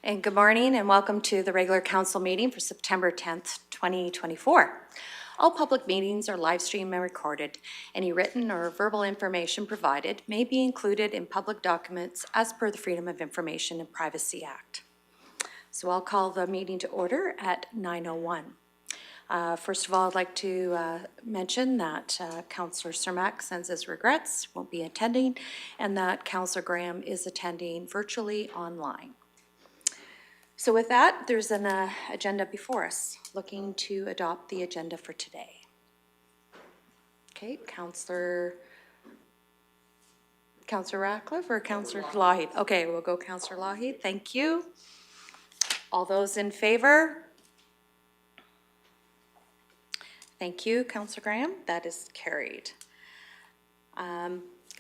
And good morning and welcome to the regular council meeting for September 10th, 2024. All public meetings are live streamed and recorded. Any written or verbal information provided may be included in public documents as per the Freedom of Information and Privacy Act. So I'll call the meeting to order at 9:01. First of all, I'd like to mention that Councillor Cermak sends his regrets, won't be attending, and that Councillor Graham is attending virtually online. So with that, there's an agenda before us, looking to adopt the agenda for today. Okay, Councillor Ratcliffe or Councillor Lougheed? Okay, we'll go Councillor Lougheed, thank you. All those in favor? Thank you, Councillor Graham. That is carried.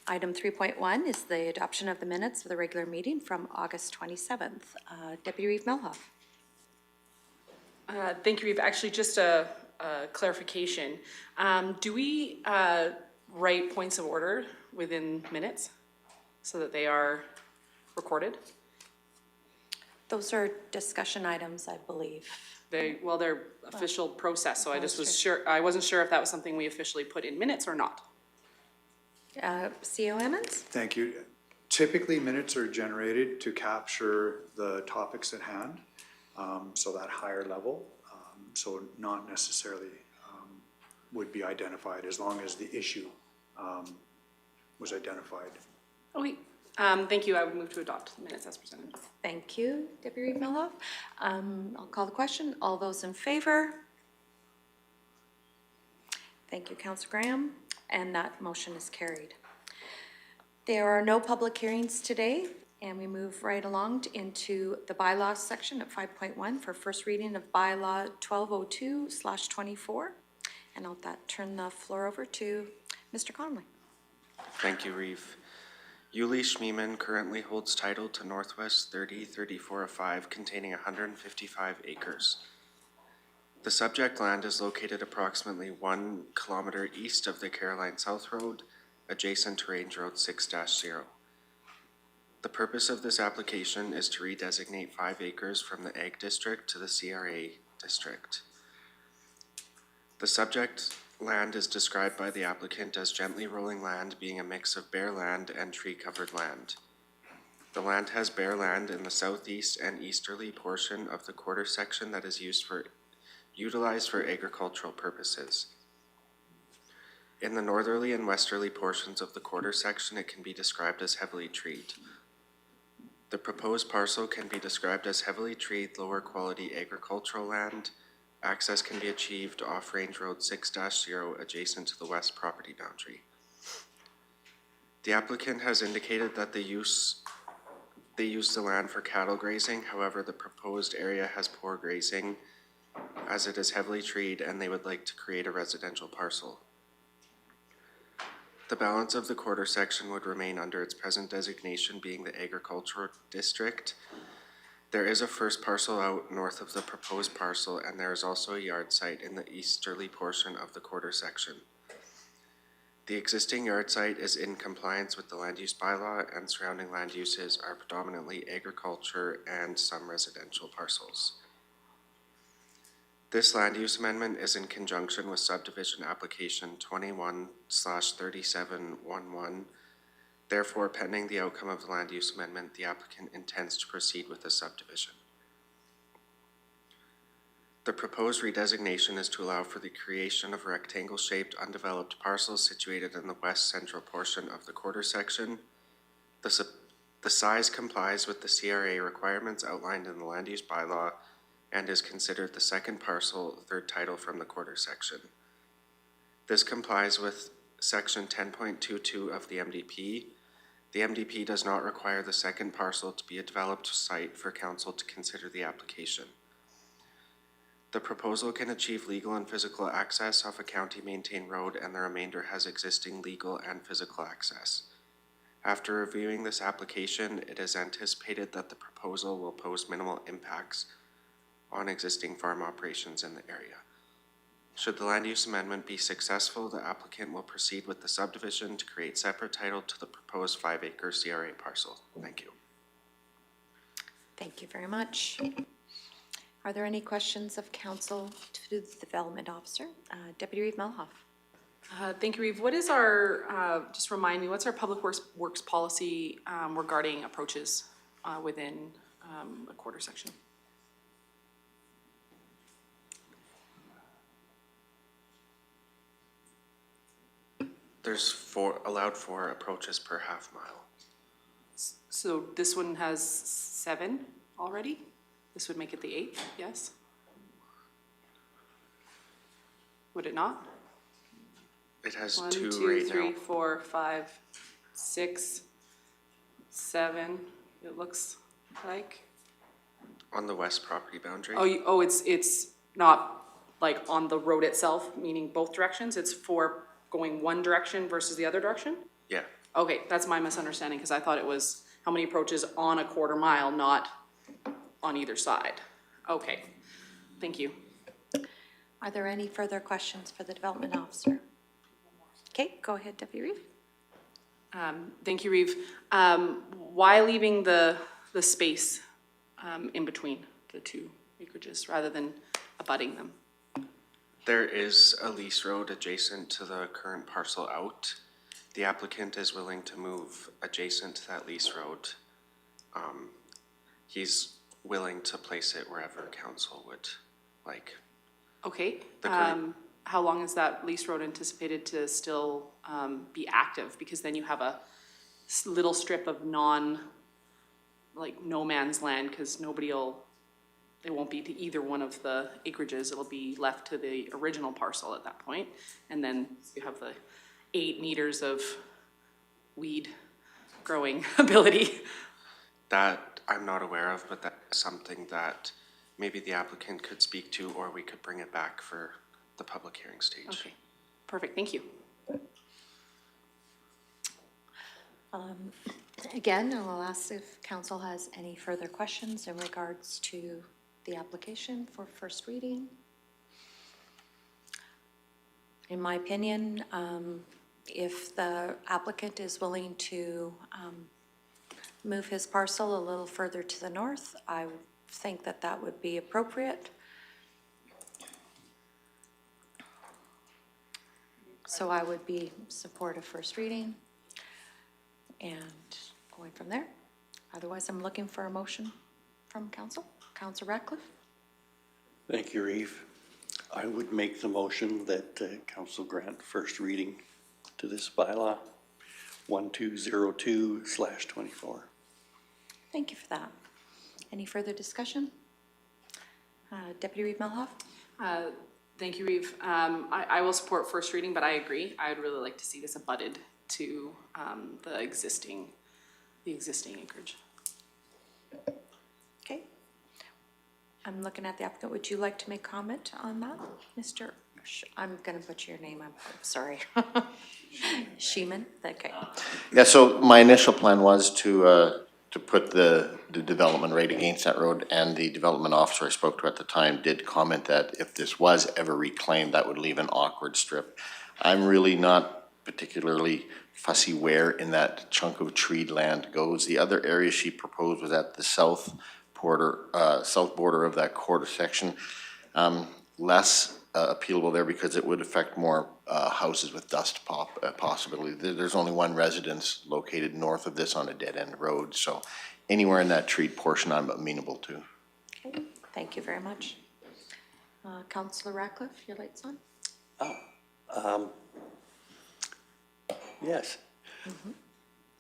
Item 3.1 is the adoption of the minutes of the regular meeting from August 27th. Deputy Reeve Melhoff. Thank you, Reeve. Actually, just a clarification. Do we write points of order within minutes so that they are recorded? Those are discussion items, I believe. They're official process, so I wasn't sure if that was something we officially put in minutes or not. CO Emmons? Thank you. Typically, minutes are generated to capture the topics at hand, so that higher level, so not necessarily would be identified as long as the issue was identified. Okay. Thank you. I would move to adopt the minutes as presented. Thank you, Deputy Reeve Melhoff. I'll call the question. All those in favor? Thank you, Councillor Graham, and that motion is carried. There are no public hearings today, and we move right along into the bylaws section at 5.1 for first reading of bylaw 1202/24. And I'll turn the floor over to Mr. Conley. Thank you, Reeve. Yuli Schmiemann currently holds title to Northwest 303405 containing 155 acres. The subject land is located approximately 1 kilometer east of the Caroline South Road, adjacent to Range Road 6-0. The purpose of this application is to redesignate 5 acres from the Ag District to the CRA District. The subject land is described by the applicant as gently rolling land, being a mix of bare land and tree-covered land. The land has bare land in the southeast and easterly portion of the quarter section that is utilized for agricultural purposes. In the northerly and westerly portions of the quarter section, it can be described as heavily treed. The proposed parcel can be described as heavily treed, lower quality agricultural land. Access can be achieved off Range Road 6-0 adjacent to the west property boundary. The applicant has indicated that they use the land for cattle grazing. However, the proposed area has poor grazing as it is heavily treed, and they would like to create a residential parcel. The balance of the quarter section would remain under its present designation, being the agricultural district. There is a first parcel out north of the proposed parcel, and there is also a yard site in the easterly portion of the quarter section. The existing yard site is in compliance with the land use bylaw, and surrounding land uses are predominantly agriculture and some residential parcels. This land use amendment is in conjunction with subdivision application 21/3711. Therefore, pending the outcome of the land use amendment, the applicant intends to proceed with the subdivision. The proposed redesignation is to allow for the creation of rectangle-shaped undeveloped parcels situated in the west central portion of the quarter section. The size complies with the CRA requirements outlined in the land use bylaw and is considered the second parcel, third title from the quarter section. This complies with section 10.22 of the MDP. The MDP does not require the second parcel to be a developed site for council to consider the application. The proposal can achieve legal and physical access off a county-maintained road, and the remainder has existing legal and physical access. After reviewing this application, it is anticipated that the proposal will pose minimal impacts on existing farm operations in the area. Should the land use amendment be successful, the applicant will proceed with the subdivision to create separate title to the proposed 5-acre CRA parcel. Thank you. Thank you very much. Are there any questions of council to the development officer? Deputy Reeve Melhoff. Thank you, Reeve. What is our, just remind me, what's our public works policy regarding approaches within a quarter section? There's allowed 4 approaches per half mile. So this one has 7 already? This would make it the 8th, yes? Would it not? It has 1, 2 2, right 3, now. 4, 5, 6, 7, it looks like. On the west property boundary. Oh, it's not like on the road itself, meaning both directions? It's for going one direction versus the other direction? Yeah, Okay, that's my misunderstanding, because I thought it was how many approaches on a quarter mile, not on either side. Okay, thank you. Are there any further questions for the development officer? Okay, go ahead, Deputy Reeve. Thank you, Reeve. Why leaving the space in between the 2 acreages rather than abutting them? there is a lease road adjacent to the current parcel out. The applicant is willing to move adjacent to that lease road. He's willing to place it wherever council would like. Okay, The current- how long is that lease road anticipated to still be active? Because then you have a little strip of like no man's land, because it won't be to either one of the acreages, it'll be left to the original parcel at that point. And then you have the 8 meters of weed growing ability. That I'm not aware of, but that's something that maybe the applicant could speak to, or we could bring it back for the public hearing stage. Okay, perfect, thank you. Again, I will ask if council has any further questions in regards to the application for first reading. In my opinion, if the applicant is willing to move his parcel a little further to the north, I think that that would be appropriate. So I would be support of first reading and going from there. Otherwise, I'm looking for a motion from council. Councillor Ratcliffe? Thank you, Reeve. I would make the motion that council grant first reading to this bylaw 1202/24. Thank you for that. Any further discussion? Deputy Reeve Melhoff? Thank you, Reeve. I will support first reading, but I agree. I'd really like to see this abutted to the existing acreage. Okay. I'm looking at the applicant. Would you like to make comment on that, Mr.? I'm going to butcher your name. I'm sorry. Sheeman? Okay. Yeah, so my initial plan was to put the development right against that road, and the development officer I spoke to at the time did comment that if this was ever reclaimed, that would leave an awkward strip. I'm really not particularly fussy where in that chunk of treed land goes. The other area she proposed was at the south border of that quarter section. Less appealable there because it would affect more houses with dust possibility. There's only one residence located north of this on a dead-end road, so anywhere in that treed portion I'm amenable to. Okay. Thank you very much. Councillor Ratcliffe, your light's on? Yes.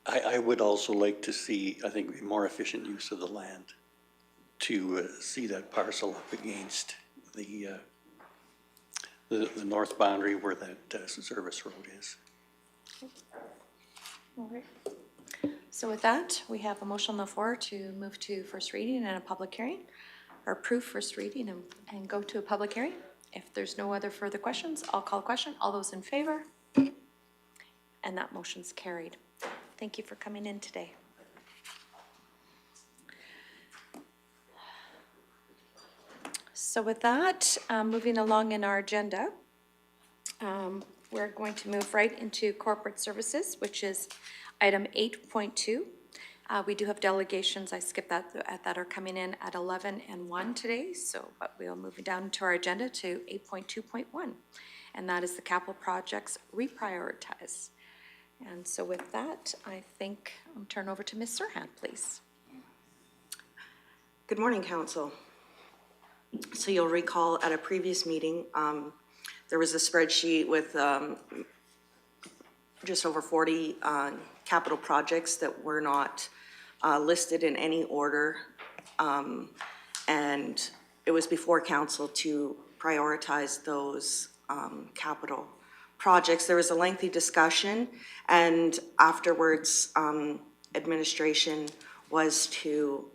I would also like to see, I think, more efficient use of the land to see that parcel up against the north boundary where that service road is. All right. So with that, we have a motion on the floor to move to first reading and a public hearing, or approve first reading and go to a public hearing. If there's no other further questions, I'll call a question. All those in favor? And that motion's carried. Thank you for coming in today. So with that, moving along in our agenda, we're going to move right into corporate services, which is item 8.2. We do have delegations, I skipped that are coming in at 11 and 1 today, but we'll move down to our agenda to 8.2.1, and that is the capital projects reprioritize. And so with that, I think I'll turn over to Ms. Serhan, please. Good morning, Council. So you'll recall at a previous meeting, there was a spreadsheet with just over 40 capital projects that were not listed in any order. And it was before council to prioritize those capital projects. There was a lengthy discussion, and afterwards, administration was to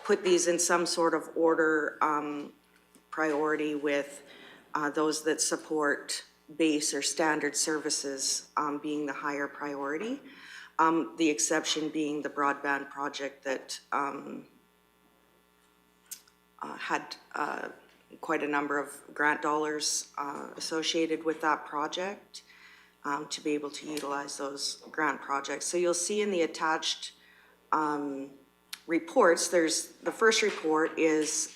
put these in some sort of order, priority with those that support base or standard services being the higher priority. The exception being the broadband project that had quite a number of grant dollars associated with that project to be able to utilize those grant projects. So you'll see in the attached reports, the first report is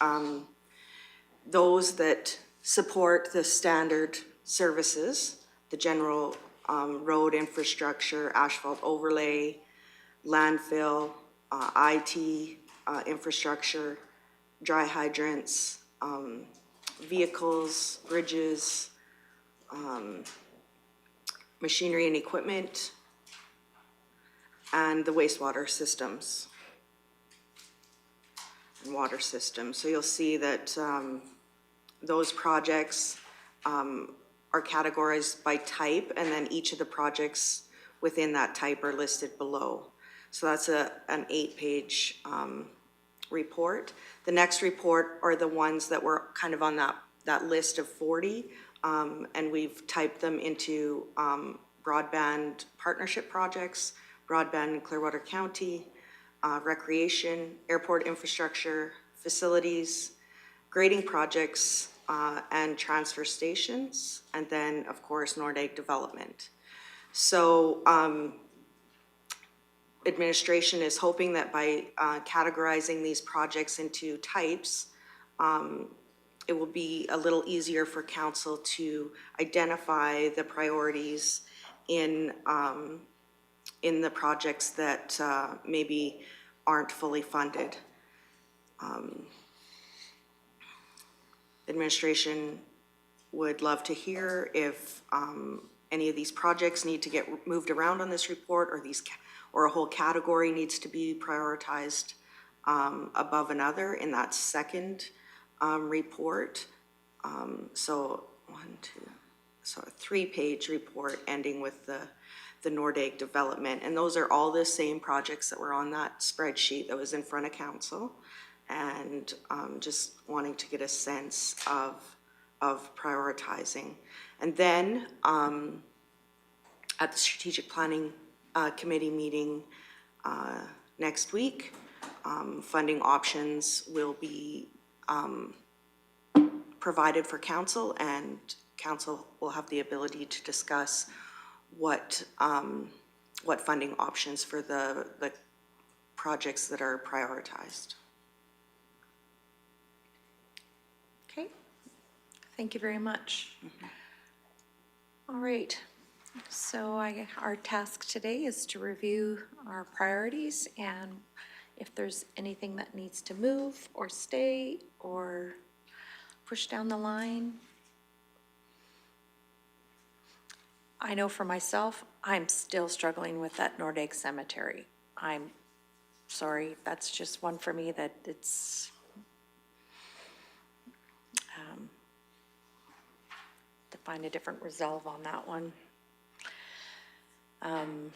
those that support the standard services, the general road infrastructure, asphalt overlay, landfill, IT infrastructure, dry hydrants, vehicles, bridges, machinery and equipment, and the wastewater systems and water systems. So you'll see that those projects are categorized by type, and then each of the projects within that type are listed below. So that's an 8-page report. The next report are the ones that were kind of on that list of 40, and we've typed them into broadband partnership projects, broadband in Clearwater County, recreation, airport infrastructure, facilities, grading projects, and transfer stations, and then, of course, Nordegg development. So administration is hoping that by categorizing these projects into types, it will be a little easier for council to identify the priorities in the projects that maybe aren't fully funded. Administration would love to hear if any of these projects need to get moved around on this report, or a whole category needs to be prioritized above another in that second report. So a 3-page report ending with the Nordegg development. And those are all the same projects that were on that spreadsheet that was in front of council. And just wanting to get a sense of prioritizing. And then at the strategic planning committee meeting next week, funding options will be provided for council, and council will have the ability to discuss what funding options for the projects that are prioritized. Okay, thank you very much. All right, so our task today is to review our priorities, and if there's anything that needs to move or stay or push down the line. I know for myself, I'm still struggling with that Nordegg cemetery. I'm sorry, that's just one for me that it's to find a different resolve on that one. I'm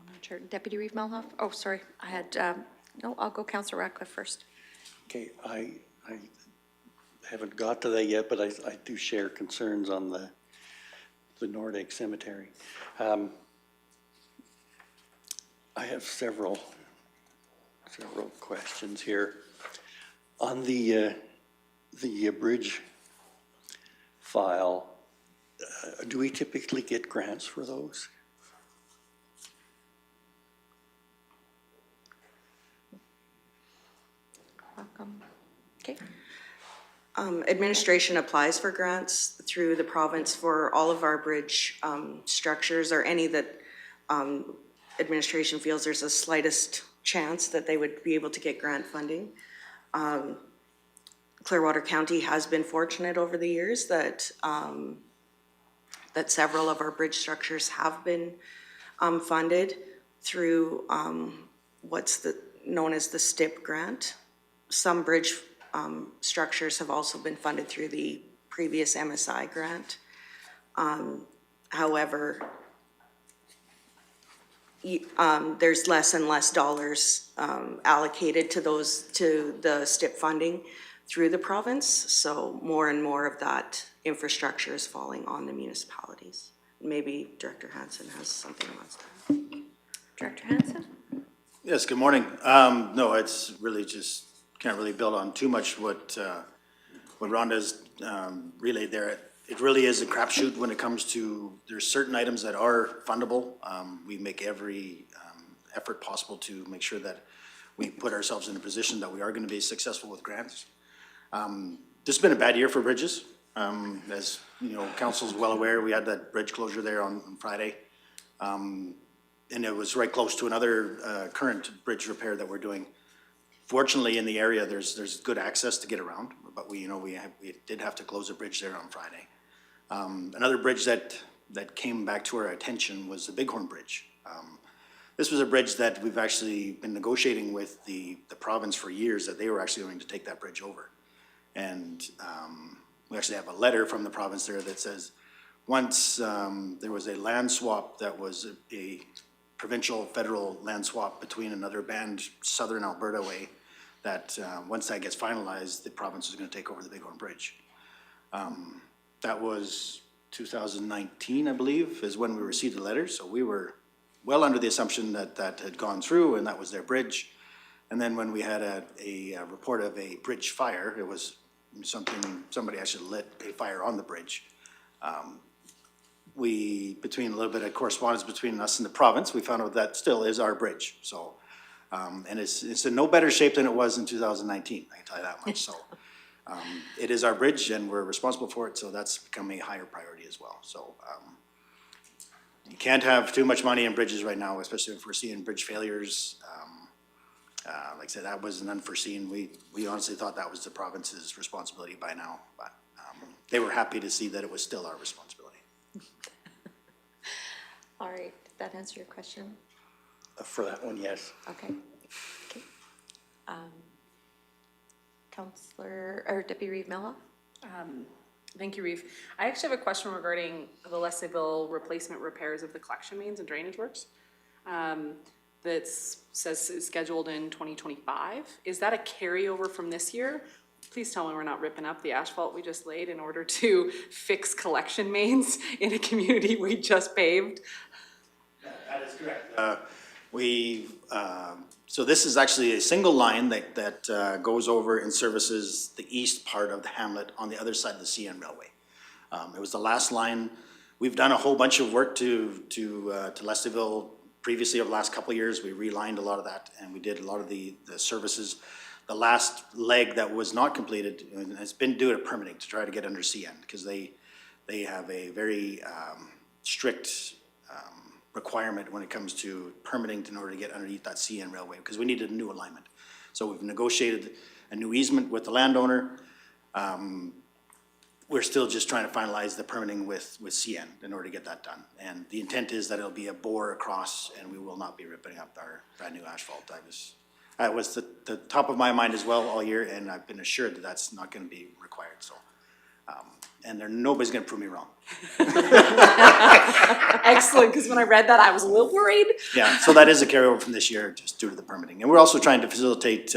not sure. Deputy Reeve Melhoff? Oh, sorry, I had, no, I'll go Councillor Ratcliffe first. Okay, I haven't got to that yet, but I do share concerns on the Nordegg cemetery. I have several questions here. On the bridge file, Do we typically get grants for those? Welcome. Okay. Administration applies for grants through the province for all of our bridge structures or any that administration feels there's the slightest chance that they would be able to get grant funding. Clearwater County has been fortunate over the years that that several of our bridge structures have been funded through what's known as the STIP grant. Some bridge structures have also been funded through the previous MSI grant. However, there's less and less dollars allocated to the STIP funding through the province, so more and more of that infrastructure is falling on the municipalities. Maybe Director Hansen has something he wants to add. Director Hansen? Yes, good morning. No, it's really just, can't really build on too much what Rhonda's relayed there. It really is a crapshoot when it comes to, there's certain items that are fundable. We make every effort possible to make sure that we put ourselves in a position that we are going to be successful with grants. This has been a bad year for bridges. As you know, council's well aware, we had that bridge closure there on Friday. And it was right close to another current bridge repair that we're doing. Fortunately, in the area, there's good access to get around, but we did have to close a bridge there on Friday. Another bridge that came back to our attention was the Bighorn Bridge. This was a bridge that we've actually been negotiating with the province for years that they were actually going to take that bridge over. And we actually have a letter from the province there that says once there was a land swap that was a provincial federal land swap between another band, Southern Alberta way, that once that gets finalized, the province is going to take over the Bighorn Bridge. That was 2019, I believe, is when we received the letter. So we were well under the assumption that that had gone through and that was their bridge. And then when we had a report of a bridge fire, it was somebody actually lit a fire on the bridge. Between a little bit of correspondence between us and the province, we found out that still is our bridge. So, and it's in no better shape than it was in 2019, I can tell you that much. So, it is our bridge and we're responsible for it, so that's become a higher priority as well. So, you can't have too much money in bridges right now, especially if we're seeing bridge failures. Like I said, that was an unforeseen. We honestly thought that was the province's responsibility by now, but they were happy to see that it was still our responsibility. All right, did that answer your question? For that one, yes. Okay. Okay. Councillor, or Deputy Reeve Mello? Thank you, Reeve. I actually have a question regarding the Leslieville replacement repairs of the collection mains and drainage works. That says is scheduled in 2025. Is that a carryover from this year? Please tell me we're not ripping up the asphalt we just laid in order to fix collection mains in a community we just paved. That is correct. So this is actually a single line that goes over and services the east part of the hamlet on the other side of the CN Railway. It was the last line. We've done a whole bunch of work to Leslieville previously over the last couple of years. We relined a lot of that and we did a lot of the services. The last leg that was not completed, and it's been due to permitting to try to get under CN because they have a very strict requirement when it comes to permitting in order to get underneath that CN railway because we needed a new alignment. So we've negotiated a new easement with the landowner. We're still just trying to finalize the permitting with CN in order to get that done. And the intent is that it'll be a bore across and we will not be ripping up our brand new asphalt. That was the top of my mind as well all year, and I've been assured that that's not going to be required. So, and nobody's going to prove me wrong. Excellent, because when I read that, I was a little worried. Yeah, so that is a carryover from this year just due to the permitting. And we're also trying to facilitate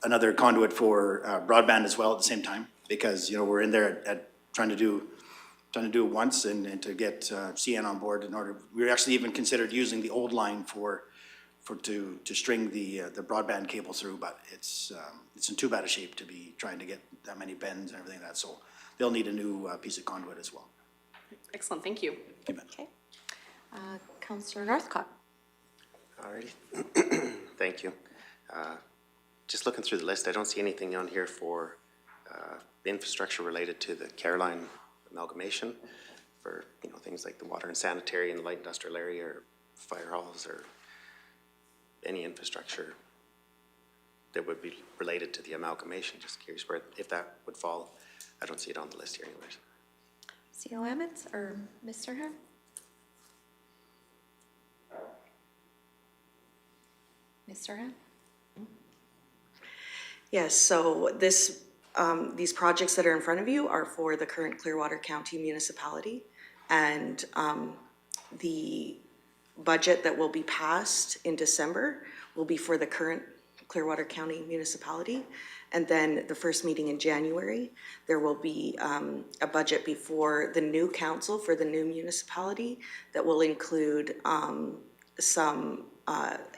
another conduit for broadband as well at the same time, because, you know, we're in there at trying to do it once and to get CN on board in order. We actually even considered using the old line to string the broadband cable through, but it's in too bad a shape to be trying to get that many bends and everything like that. So they'll need a new piece of conduit as well. Excellent, thank you. Okay. Councillor Northcott. Alrighty, thank you. Just looking through the list, I don't see anything on here for infrastructure related to the Caroline amalgamation for, you know, things like the water and sanitary in the light industrial area or fire halls or any infrastructure that would be related to the amalgamation. Just curious where, if that would fall. I don't see it on the list here anyways. CO Emmett or Mr. Ham? Mr. Ham? Yes, so these projects that are in front of you are for the current Clearwater County municipality. And the budget that will be passed in December will be for the current Clearwater County municipality. And then the first meeting in January, there will be a budget before the new council for the new municipality that will include some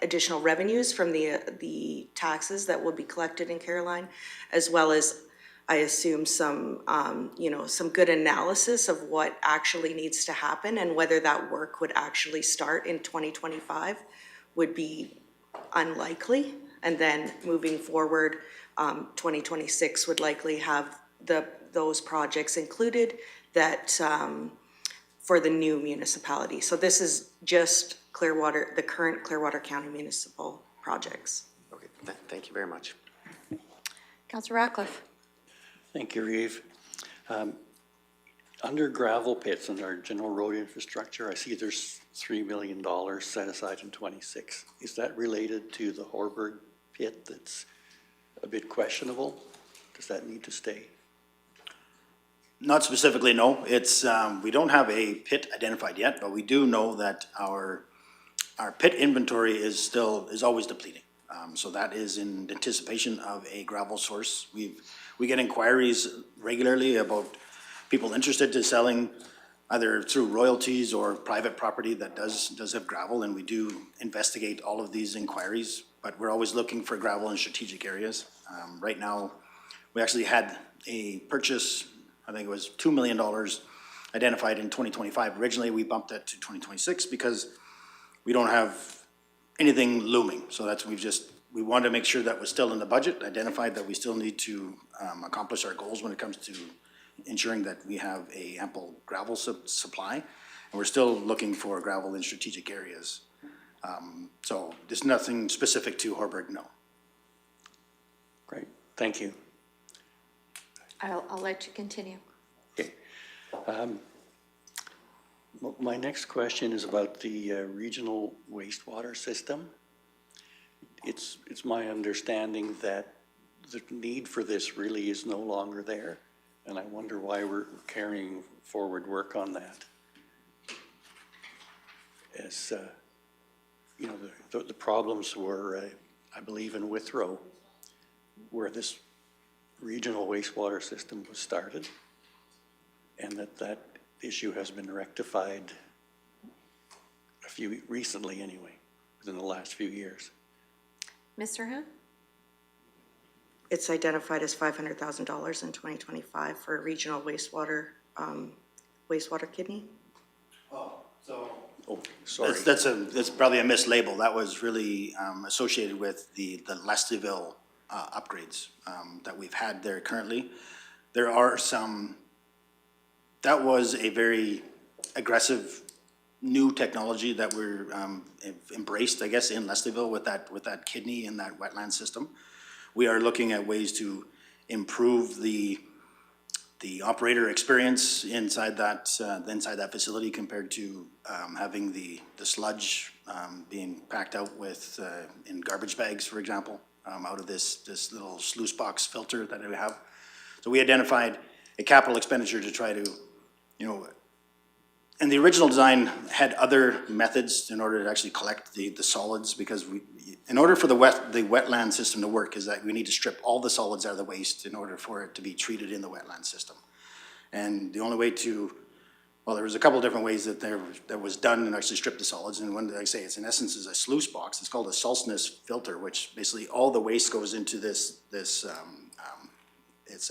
additional revenues from the taxes that will be collected in Caroline, as well as, I assume, some some good analysis of what actually needs to happen and whether that work would actually start in 2025 would be unlikely. And then moving forward, 2026 would likely have those projects included that for the new municipality. So this is just Clearwater, the current Clearwater County municipal projects. Okay, thank you very much. Councillor Ratcliffe. Thank you, Reeve. Under gravel pits and our general road infrastructure, I see there's $3 million set aside in 26. Is that related to the Horberg pit that's a bit questionable? Does that need to stay? Not specifically, no. It's, we don't have a pit identified yet, but we do know that our pit inventory is always depleting. So that is in anticipation of a gravel source. We get inquiries regularly about people interested in selling either through royalties or private property that does have gravel, and we do investigate all of these inquiries, but we're always looking for gravel in strategic areas. Right now, we actually had a purchase, I think it was $2 million identified in 2025. Originally, we bumped that to 2026 because we don't have anything looming. So that's, we wanted to make sure that was still in the budget, identified that we still need to accomplish our goals when it comes to ensuring that we have a ample gravel supply. And we're still looking for gravel in strategic areas. So there's nothing specific to Horberg, no. Great, thank you. I'll let you continue. Okay. My next question is about the regional wastewater system. It's my understanding that the need for this really is no longer there, and I wonder why we're carrying forward work on that. As you know, the problems were, I believe, in Withrow, where this regional wastewater system was started, and that issue has been rectified recently anyway, within the last few years. Mr. Ham? It's identified as $500,000 in 2025 for a regional wastewater kidney. Oh, so. Oh, sorry. That's probably a mislabel. That was really associated with the Lestyville upgrades that we've had there currently. There are some, that was a very aggressive new technology that we're embraced, I guess, in Lestyville with that kidney and that wetland system. We are looking at ways to improve the operator experience inside that facility compared to having the sludge being packed out with in garbage bags, for example, out of this little sluice box filter that we have. So we identified a capital expenditure to try to, you know, and the original design had other methods in order to actually collect the solids, because in order for the wetland system to work, is that we need to strip all the solids out of the waste in order for it to be treated in the wetland system. And the only way to, well, there was a couple of different ways that was done and actually strip the solids. And one that I say, it's in essence is a sluice box. It's called a saltness filter, which basically all the waste goes into this it's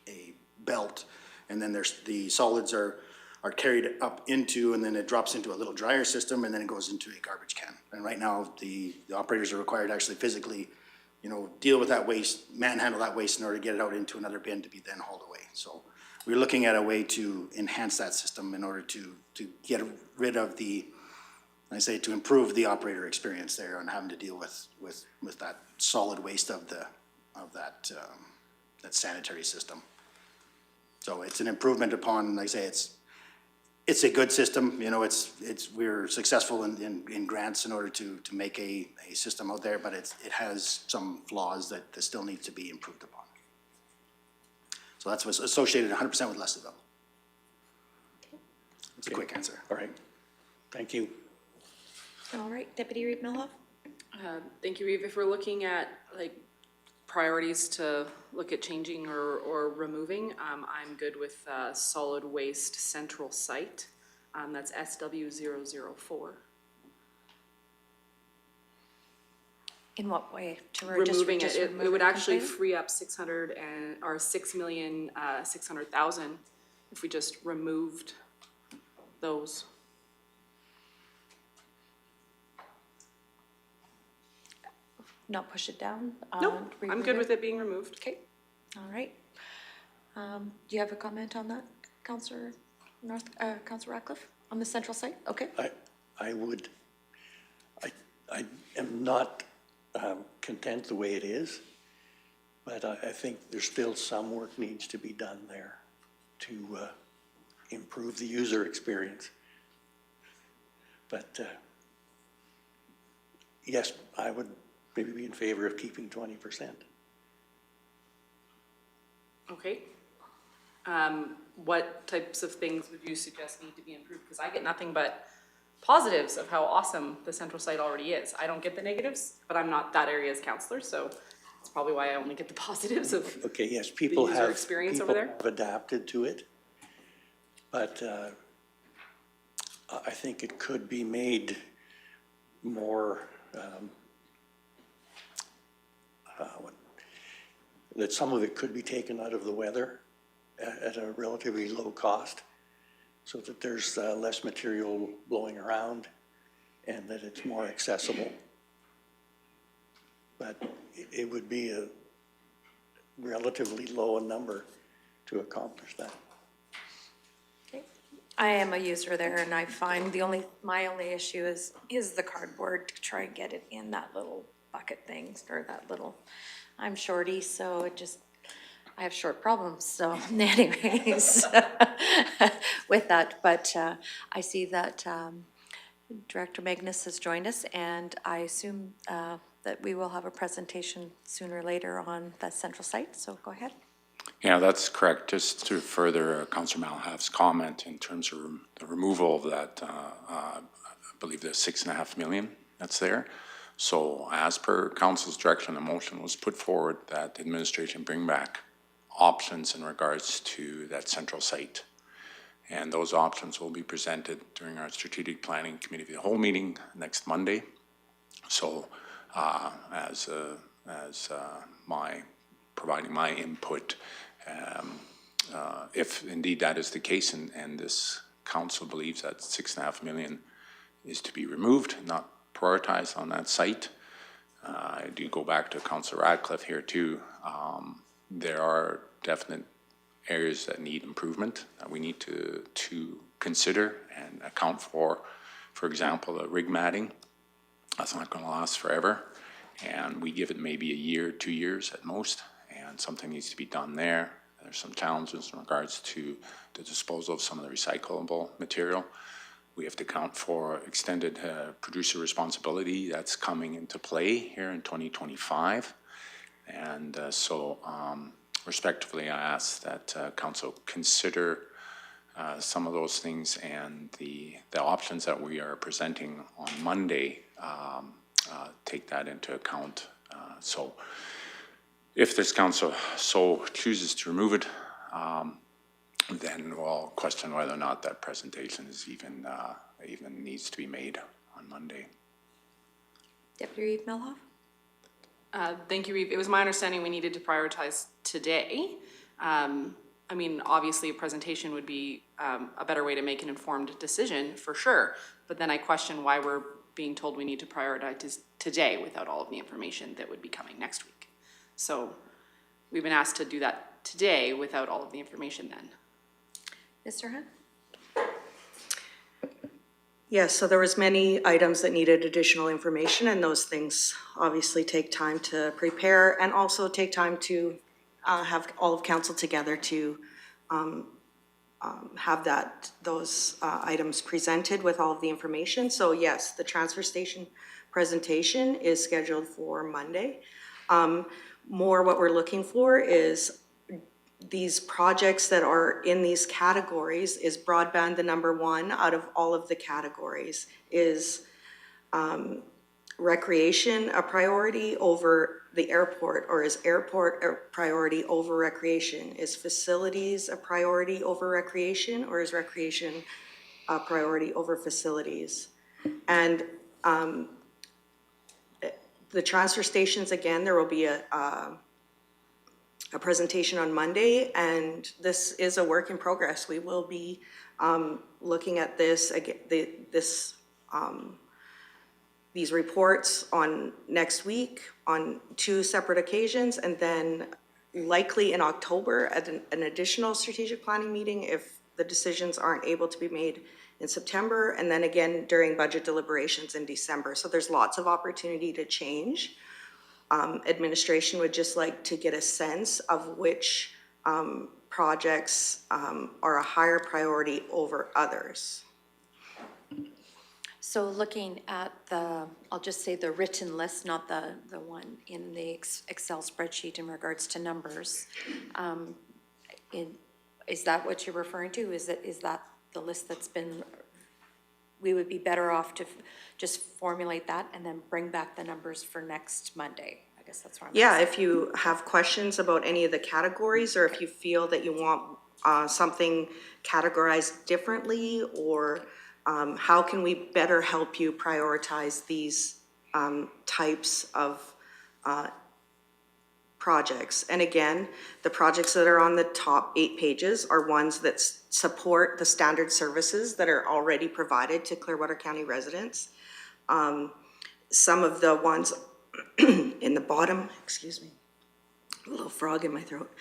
a belt, and then the solids are are carried up into, and then it drops into a little dryer system, and then it goes into a garbage can. And right now, the operators are required to actually physically, you know, deal with that waste, manhandle that waste in order to get it out into another bin to be then hauled away. So we're looking at a way to enhance that system in order to get rid of the, I say, to improve the operator experience there on having to deal with that solid waste of that sanitary system. So it's an improvement upon, like I say, it's a good system, you know, we're successful in grants in order to make a system out there, but it has some flaws that still need to be improved upon. So that's what's associated 100% with less development. It's a quick answer. All right, thank you. All right, Deputy Reeve Milhoff? Thank you, Reeve. If we're looking at like priorities to look at changing or removing, I'm good with solid waste central site. That's SW004. In what way? To Removing just it, remove it would actually completely? free up 6,600,000 if we just removed those. Not push it down? No, I'm good with it being removed. Okay, all right. Do you have a comment on that, Councillor Councillor Ratcliffe, on the central site? Okay. I am not content the way it is, but I think there's still some work needs to be done there to improve the user experience. But yes, I would maybe be in favor of keeping 20%. Okay. What types of things would you suggest need to be improved? Because I get nothing but positives of how awesome the central site already is. I don't get the negatives, but I'm not that area's councillor, so that's probably why I only get the positives of Okay, yes, people user have, experience people over there. have adapted to it, but I think it could be made more, that some of it could be taken out of the weather at a relatively low cost, so that there's less material blowing around and that it's more accessible. But it would be a relatively low number to accomplish that. Okay. I am a user there, and I find my only issue is the cardboard, to try and get it in that little bucket thing, or that little, I'm shorty, so I have short problems, so anyways, with that, but I see that Director Magnus has joined us, and I assume that we will have a presentation sooner or later on that central site, so go ahead. Yeah, that's correct. Just to further Councillor Malahaf's comment in terms of the removal of that, I believe the $6.5 million that's there. So as per Council's direction, a motion was put forward that the administration bring back options in regards to that central site. And those options will be presented during our strategic planning committee of the whole meeting next Monday. So providing my input, if indeed that is the case and this council believes that $6.5 million is to be removed, not prioritized on that site, I do go back to Councillor Ratcliffe here too. There are definite areas that need improvement that we need to consider and account for. For example, the rig matting, that's not going to last forever, and we give it maybe a year, 2 years at most, and something needs to be done there. There's some challenges in regards to the disposal of some of the recyclable material. We have to account for extended producer responsibility that's coming into play here in 2025. And respectively, I ask that Council consider some of those things, and the options that we are presenting on Monday, take that into account. So if this Council so chooses to remove it, then we'll question whether or not that presentation is even needs to be made on Monday. Deputy Reeve Milhoff? Thank you, Reeve. It was my understanding we needed to prioritize today. I I mean, obviously, a presentation would be a better way to make an informed decision, for sure. But then I question why we're being told we need to prioritize today without all of the information that would be coming next week. So we've been asked to do that today without all of the information then. Mr. Hunt? Yes, so there was many items that needed additional information, and those things obviously take time to prepare and also take time to have all of council together to have those items presented with all of the information. So yes, the transfer station presentation is scheduled for Monday. More what we're looking for is these projects that are in these categories. Is broadband the number one out of all of the categories? Is recreation a priority over the airport, or is airport a priority over recreation? Is facilities a priority over recreation, or is recreation a priority over facilities? And the transfer stations, again, there will be a presentation on Monday, and this is a work in progress. We will be looking at this, these reports on next week on 2 separate occasions, and then likely in October at an additional strategic planning meeting if the decisions aren't able to be made in September, and then again during budget deliberations in December. So there's lots of opportunity to change. Administration would just like to get a sense of which projects are a higher priority over others. So looking at I'll just say the written list, not the one in the Excel spreadsheet in regards to numbers. Is that what you're referring to? Is that the list that's been, we would be better off to just formulate that and then bring back the numbers for next Monday? I guess that's what I'm Yeah, asking. if you have questions about any of the categories, or if you feel that you want something categorized differently, or how can we better help you prioritize these types of projects. And again, the projects that are on the top 8 pages are ones that support the standard services that are already provided to Clearwater County residents. Some of the ones in the bottom, excuse me, a little frog in my throat.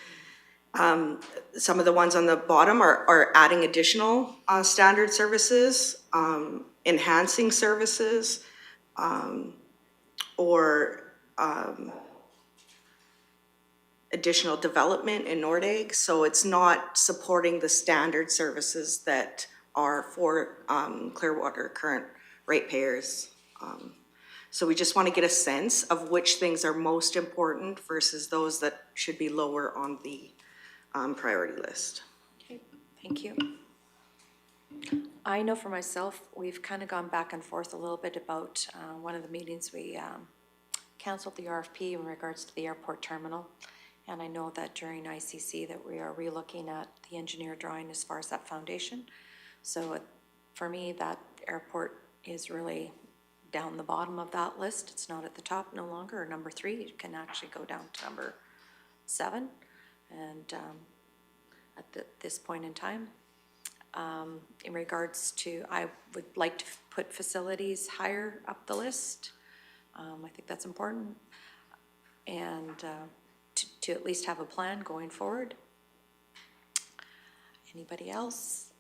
Some of the ones on the bottom are adding additional standard services, enhancing services, or additional development in Nordegg. So it's not supporting the standard services that are for Clearwater current ratepayers. So we just want to get a sense of which things are most important versus those that should be lower on the priority list. Okay, thank you. I know for myself, we've kind of gone back and forth a little bit about one of the meetings we canceled the RFP in regards to the airport terminal. And I know that during ICC that we are relooking at the engineer drawing as far as that foundation. So for me, that airport is really down the bottom of that list. It's not at the top no longer, or number 3. It can actually go down to number 7. And at this point in time, in regards to, I would like to put facilities higher up the list. I think that's important. And to at least have a plan going forward. Anybody else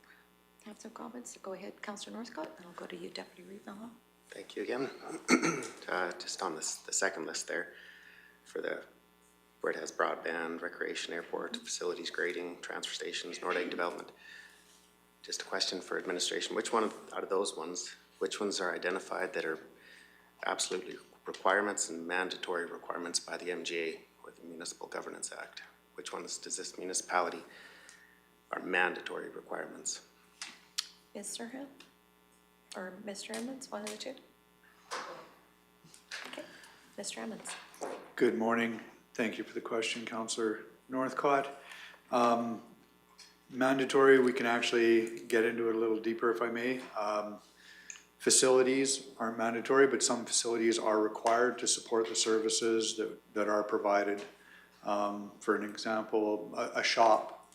have some comments? Go ahead, Councillor Northcott, and I'll go to you, Deputy Reeve. Thank you again. Just on the second list there, for where it has broadband, recreation, airport, facilities, grading, transfer stations, Nordegg development. Just a question for administration. Which one out of those ones, which ones are identified that are absolutely requirements and mandatory requirements by the MGA or the Municipal Governance Act? Which ones does this municipality are mandatory requirements? Mr. Hill? Or Mr. Emmons, one of the two? Okay, Mr. Emmons. Good morning. Thank you for the question, Councillor Northcott. Mandatory, we can actually get into it a little deeper if I may. Facilities aren't mandatory, but some facilities are required to support the services that are provided. For an example, a shop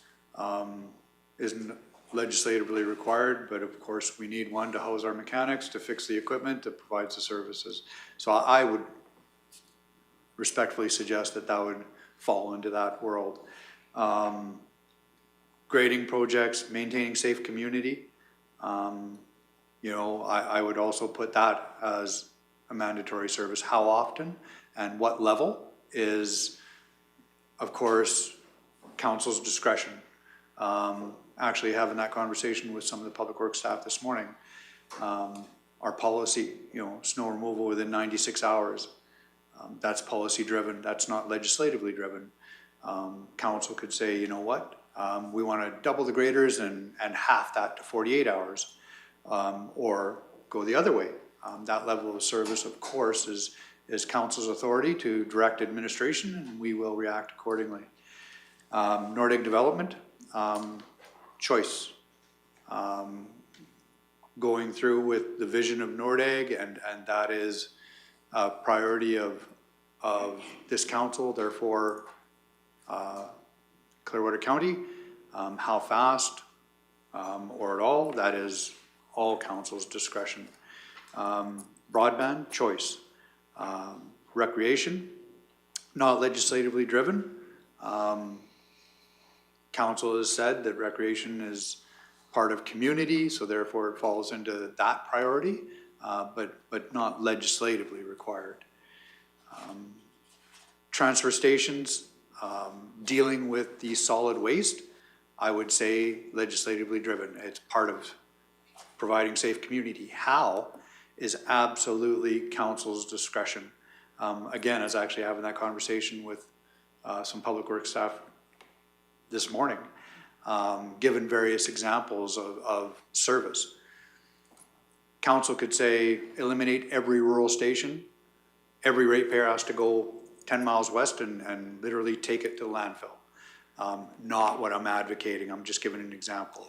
isn't legislatively required, but of course, we need one to house our mechanics, to fix the equipment, that provides the services. So I would respectfully suggest that that would fall into that world. Grading projects, maintaining safe community. You know, I would also put that as a mandatory service. How often and what level is, of course, council's discretion. Actually having that conversation with some of the public works staff this morning. Our policy, you know, snow removal within 96 hours. That's policy driven, that's not legislatively driven. Council could say, you know what, we want to double the graders and half that to 48 hours, or go the other way. That level of service, of course, is council's authority to direct administration, and we will react accordingly. Nordegg development, choice. Going through with the vision of Nordegg, and that is a priority of this council, therefore Clearwater County. How fast or at all, that is all council's discretion. Broadband, choice. Recreation, not legislatively driven. Council has said that recreation is part of community, so therefore it falls into that priority, but not legislatively required. Transfer stations, dealing with the solid waste, I would say legislatively driven. It's part of providing safe community. How is absolutely council's discretion. Again, I was actually having that conversation with some public works staff this morning, given various examples of service. Council could say, eliminate every rural station. Every ratepayer has to go 10 miles west and literally take it to the landfill. Not what I'm advocating, I'm just giving an example.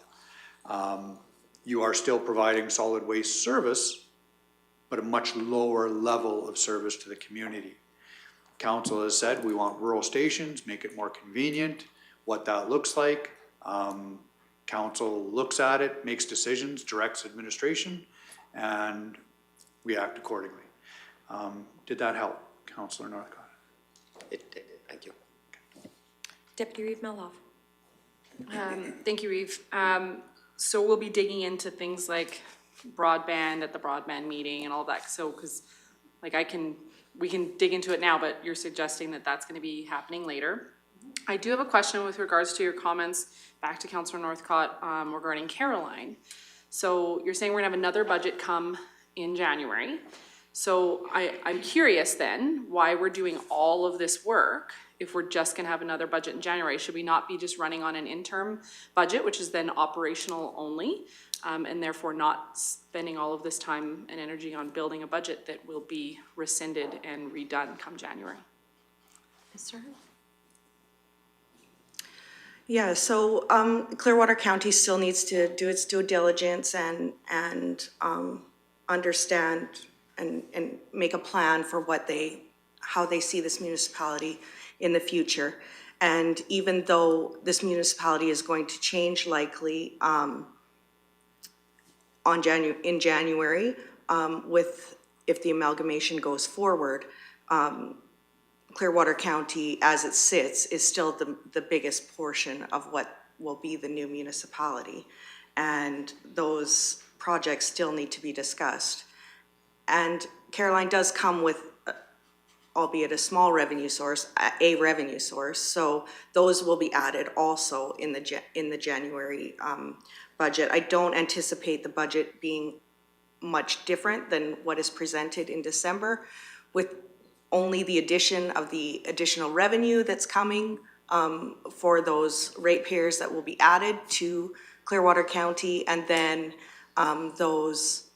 You are still providing solid waste service, but a much lower level of service to the community. Council has said we want rural stations, make it more convenient, what that looks like. Council looks at it, makes decisions, directs administration, and we act accordingly. Did that help, Councillor Northcott? It did, thank you. Deputy Reeve Melhoff. Thank you, Reeve. So we'll be digging into things like broadband at the broadband meeting and all that. So, because like we can dig into it now, but you're suggesting that that's going to be happening later. I do have a question with regards to your comments back to Councillor Northcott regarding Caroline. So you're saying we're gonna have another budget come in January. So I'm curious then why we're doing all of this work if we're just gonna have another budget in January. Should we not be just running on an interim budget, which is then operational only, and therefore not spending all of this time and energy on building a budget that will be rescinded and redone come January? Yes, sir. Yeah, so Clearwater County still needs to do its due diligence and understand and make a plan for how they see this municipality in the future. And even though this municipality is going to change likely in January, if the amalgamation goes forward, Clearwater County, as it sits, is still the biggest portion of what will be the new municipality. And those projects still need to be discussed. And Caroline does come with, albeit a small revenue source, a revenue source. So those will be added also in the January budget. I don't anticipate the budget being much different than what is presented in December, with only the addition of the additional revenue that's coming for those ratepayers that will be added to Clearwater County, and then those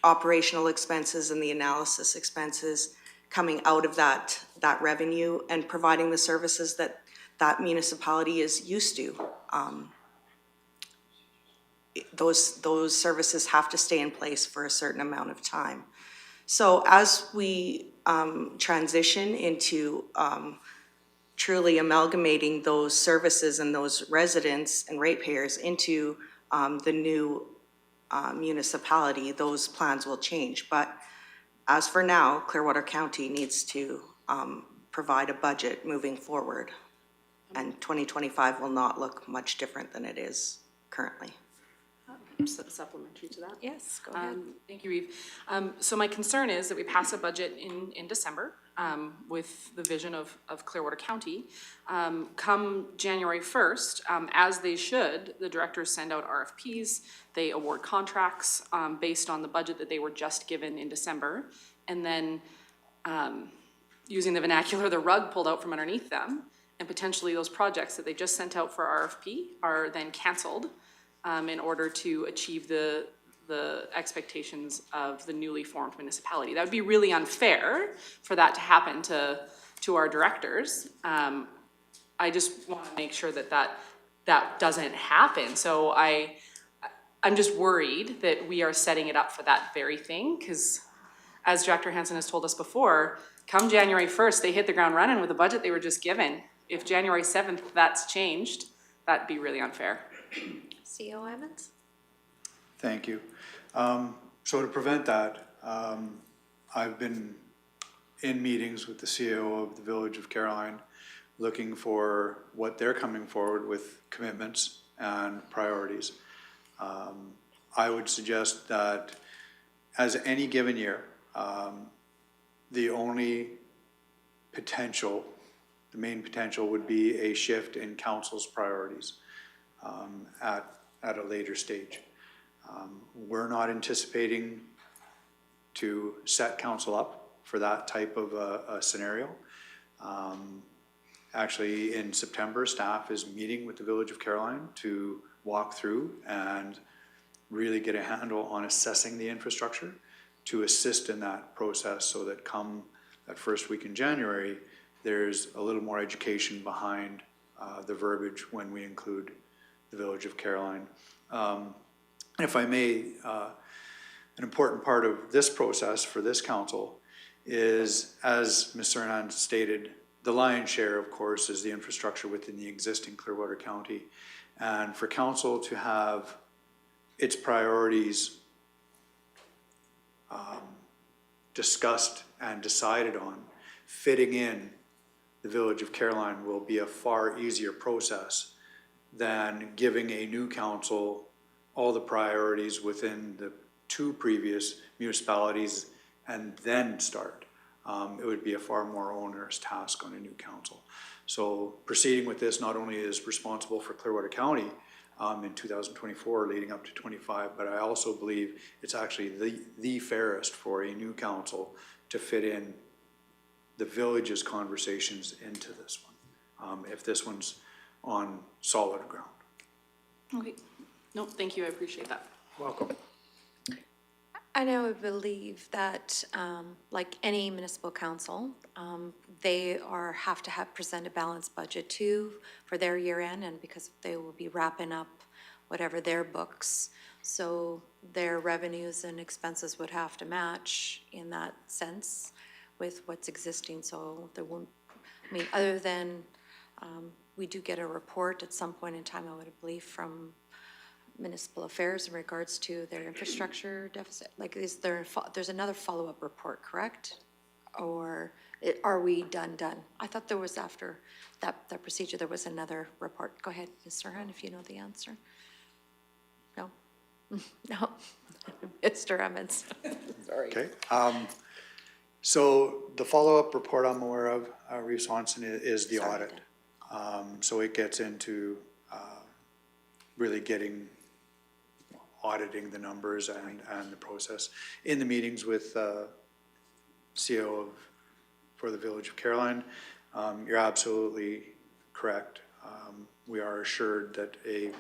operational expenses and the analysis expenses coming out of that revenue and providing the services that municipality is used to. Those services have to stay in place for a certain amount of time. So as we transition into truly amalgamating those services and those residents and ratepayers into the new municipality, those plans will change. But as for now, Clearwater County needs to provide a budget moving forward. And 2025 will not look much different than it is currently. Supplementary to that? Yes, go ahead. Thank you, Reeve. So my concern is that we pass a budget in December with the vision of Clearwater County. Come January 1st, as they should, the directors send out RFPs, they award contracts based on the budget that they were just given in December. And then, using the vernacular, the rug pulled out from underneath them, and potentially those projects that they just sent out for RFP are then canceled in order to achieve the expectations of the newly formed municipality. That would be really unfair for that to happen to our directors. I just want to make sure that doesn't happen. So I'm just worried that we are setting it up for that very thing, because as Director Hansen has told us before, come January 1st, they hit the ground running with the budget they were just given. If January 7th that's changed, that'd be really unfair. CO Evans? Thank you. So to prevent that, I've been in meetings with the CEO of the Village of Caroline, looking for what they're coming forward with commitments and priorities. I would suggest that as any given year, the only potential, the main potential would be a shift in council's priorities at a later stage. We're not anticipating to set council up for that type of a scenario. Actually, in September, staff is meeting with the Village of Caroline to walk through and really get a handle on assessing the infrastructure to assist in that process, so that come that first week in January, there's a little more education behind the verbiage when we include the Village of Caroline. If I may, an important part of this process for this council is, as Ms. Sernan stated, the lion's share, of course, is the infrastructure within the existing Clearwater County. And for council to have its priorities discussed and decided on, fitting in the Village of Caroline will be a far easier process than giving a new council all the priorities within the two previous municipalities and then start. It would be a far more onerous task on a new council. So proceeding with this not only is responsible for Clearwater County in 2024 leading up to 25, but I also believe it's actually the fairest for a new council to fit in the village's conversations into this one, if this one's on solid ground. Okay. No, thank you. I appreciate that. Welcome. And I would believe that, like any municipal council, they have to present a balanced budget too for their year end, and because they will be wrapping up whatever their books. So their revenues and expenses would have to match in that sense with what's existing. So there won't, I mean, other than we do get a report at some point in time, I would believe, from municipal affairs in regards to their infrastructure deficit. Like, is there's another follow-up report, correct? Or are we done? I thought there was, after that procedure, there was another report. Go ahead, Ms. Serhan, if you know the answer. No? No? Mr. Emmons. Sorry. Okay. So the follow-up report I'm aware of, Reeve Swanson, is the audit. So it gets into really auditing the numbers and the process. In the meetings with CO for the Village of Caroline, you're absolutely correct. We are assured that a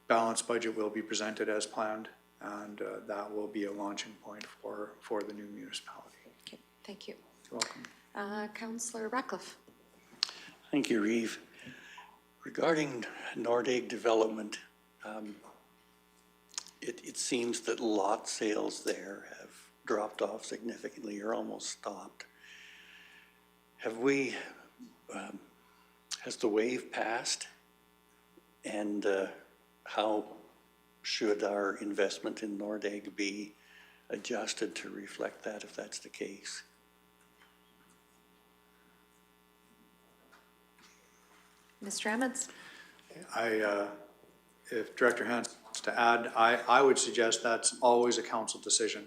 balanced budget will be presented as planned, and that will be a launching point for the new municipality. Okay, thank you. You're welcome. Councillor Ratcliffe. Thank you, Reeve. Regarding Nordegg development, it seems that lot sales there have dropped off significantly or almost stopped. Have we has the wave passed? And how should our investment in Nordegg be adjusted to reflect that, if that's the case? Mr. Emmons? If Director Hans wants to add, I would suggest that's always a council decision.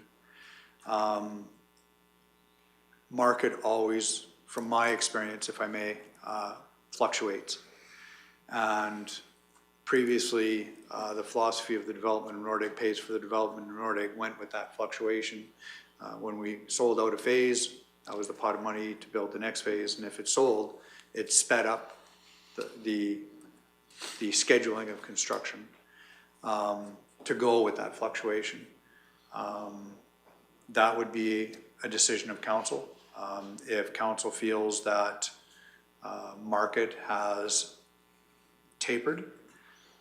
Market always, from my experience, if I may, fluctuates. And previously, the philosophy of the development of Nordegg pays for the development of Nordegg went with that fluctuation. When we sold out a phase, that was the pot of money to build the next phase, and if it sold, it sped up the scheduling of construction to go with that fluctuation. That would be a decision of council. If council feels that market has tapered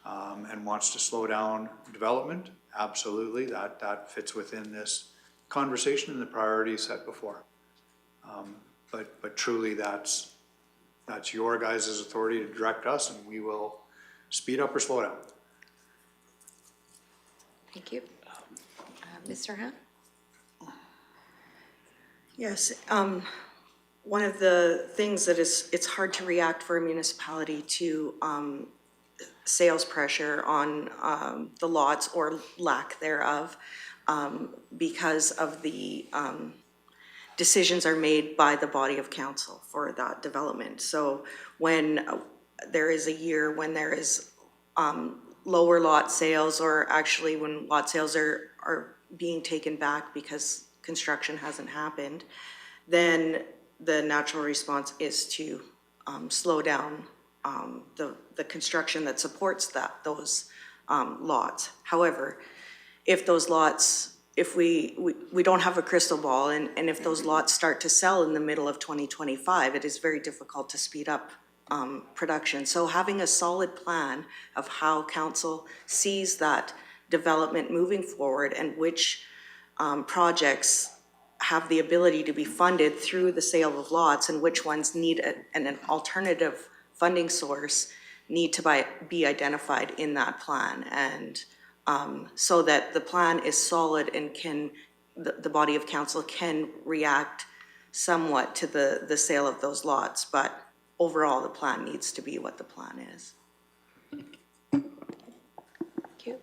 and wants to slow down development, absolutely, that fits within this conversation and the priorities set before. But truly, that's your guys' authority to direct us, and we will speed up or slow down. Thank you. Mr. Hunt? Yes, one of the things that it's hard to react for a municipality to sales pressure on the lots or lack thereof because of the decisions are made by the body of council for that development. So when there is a year when there is lower lot sales, or actually when lot sales are being taken back because construction hasn't happened, then the natural response is to slow down the construction that supports those lots. However, if those lots, if we don't have a crystal ball, and if those lots start to sell in the middle of 2025, it is very difficult to speed up production. So having a solid plan of how council sees that development moving forward and which projects have the ability to be funded through the sale of lots and which ones need an alternative funding source need to be identified in that plan. And so that the plan is solid and the body of council can react somewhat to the sale of those lots. But overall, the plan needs to be what the plan is. Thank you.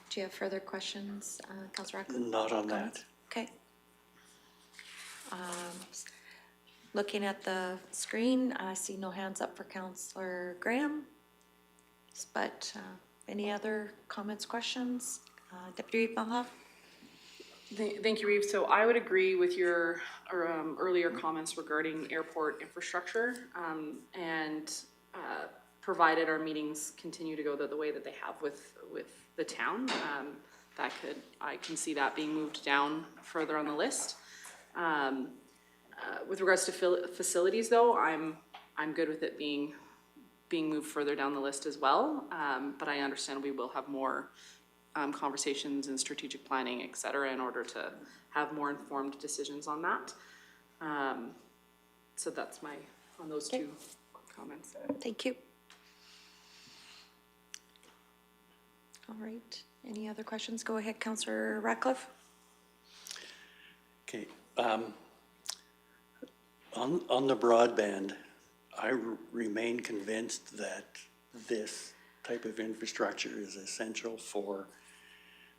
Do you have further questions, Councillor Radcliffe? Not on that. Okay. Looking at the screen, I see no hands up for Councillor Graham. But any other comments, questions? Deputy Bylaw? Thank you, Reeve. So I would agree with your earlier comments regarding airport infrastructure, and provided our meetings continue to go the way that they have with the town, I can see that being moved down further on the list. With regards to facilities, though, I'm good with it being moved further down the list as well. But I understand we will have more conversations and strategic planning, et cetera, in order to have more informed decisions on that. So that's on those two comments. Thank you. All right. Any other questions? Go ahead, Councillor Radcliffe. Okay. On the broadband, I remain convinced that this type of infrastructure is essential for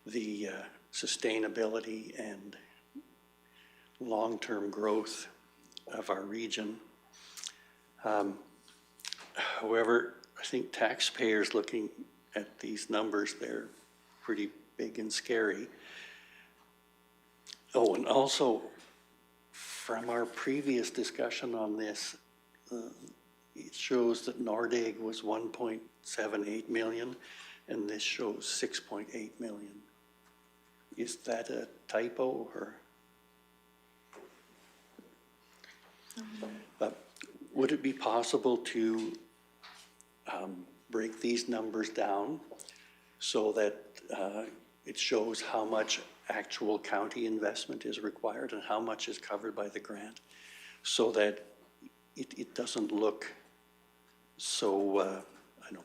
the sustainability and long-term growth of our region. However, I think taxpayers looking at these numbers, they're pretty big and scary. Oh, and also from our previous discussion on this, it shows that Nordegg was 1.78 million and this shows 6.8 million. Is that a typo or? Would it be possible to break these numbers down so that it shows how much actual county investment is required and how much is covered by the grant? so that it doesn't look so, I know,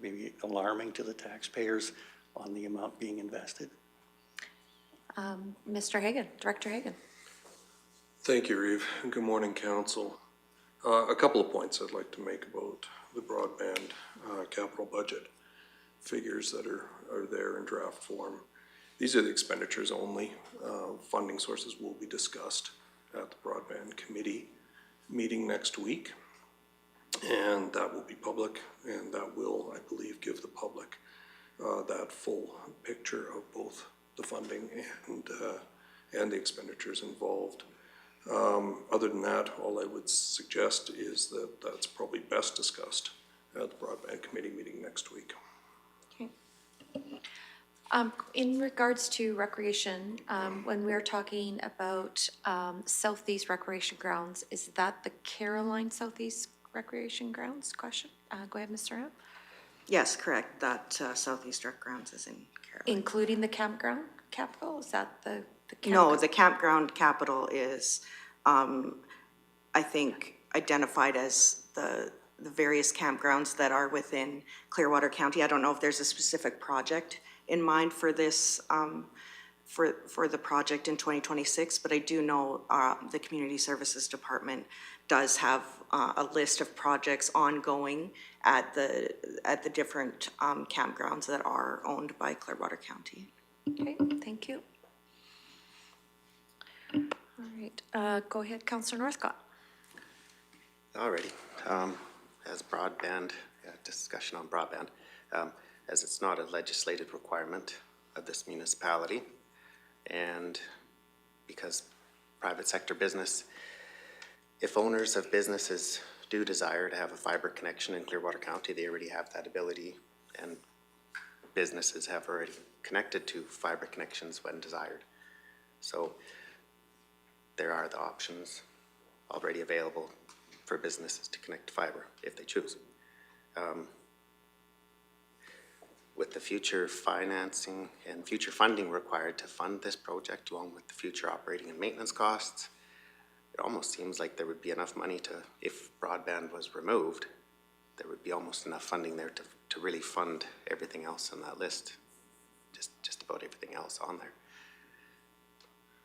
maybe alarming to the taxpayers on the amount being invested? Mr. Hagan, Director Hagan. Thank you, Reeve, and good morning, council. A couple of points I'd like to make about the broadband capital budget figures that are there in draft form. These are the expenditures only. Funding sources will be discussed at the broadband committee meeting next week, and that will be public, and that will, I believe, give the public that full picture of both the funding and the expenditures involved. Other than that, all I would suggest is that that's probably best discussed at the broadband committee meeting next week. Okay. In regards to recreation, when we're talking about Southeast Recreation Grounds, is that the Caroline Southeast Recreation Grounds question? Go ahead, Mr. Ham. Yes, correct. That Southeast Rec Grounds is in Caroline. Including the campground capital? Is that the No, the campground capital is, I think, identified as the various campgrounds that are within Clearwater County. I don't know if there's a specific project in mind for this, for the project in 2026, but I do know the Community Services Department does have a list of projects ongoing at the different campgrounds that are owned by Clearwater County. Okay, thank you. All right, go ahead, Councillor Northcott. Alrighty, as broadband, discussion on broadband, as it's not a legislated requirement of this municipality, and because private sector business, if owners of businesses do desire to have a fiber connection in Clearwater County, they already have that ability, and businesses have already connected to fiber connections when desired. So there are the options already available for businesses to connect to fiber if they choose. With the future financing and future funding required to fund this project, along with the future operating and maintenance costs, it almost seems like there would be enough money to, if broadband was removed, there would be almost enough funding there to really fund everything else on that list, just about everything else on there.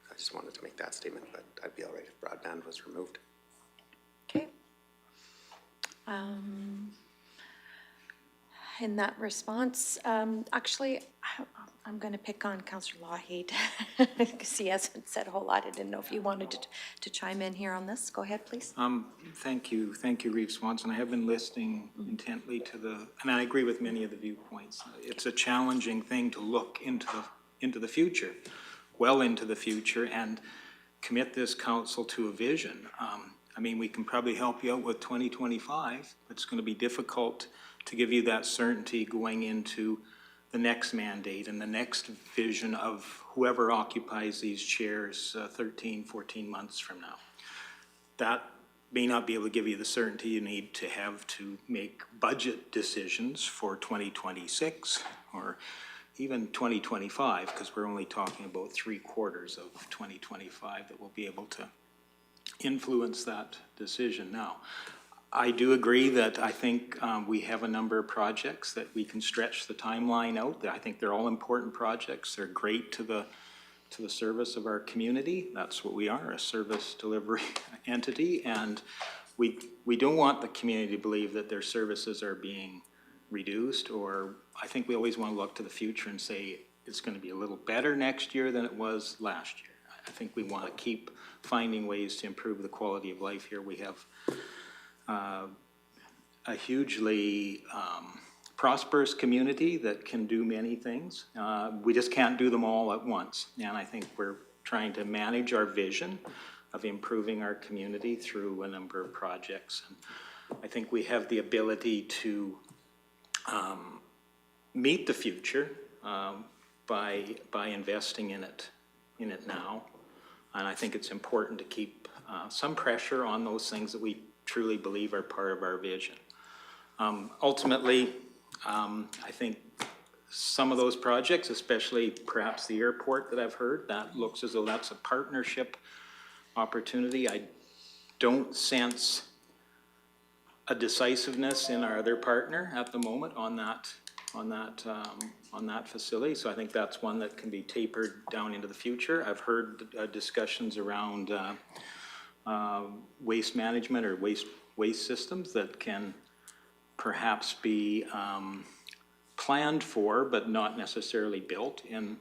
I just wanted to make that statement, but I'd be all right if broadband was removed. Okay. In that response, actually, I'm going to pick on Councillor Lougheed because he hasn't said a whole lot. I didn't know if you wanted to chime in here on this. Go ahead, please. Thank you, Reeve Swanson. I have been listening intently to and I agree with many of the viewpoints. It's a challenging thing to look into the future, well into the future, and commit this council to a vision. I mean, we can probably help you out with 2025. It's going to be difficult to give you that certainty going into the next mandate and the next vision of whoever occupies these chairs 13, 14 months from now. That may not be able to give you the certainty you need to have to make budget decisions for 2026 or even 2025, because we're only talking about 3/4 of 2025 that will be able to influence that decision. Now, I do agree that I think we have a number of projects that we can stretch the timeline out. I think they're all important projects. They're great to the service of our community. That's what we are, a service delivery entity. And we don't want the community to believe that their services are being reduced, or I think we always want to look to the future and say it's going to be a little better next year than it was last year. I think we want to keep finding ways to improve the quality of life here. We have a hugely prosperous community that can do many things. We just can't do them all at once. And I think we're trying to manage our vision of improving our community through a number of projects. And I think we have the ability to meet the future by investing in it now. And I think it's important to keep some pressure on those things that we truly believe are part of our vision. Ultimately, I think some of those projects, especially perhaps the airport that I've heard, that looks as though that's a partnership opportunity. don't sense a decisiveness in our other partner at the moment on that facility. So I think that's one that can be tapered down into the future. I've heard discussions around waste management or waste systems that can perhaps be planned for, but not necessarily built in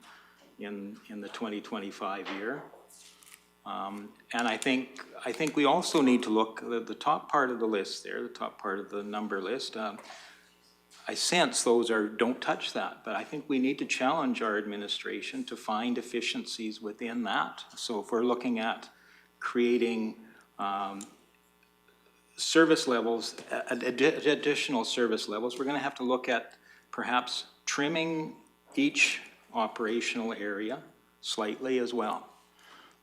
the 2025 year. And I think we also need to look at the top part of the list there, the top part of the number list. I sense those are, don't touch that, but I think we need to challenge our administration to find efficiencies within that. So if we're looking at creating service levels, additional service levels, we're gonna have to look at perhaps trimming each operational area slightly as well.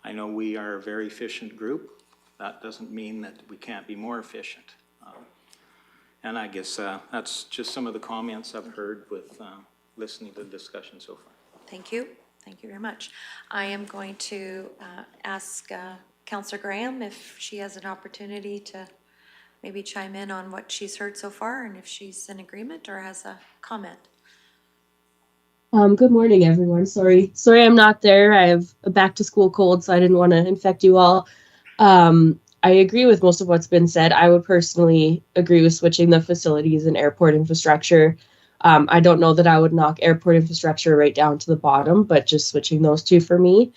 I know we are a very efficient group. That doesn't mean that we can't be more efficient. And I guess that's just some of the comments I've heard with listening to the discussion so far. Thank you. Thank you very much. I am going to ask Councillor Graham if she has an opportunity to maybe chime in on what she's heard so far and if she's in agreement or has a comment. Good morning, everyone. Sorry I'm not there. I have a back to school cold, so I didn't want to infect you all. I agree with most of what's been said. I would personally agree with switching the facilities and airport infrastructure. I don't know that I would knock airport infrastructure right down to the bottom, but just switching those two for me.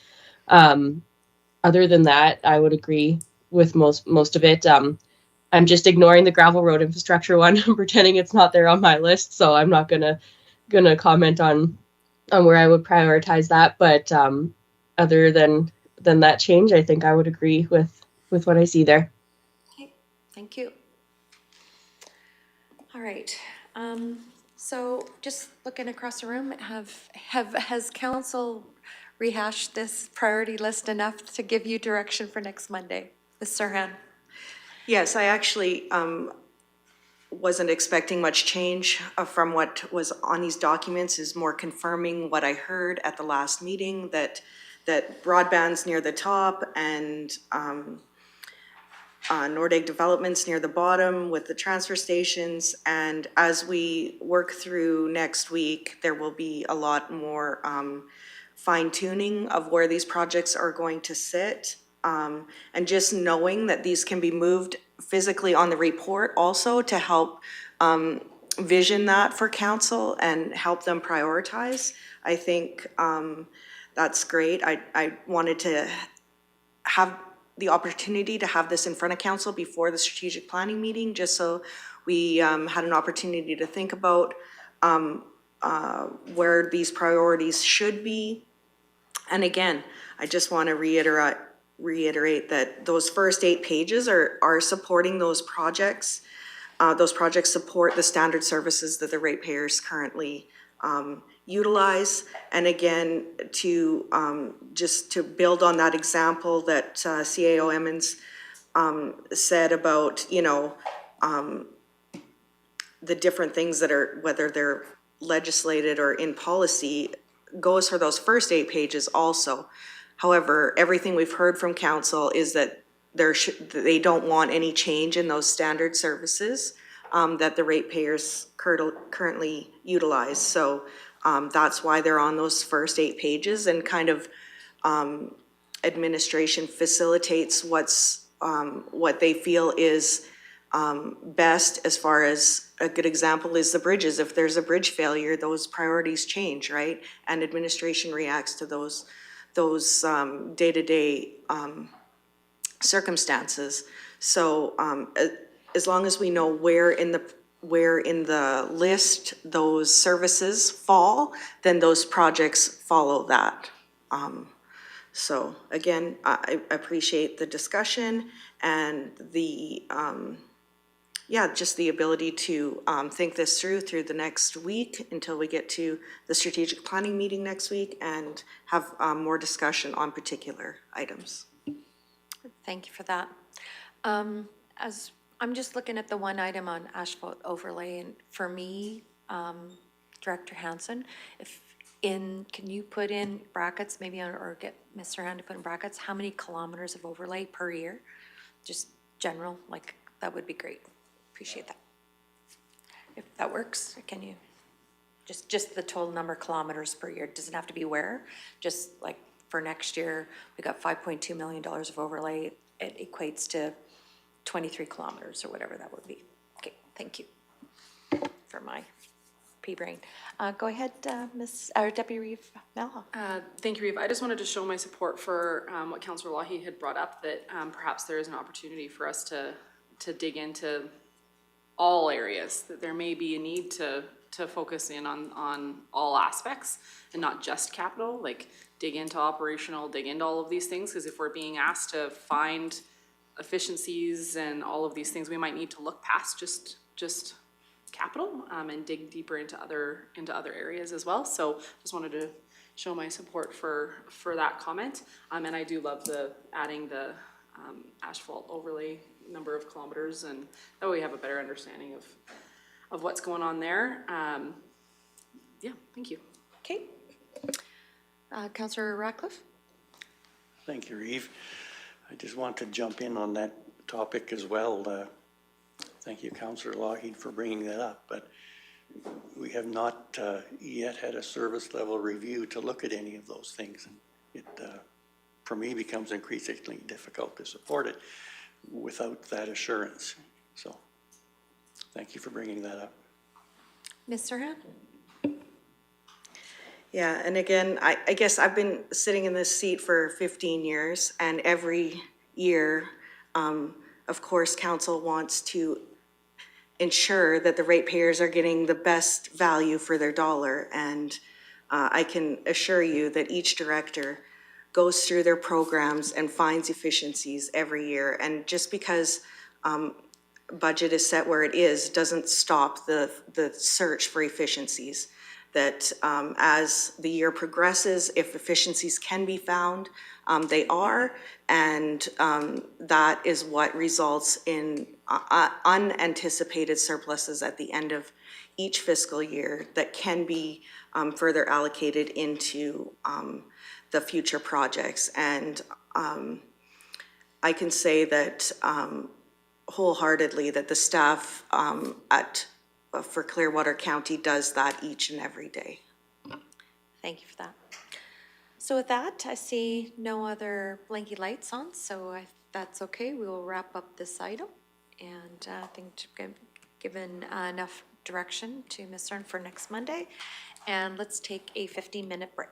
Other than that, I would agree with most of it. I'm just ignoring the gravel road infrastructure one. I'm pretending it's not there on my list, so I'm not gonna comment on where I would prioritize that. But other than that change, I think I would agree with what I see there. Okay, thank you. All right. So just looking across the room, has council rehashed this priority list enough to give you direction for next Monday? Ms. Sirhan? Yes, I actually wasn't expecting much change from what was on these documents, is more confirming what I heard at the last meeting, that broadband's near the top and Nordegg development's near the bottom with the transfer stations. And as we work through next week, there will be a lot more fine tuning of where these projects are going to sit. And just knowing that these can be moved physically on the report also to help vision that for council and help them prioritize. I think that's great. I wanted to have the opportunity to have this in front of council before the strategic planning meeting, just so we had an opportunity to think about where these priorities should be. And again, I just want to reiterate that those first 8 pages are supporting those projects. Those projects support the standard services that the ratepayers currently utilize. And again, just to build on that example that CAO Emmons said about, the different things that are, whether they're legislated or in policy, goes for those first 8 pages also. However, everything we've heard from council is that they don't want any change in those standard services that the ratepayers currently utilize. So that's why they're on those first 8 pages, and kind of administration facilitates what they feel is best. As far as a good example is the bridges. If there's a bridge failure, those priorities change, right? And administration reacts to those day-to-day circumstances. So as long as we know where in the list those services fall, then those projects follow that. So again, I appreciate the discussion and the just the ability to think this through the next week until we get to the strategic planning meeting next week and have more discussion on particular items. Thank you for that. As I'm just looking at the one item on asphalt overlay, and for me, Director Hansen, can you put in brackets, maybe, or get Mr. Hand to put in brackets, how many kilometers of overlay per year? Just general, like, that would be great. Appreciate that. If that works, can you, just the total number of kilometers per year, doesn't have to be where, just like for next year, we got $5.2 million of overlay, it equates to 23 kilometers or whatever that would be. Okay, thank you for my pea-brain. Go ahead, Deputy Reeve Malha. Thank you, Reeve. I just wanted to show my support for what Councillor Loughy had brought up, that perhaps there is an opportunity for us to dig into all areas, that there may be a need to focus in on all aspects and not just capital, like dig into operational, dig into all of these things, because if we're being asked to find efficiencies and all of these things, we might need to look past just capital and dig deeper into other areas as well. So just wanted to show my support for that comment. And I do love adding the asphalt overlay number of kilometers, and that way we have a better understanding of what's going on there. Yeah, thank you. Okay. Councillor Ratcliffe? Thank you, Reeve. I just want to jump in on that topic as well. Thank you, Councillor Lougheed, for bringing that up, but we have not yet had a service level review to look at any of those things. And it, for me, becomes increasingly difficult to support it without that assurance. So thank you for bringing that up. Ms. Serhan? Yeah, and again, I guess I've been sitting in this seat for 15 years, and every year, of course, council wants to ensure that the ratepayers are getting the best value for their dollar. And I can assure you that each director goes through their programs and finds efficiencies every year. And just because budget is set where it is, doesn't stop the search for efficiencies. That as the year progresses, if efficiencies can be found, they are, and that is what results in unanticipated surpluses at the end of each fiscal year that can be further allocated into the future projects. And I can say that wholeheartedly that the staff for Clearwater County does that each and every day. Thank you for that. So with that, I see no other blinky lights on, so if that's okay, we will wrap up this item. And I think given enough direction to Ms. Cern for next Monday. And let's take a 15-minute break.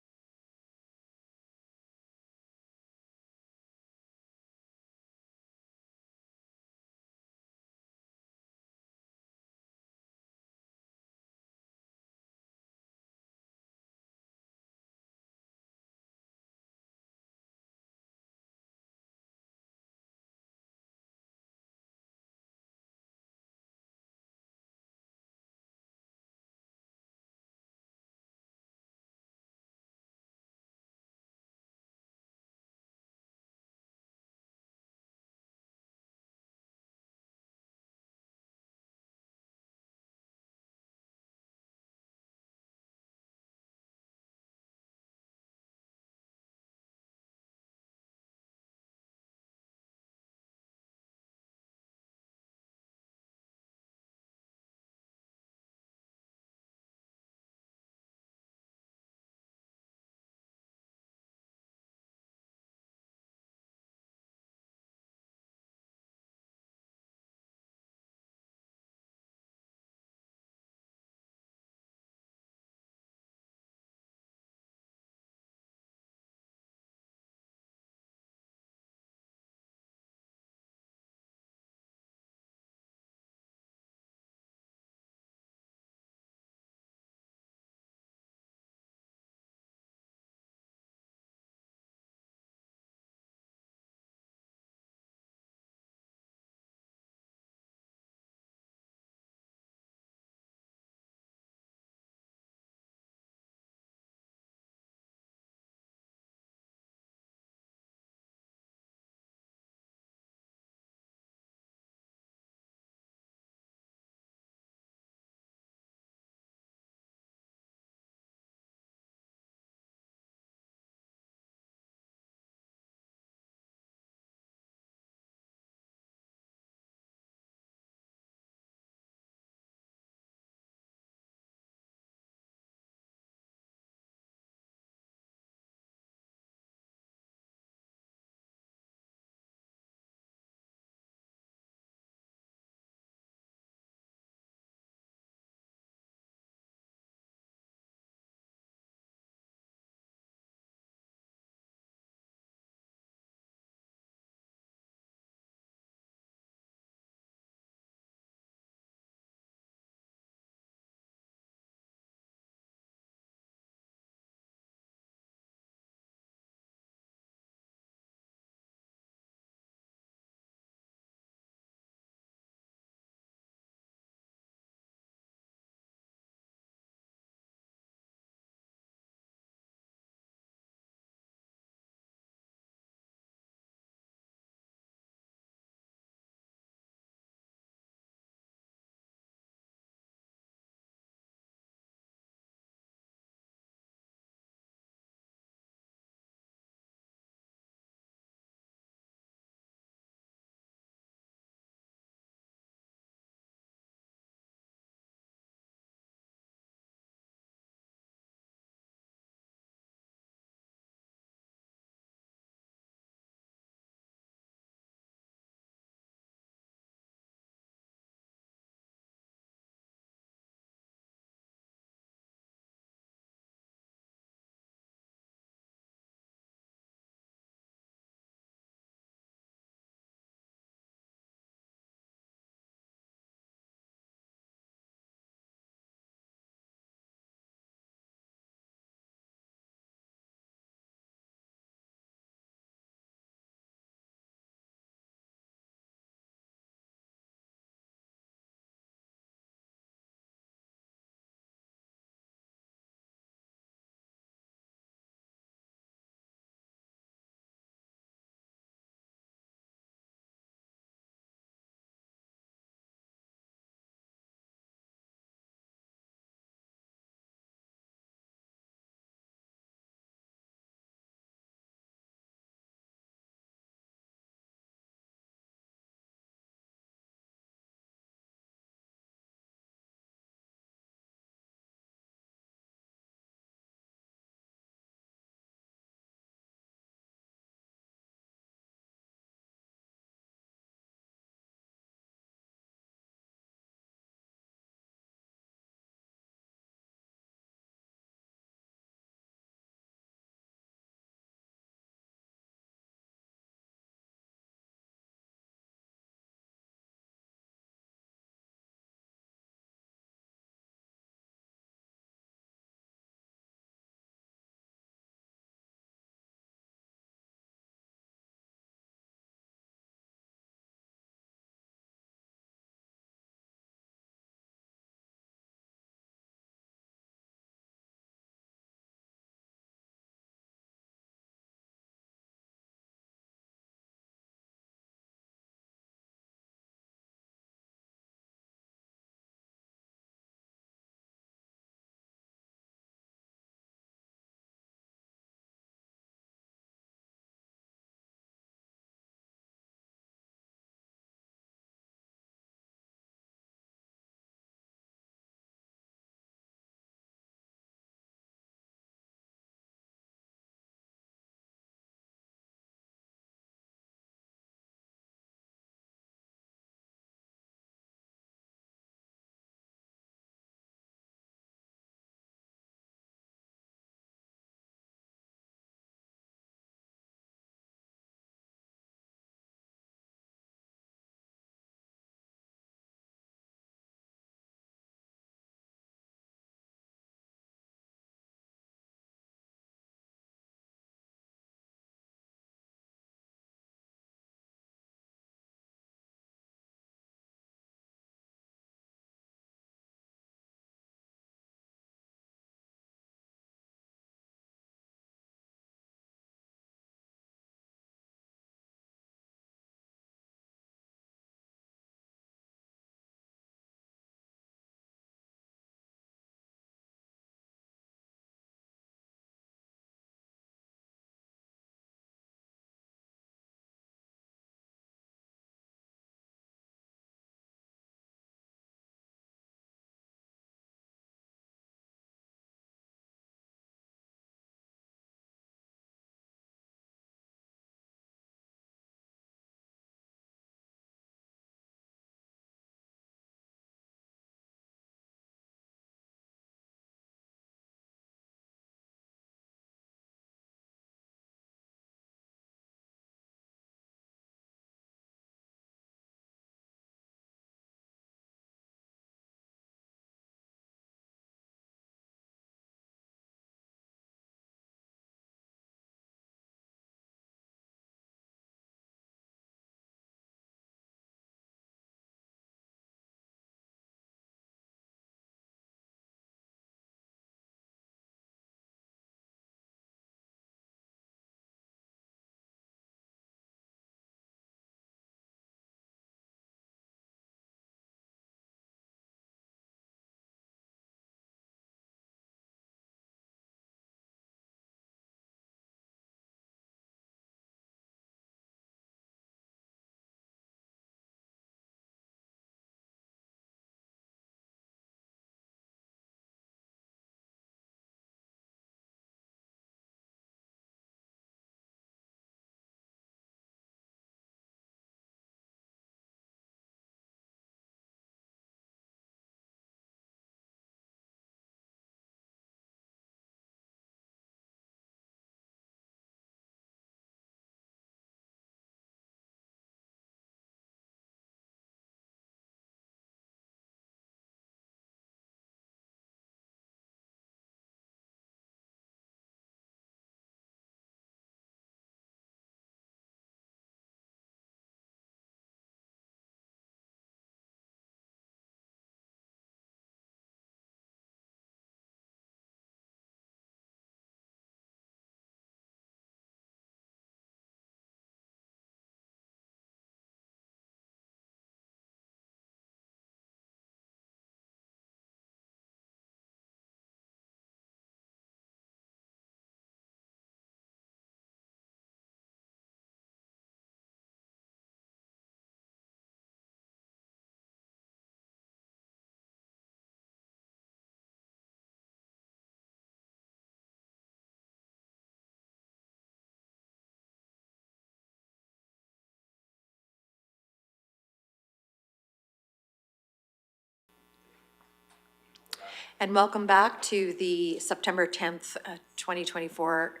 And welcome back to the September 10th, 2024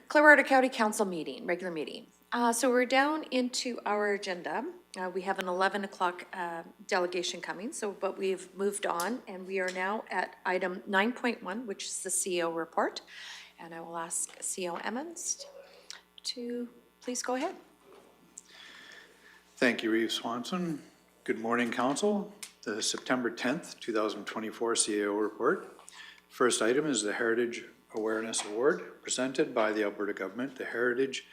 Clearwater County Council meeting, regular meeting. So we're down into our agenda. We have an 11 o'clock delegation coming, but we've moved on, and we are now at item 9.1, which is the CEO report. And I will ask CEO Emmons to please go ahead. Thank you, Reeve Swanson. Good morning, Council. The September 10th, 2024 CAO report. First item is the Heritage Awareness Award presented by the Alberta Government. The Heritage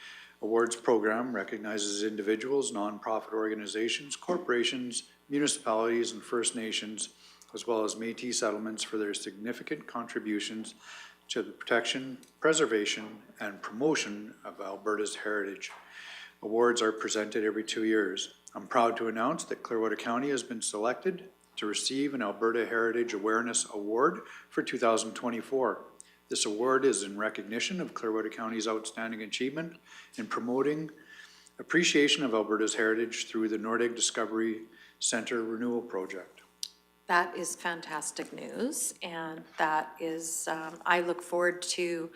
Awards program recognizes individuals, nonprofit organizations, corporations, municipalities, and First Nations, as well as Métis settlements for their significant contributions to the protection, preservation, and promotion of Alberta's heritage. Awards are presented every 2 years. I'm proud to announce that Clearwater County has been selected to receive an Alberta Heritage Awareness Award for 2024. This award is in recognition of Clearwater County's outstanding achievement in promoting appreciation of Alberta's heritage through the Nordegg Discovery Centre Renewal Project. That is fantastic news, and that is, I look forward to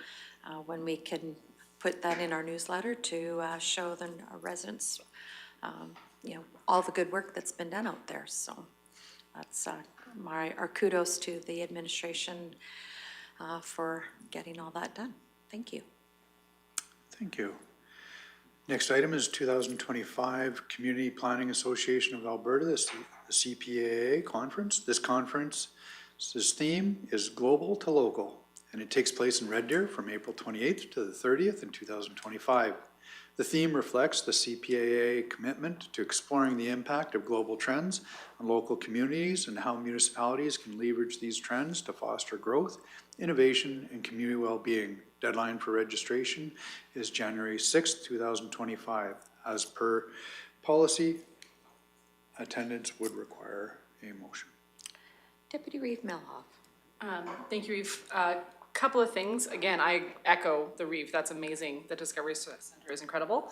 when we can put that in our newsletter to show the residents, you know, all the good work that's been done out there. So that's our kudos to the administration for getting all that done. Thank you. Thank you. Next item is 2025 Community Planning Association of Alberta, the CPAA conference. This conference's theme is Global to Local, and it takes place in Red Deer from April 28th to the 30th in 2025. The theme reflects the CPAA commitment to exploring the impact of global trends on local communities and how municipalities can leverage these trends to foster growth, innovation, and community well-being. Deadline for registration is January 6th, 2025. As per policy, attendance would require a motion. Deputy Reeve Melhoff. Thank you, Reeve. Couple of things. Again, I echo the Reeve. That's amazing. The Discovery Center is incredible.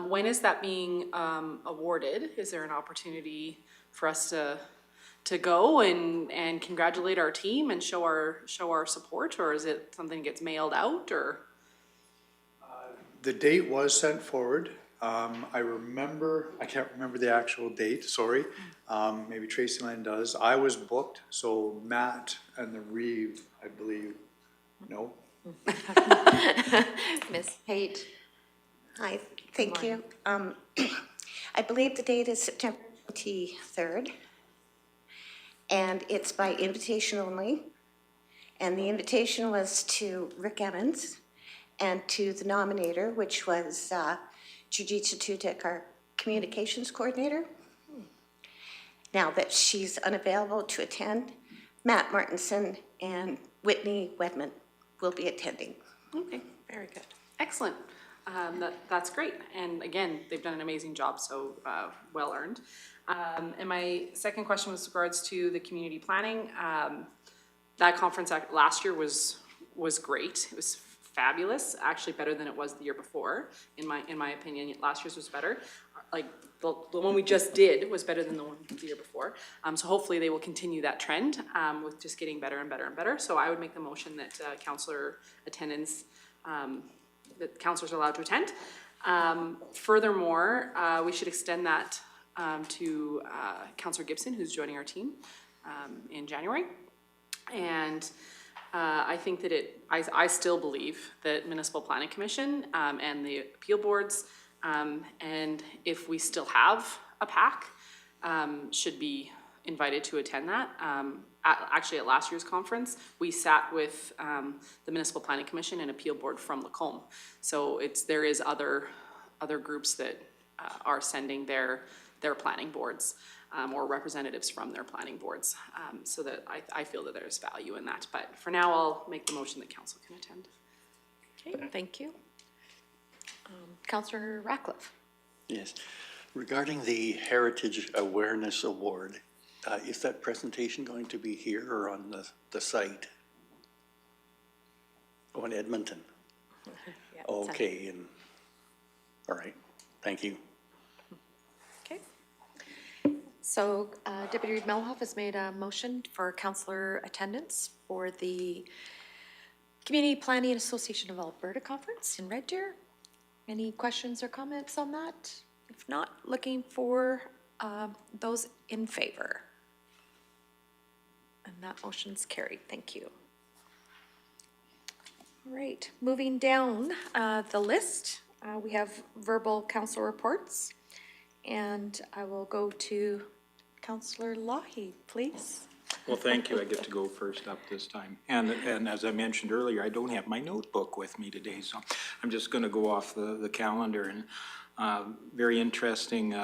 When is that being awarded? Is there an opportunity for us to go and congratulate our team and show our support, or is it something that gets mailed out, or? The date was sent forward. I can't remember the actual date, sorry. Maybe Tracy Lynn does. I was booked, so Matt and the Reeve, I believe, no? Ms. Haight. Hi, thank you. I believe the date is September 23rd, and it's by invitation only. And the invitation was to Rick Evans and to the nominator, which was Jujitsu Tutik, our communications coordinator. Now that she's unavailable to attend, Matt Martinson and Whitney Wedman will be attending. Okay, very good. Excellent. That's great. And again, they've done an amazing job, so well earned. And my second question was regards to the community planning. That conference last year was great. It was fabulous, actually better than it was the year before. In my opinion, last year's was better. Like the one we just did was better than the one the year before. So hopefully they will continue that trend with just getting better and better and better. So I would make the motion that councillor attendance, that councillors are allowed to attend. Furthermore, we should extend that to Councillor Gibson, who's joining our team in January. And I think that I still believe that Municipal Planning Commission and the appeal boards, and if we still have a PAC, should be invited to attend that. Actually, at last year's conference, we sat with the Municipal Planning Commission and appeal board from Lacombe. So there is other groups that are sending their planning boards or representatives from their planning boards, so that I feel that there's value in that. But for now, I'll make the motion that council can attend. Okay, thank you. Councillor Ratcliffe. Yes. Regarding the Heritage Awareness Award, is that presentation going to be here or on the site? Oh, in Edmonton? Yeah, Okay, all right, thank you. Okay. So Deputy Reeve Melhoff has made a motion for councillor attendance for the Community Planning Association of Alberta Conference in Red Deer. Any questions or comments on that? If not, looking for those in favor. And that motion's carried. Thank you. All right, moving down the list, we have verbal council reports. And I will go to Councillor Lougheed, please. Well, thank you. I get to go first up this time. And as I mentioned earlier, I don't have my notebook with me today, so I'm just going to go off the calendar. And very interesting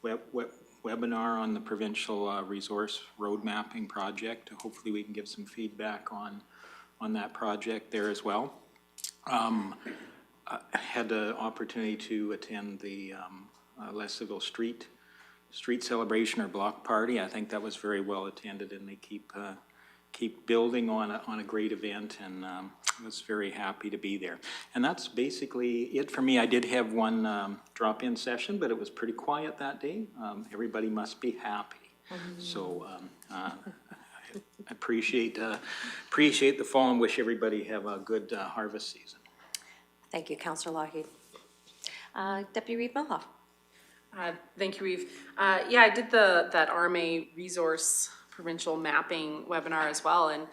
webinar on the provincial resource road mapping project. Hopefully we can give some feedback on that project there as well. I had the opportunity to attend the Lesaville Street celebration or block party. I think that was very well attended, and they keep building on a great event, and I was very happy to be there. And that's basically it for me. I did have one drop-in session, but it was pretty quiet that day. Everybody must be happy. So I appreciate the fall and wish everybody have a good harvest season. Thank you, Councillor Lougheed. Deputy Reeve Melhoff. Thank you, Reeve. Yeah, I did that RMA resource provincial mapping webinar as well, and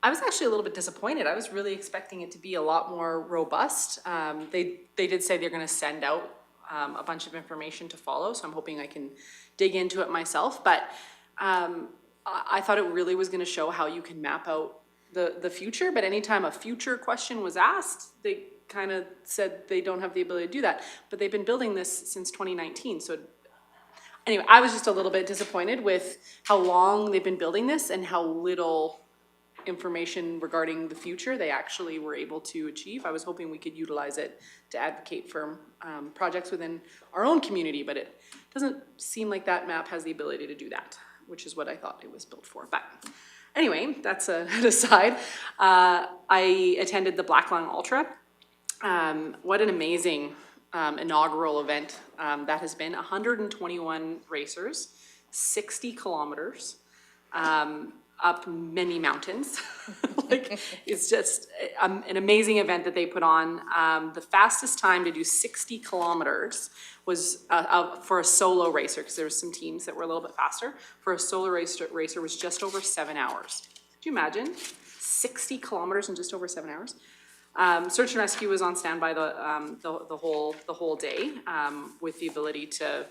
I was actually a little bit disappointed. I was really expecting it to be a lot more robust. They did say they're going to send out a bunch of information to follow, so I'm hoping I can dig into it myself. But I thought it really was going to show how you can map out the future. But anytime a future question was asked, they kind of said they don't have the ability to do that, but they've been building this since 2019. So anyway, I was just a little bit disappointed with how long they've been building this and how little information regarding the future they actually were able to achieve. I was hoping we could utilize it to advocate for projects within our own community, but it doesn't seem like that map has the ability to do that, which is what I thought it was built for. But anyway, that's an aside. I attended the Black Line Ultra. What an amazing inaugural event that has been. 121 racers, 60 kilometers, up many mountains. Like, it's just an amazing event that they put on. The fastest time to do 60 kilometers was for a solo racer, because there were some teams that were a little bit faster. For a solo racer was just over 7 hours. Could you imagine? 60 kilometers in just over 7 hours. Search and rescue was on standby the whole day, with the ability to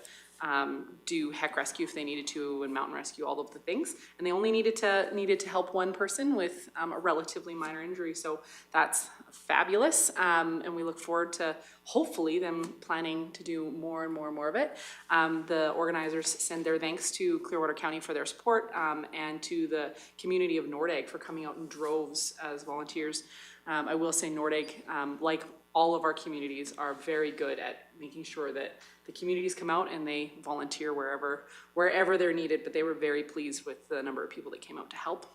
do heck rescue if they needed to, and mountain rescue, all of the things. And they only needed to help one person with a relatively minor injury. So that's fabulous, and we look forward to hopefully them planning to do more and more and more of it. The organizers send their thanks to Clearwater County for their support, and to the community of Nordegg for coming out in droves as volunteers. I will say Nordegg, like all of our communities, are very good at making sure that the communities come out and they volunteer wherever they're needed, but they were very pleased with the number of people that came out to help.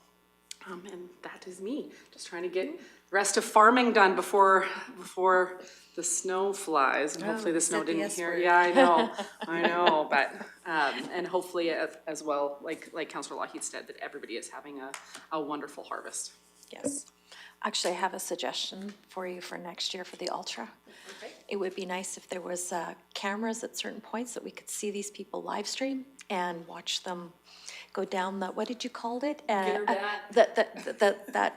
And that is me, just trying to get the rest of farming done before the snow flies, and hopefully the snow didn't hear. Yeah, I know, but and hopefully as well, like Councillor Lougheed said, that everybody is having a wonderful harvest. Yes. Actually, I have a suggestion for you for next year for the Ultra. Okay. It would be nice if there was cameras at certain points that we could see these people live stream and watch them go down the, what did you call it? That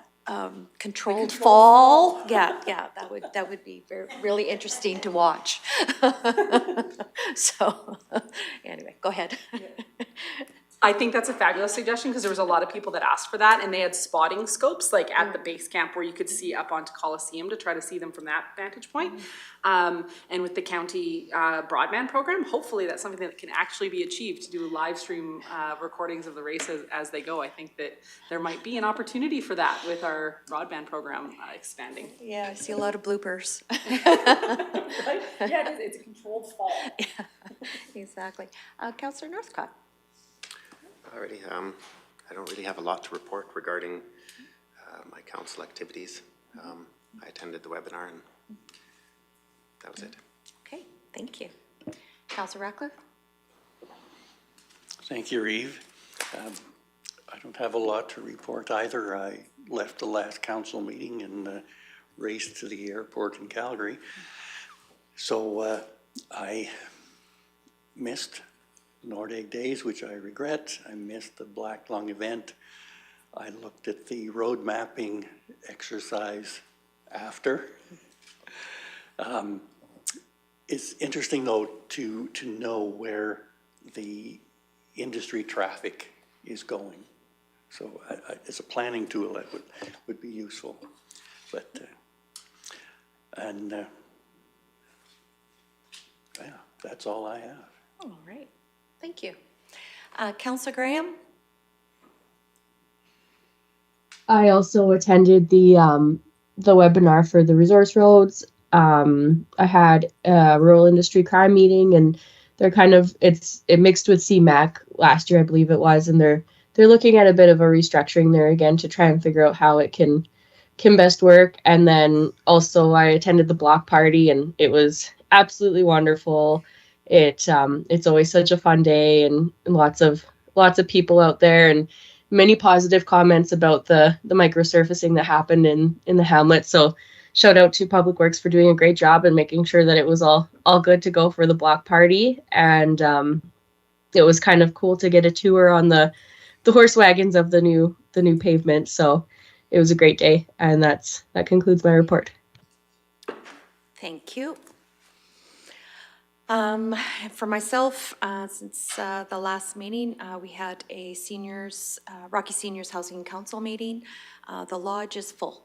controlled fall. Yeah, that would be really interesting to watch. So anyway, go ahead. I think that's a fabulous suggestion, because there was a lot of people that asked for that, and they had spotting scopes like at the base camp where you could see up onto Coliseum to try to see them from that vantage point. And with the county broadband program, hopefully that's something that can actually be achieved, to do live stream recordings of the races as they go. I think that there might be an opportunity for that with our broadband program expanding. Yeah, I see a lot of bloopers. Right? Yeah, it's a controlled fall. Yeah, exactly. Councillor Northcott. Alrighty, I don't really have a lot to report regarding my council activities. I attended the webinar and that was it. Okay, thank you. Councillor Ratcliffe? Thank you, Reeve. I don't have a lot to report either. I left the last council meeting and raced to the airport in Calgary. So I missed Nordegg Days, which I regret. I missed the Black Lung event. I looked at the road mapping exercise after. It's interesting, though, to know where the industry traffic is going. So it's a planning tool that would be useful. But, yeah, that's all I have. All right, thank you. Councillor Graham? I also attended the webinar for the resource roads. I had a rural industry crime meeting, and they're it mixed with CMAC last year, I believe it was, and they're looking at a bit of a restructuring there again to try and figure out how it can best work. And then also I attended the block party, and it was absolutely wonderful. It's always such a fun day, and lots of people out there, and many positive comments about the microsurfacing that happened in the hamlet. So shout out to Public Works for doing a great job and making sure that it was all good to go for the block party. And it was kind of cool to get a tour on the horse wagons of the new pavement. So it was a great day, and that concludes my report. Thank you. For myself, since the last meeting, we had a Rocky Seniors Housing Council meeting. The lodge is full.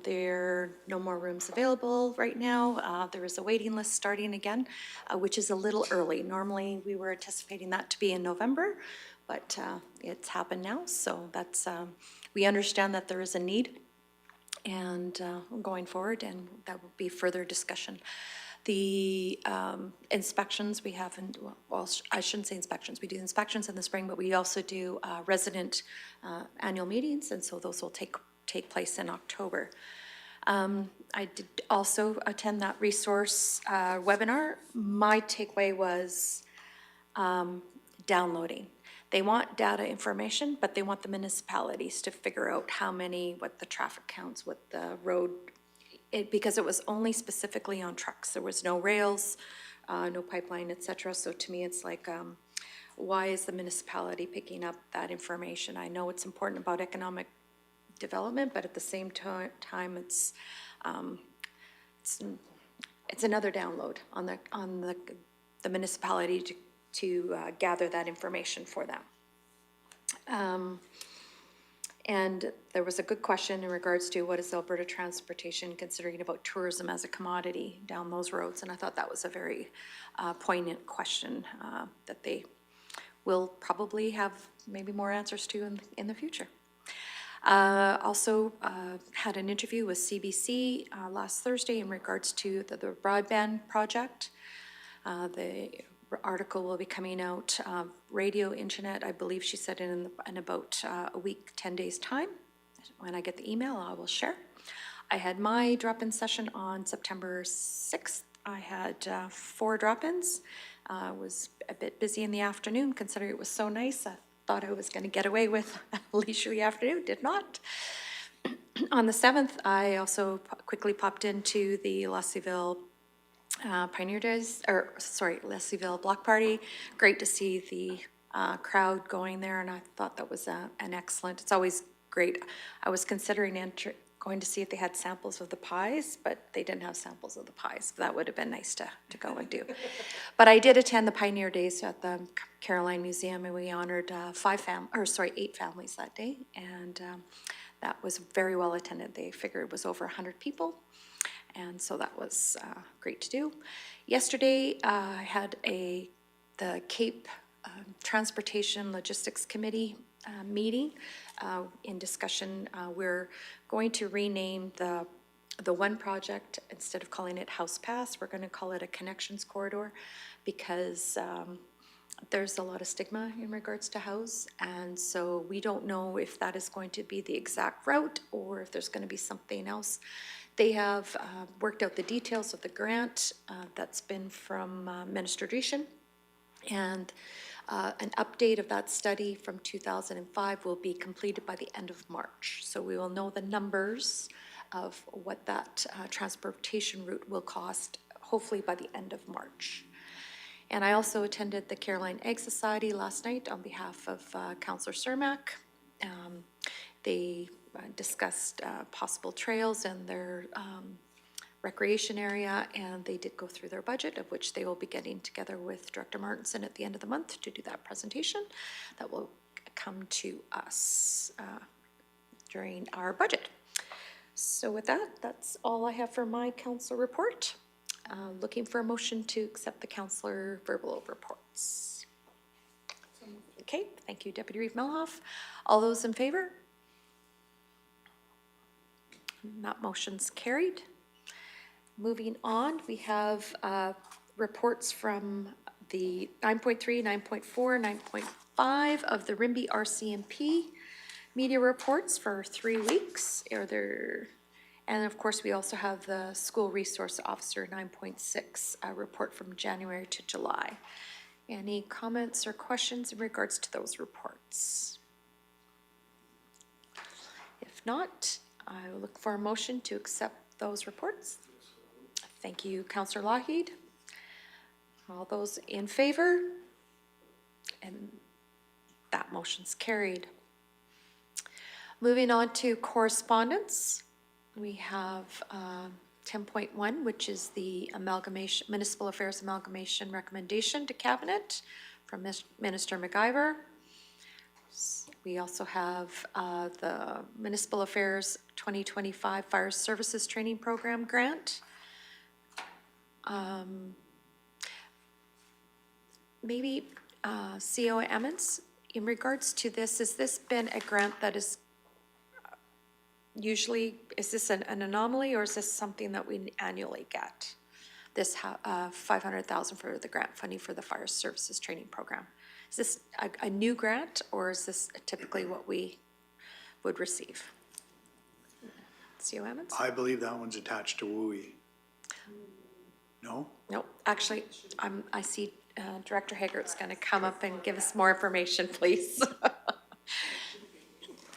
There are no more rooms available right now. There is a waiting list starting again, which is a little early. Normally, we were anticipating that to be in November, but it's happened now. So that's, we understand that there is a need, and going forward, and that will be further discussion. The inspections we have, well, I shouldn't say inspections, we do inspections in the spring, but we also do resident annual meetings, and so those will take place in October. I did also attend that resource webinar. My takeaway was downloading. They want data information, but they want the municipalities to figure out what the traffic counts, what the road, because it was only specifically on trucks. There was no rails, no pipeline, et cetera. So to me, it's like, why is the municipality picking up that information? I know it's important about economic development, but at the same time, it's another download on the municipality to gather that information for them. And there was a good question in regards to what is Alberta Transportation considering about tourism as a commodity down those roads, and I thought that was a very poignant question that they will probably have maybe more answers to in the future. Also had an interview with CBC last Thursday in regards to the broadband project. The article will be coming out, radio, internet, I believe she said in about a week, 10 days time. When I get the email, I will share. I had my drop-in session on September 6th. I had 4 drop-ins. Was a bit busy in the afternoon considering it was so nice. I thought I was going to get away with a leisurely afternoon, did not. On the 7th, I also quickly popped into the Leslieville Pioneer Days, Leslieville Block Party. Great to see the crowd going there, and I thought that was an excellent, it's always great. I was considering going to see if they had samples of the pies, but they didn't have samples of the pies. That would have been nice to go and do. But I did attend the Pioneer Days at the Caroline Museum, and we honored 8 families that day, and that was very well attended. They figured it was over 100 people. And so that was great to do. Yesterday, I had the Cape Transportation Logistics Committee meeting in discussion. We're going to rename the one project, instead of calling it House Pass, we're going to call it a Connections Corridor, because there's a lot of stigma in regards to house, and so we don't know if that is going to be the exact route or if there's going to be something else. They have worked out the details of the grant that's been from Minister Dreeshen, And an update of that study from 2005 will be completed by the end of March. So we will know the numbers of what that transportation route will cost, hopefully by the end of March. And I also attended the Caroline Egg Society last night on behalf of Councillor Cermak. They discussed possible trails in their recreation area, and they did go through their budget, of which they will be getting together with Director Martinson at the end of the month to do that presentation. That will come to us during our budget. So with that, that's all I have for my council report. Looking for a motion to accept the councillor verbal reports. Okay, thank you, Deputy Reeve Melhoff. All those in favor? That motion's carried. Moving on, we have reports from the 9.3, 9.4, 9.5 of the Rimbey RCMP media reports for 3 weeks. And of course, we also have the School Resource Officer 9.6 report from January to July. Any comments or questions in regards to those reports? If not, I will look for a motion to accept those reports. Thank you, Councillor Lougheed. All those in favor? And that motion's carried. Moving on to correspondence, we have 10.1, which is the amalgamation, Municipal Affairs Amalgamation Recommendation to Cabinet from Minister McIver. We also have the Municipal Affairs 2025 Fire Services Training Program grant. Maybe CO Emmons, in regards to this, has this been a grant that is usually, is this an anomaly, or is this something that we annually get? This $500,000 for the grant funding for the Fire Services Training Program. Is this a new grant, or is this typically what we would receive? CO Emmons? I believe that one's attached to WUI. No? No, actually, I see Director Hagert's going to come up and give us more information, please.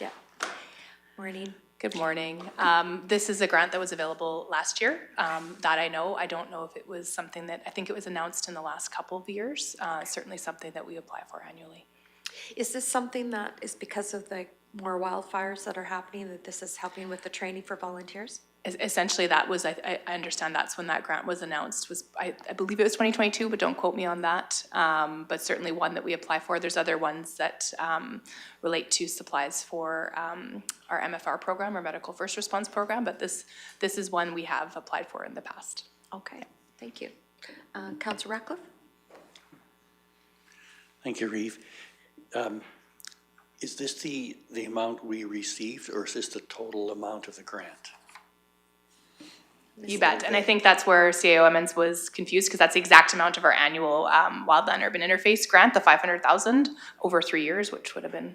Yeah. Maureen. Good morning. This is a grant that was available last year, that I know. I don't know if it was something that, I think it was announced in the last couple of years, certainly something that we apply for annually. Is this something that is because of the more wildfires that are happening, that this is helping with the training for volunteers? Essentially, that was, I understand that's when that grant was announced, was I believe it was 2022, but don't quote me on that. But certainly one that we apply for. There's other ones that relate to supplies for our MFR program, our Medical First Response program, but this is one we have applied for in the past. Okay, thank you. Councillor Ratcliffe? Thank you, Reeve. Is this the amount we received, or is this the total amount of the grant? You bet. And I think that's where CAO Emmons was confused, because that's the exact amount of our annual Wildland Urban Interface grant, the $500,000 over 3 years, which would have been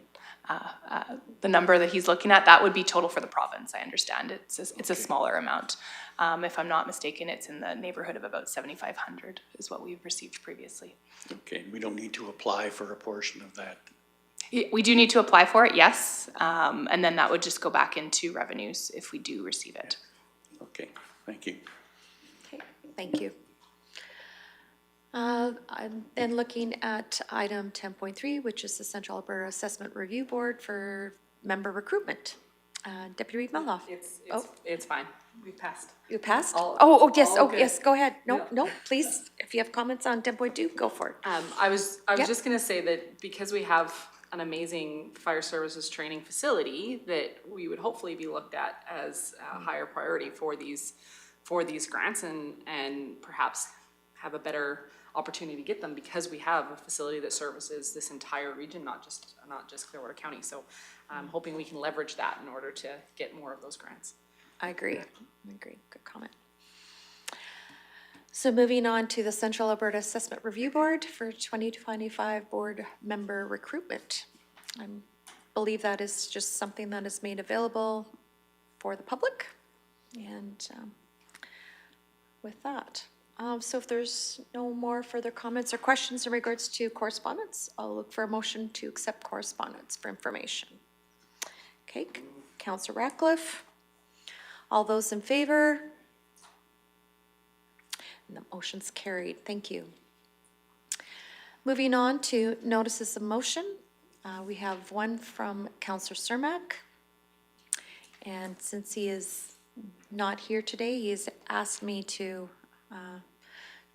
the number that he's looking at. That would be total for the province, I understand. It's a smaller amount. If I'm not mistaken, it's in the neighborhood of about $7,500 is what we've received previously. Okay, we don't need to apply for a portion of that. We do need to apply for it, yes. And then that would just go back into revenues if we do receive it. Okay. Thank you. Okay, thank you. I'm then looking at item 10.3, which is the Central Alberta Assessment Review Board for member recruitment. Deputy Reeve Melhoff. It's fine. We passed. You passed? All Yes, good. yes, go ahead. No, Yeah. no, please, if you have comments on 10.2, go for it. I was Yep. just gonna say that because we have an amazing fire services training facility, that we would hopefully be looked at as a higher priority for these grants, and perhaps have a better opportunity to get them, because we have a facility that services this entire region, not just Clearwater County. So I'm hoping we can leverage that in order to get more of those grants. I agree. Good comment. So moving on to the Central Alberta Assessment Review Board for 2025 board member recruitment. I believe that is just something that is made available for the public. And with that, So if there's no more further comments or questions in regards to correspondence, I'll look for a motion to accept correspondence for information. Okay, Councillor Ratcliffe. All those in favor? And the motion's carried. Thank you. Moving on to notices of motion. We have one from Councillor Cermak. And since he is not here today, he's asked me to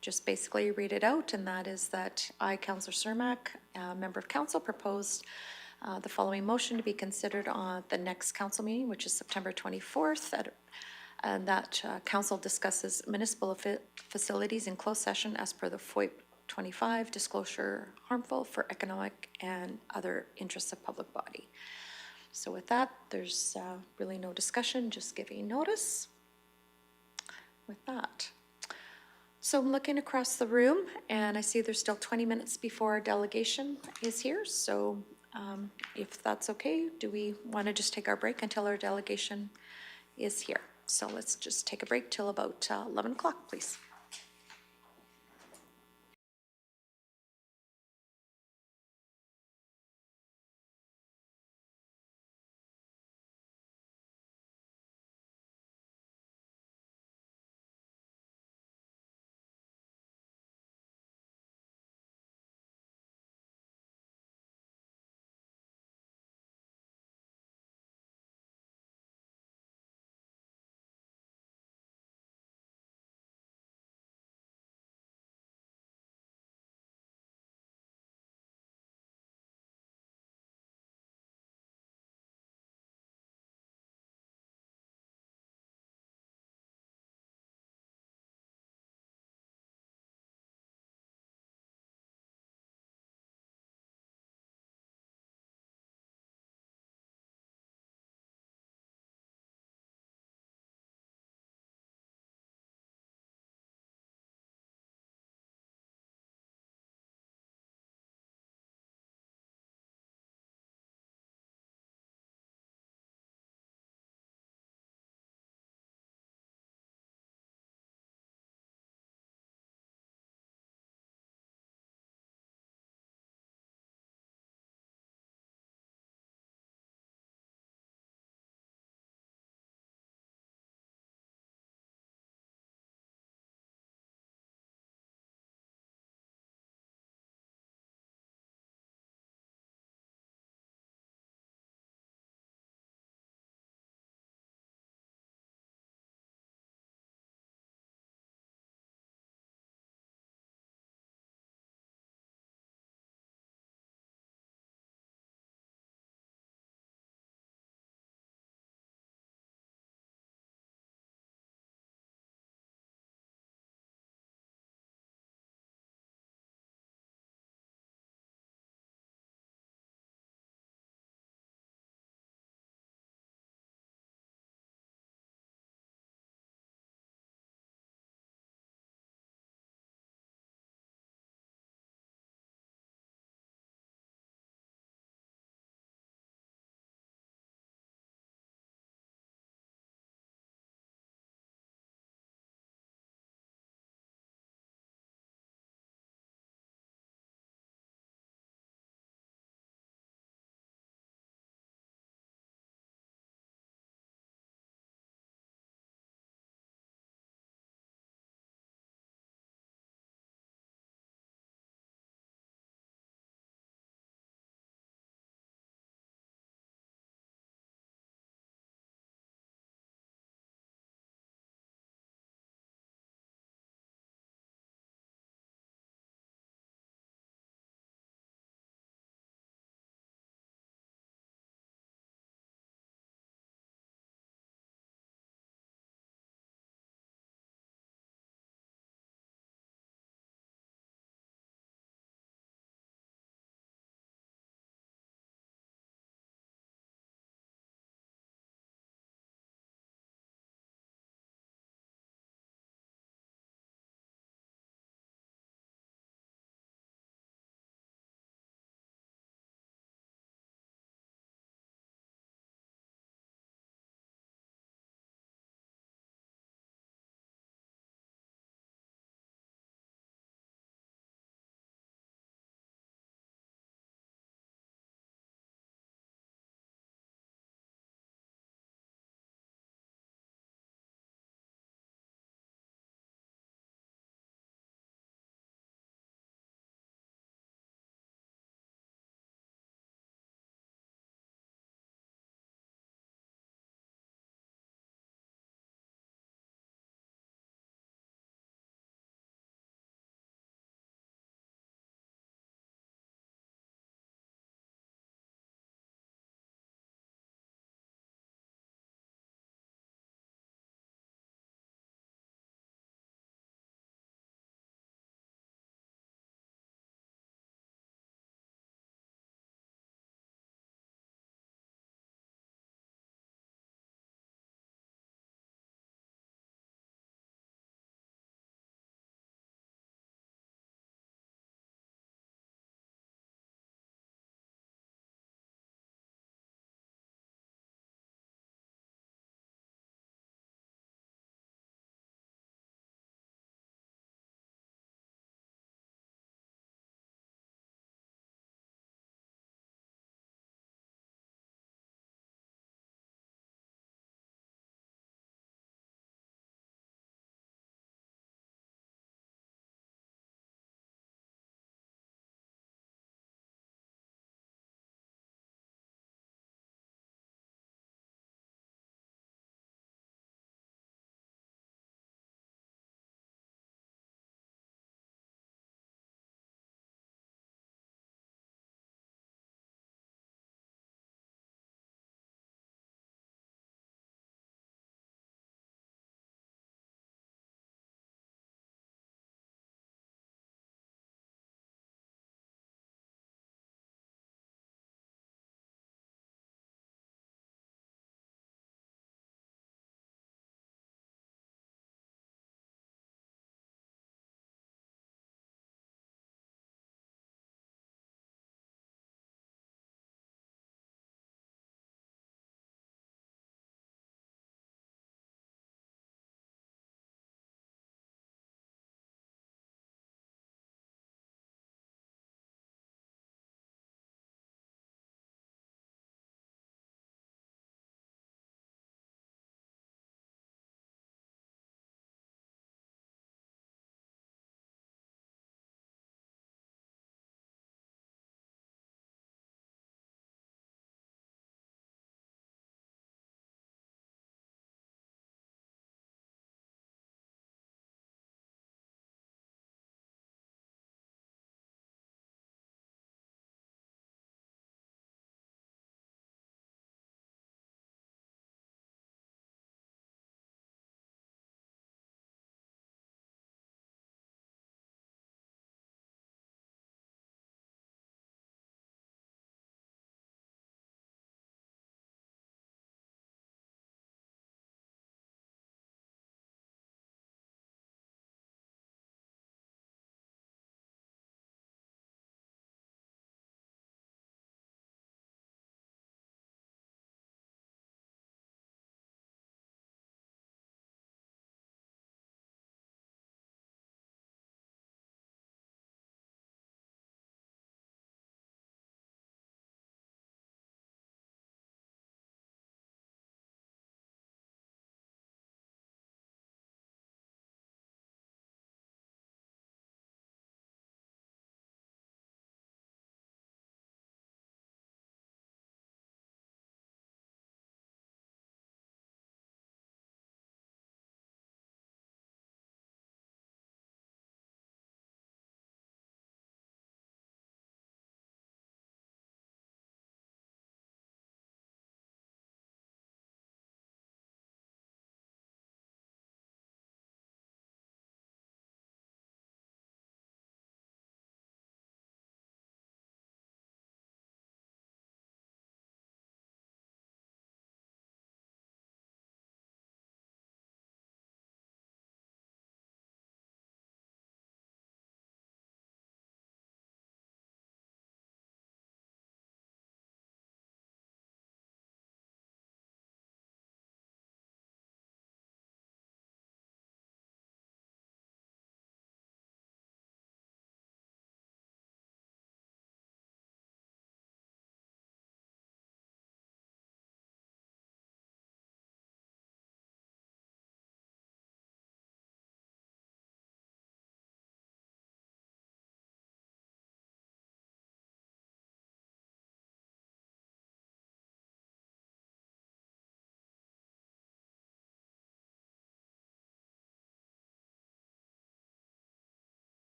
just basically read it out, and that is that I, Councillor Cermak, a member of council, proposed the following motion to be considered on the next council meeting, which is September 24th, and that council discusses municipal facilities in closed session as per the FOIP 25, disclosure harmful for economic and other interests of public body. So with that, there's really no discussion, just giving notice with that. So I'm looking across the room and I see there's still 20 minutes before our delegation is here. So if that's okay, do we want to just take our break until our delegation is here? So let's just take a break till about 11 o'clock, please.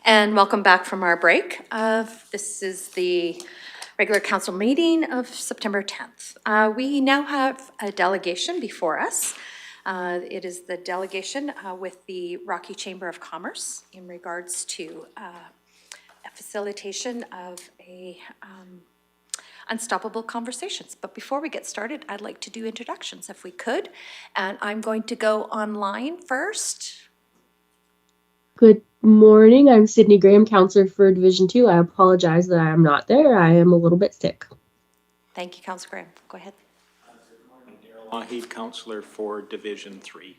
And welcome back from our break. This is the regular council meeting of September 10th. We now have a delegation before us. It is the delegation with the Rocky Chamber of Commerce in regards to a facilitation of a Unstoppable Conversations. But before we get started, I'd like to do introductions if we could. And I'm going to go online first. Good morning. I'm Sydney Graham, Councillor for Division 2. I apologize that I am not there. I am a little bit sick. Thank you, Councillor Graham. Go ahead. Lougheed, Councillor for Division 3.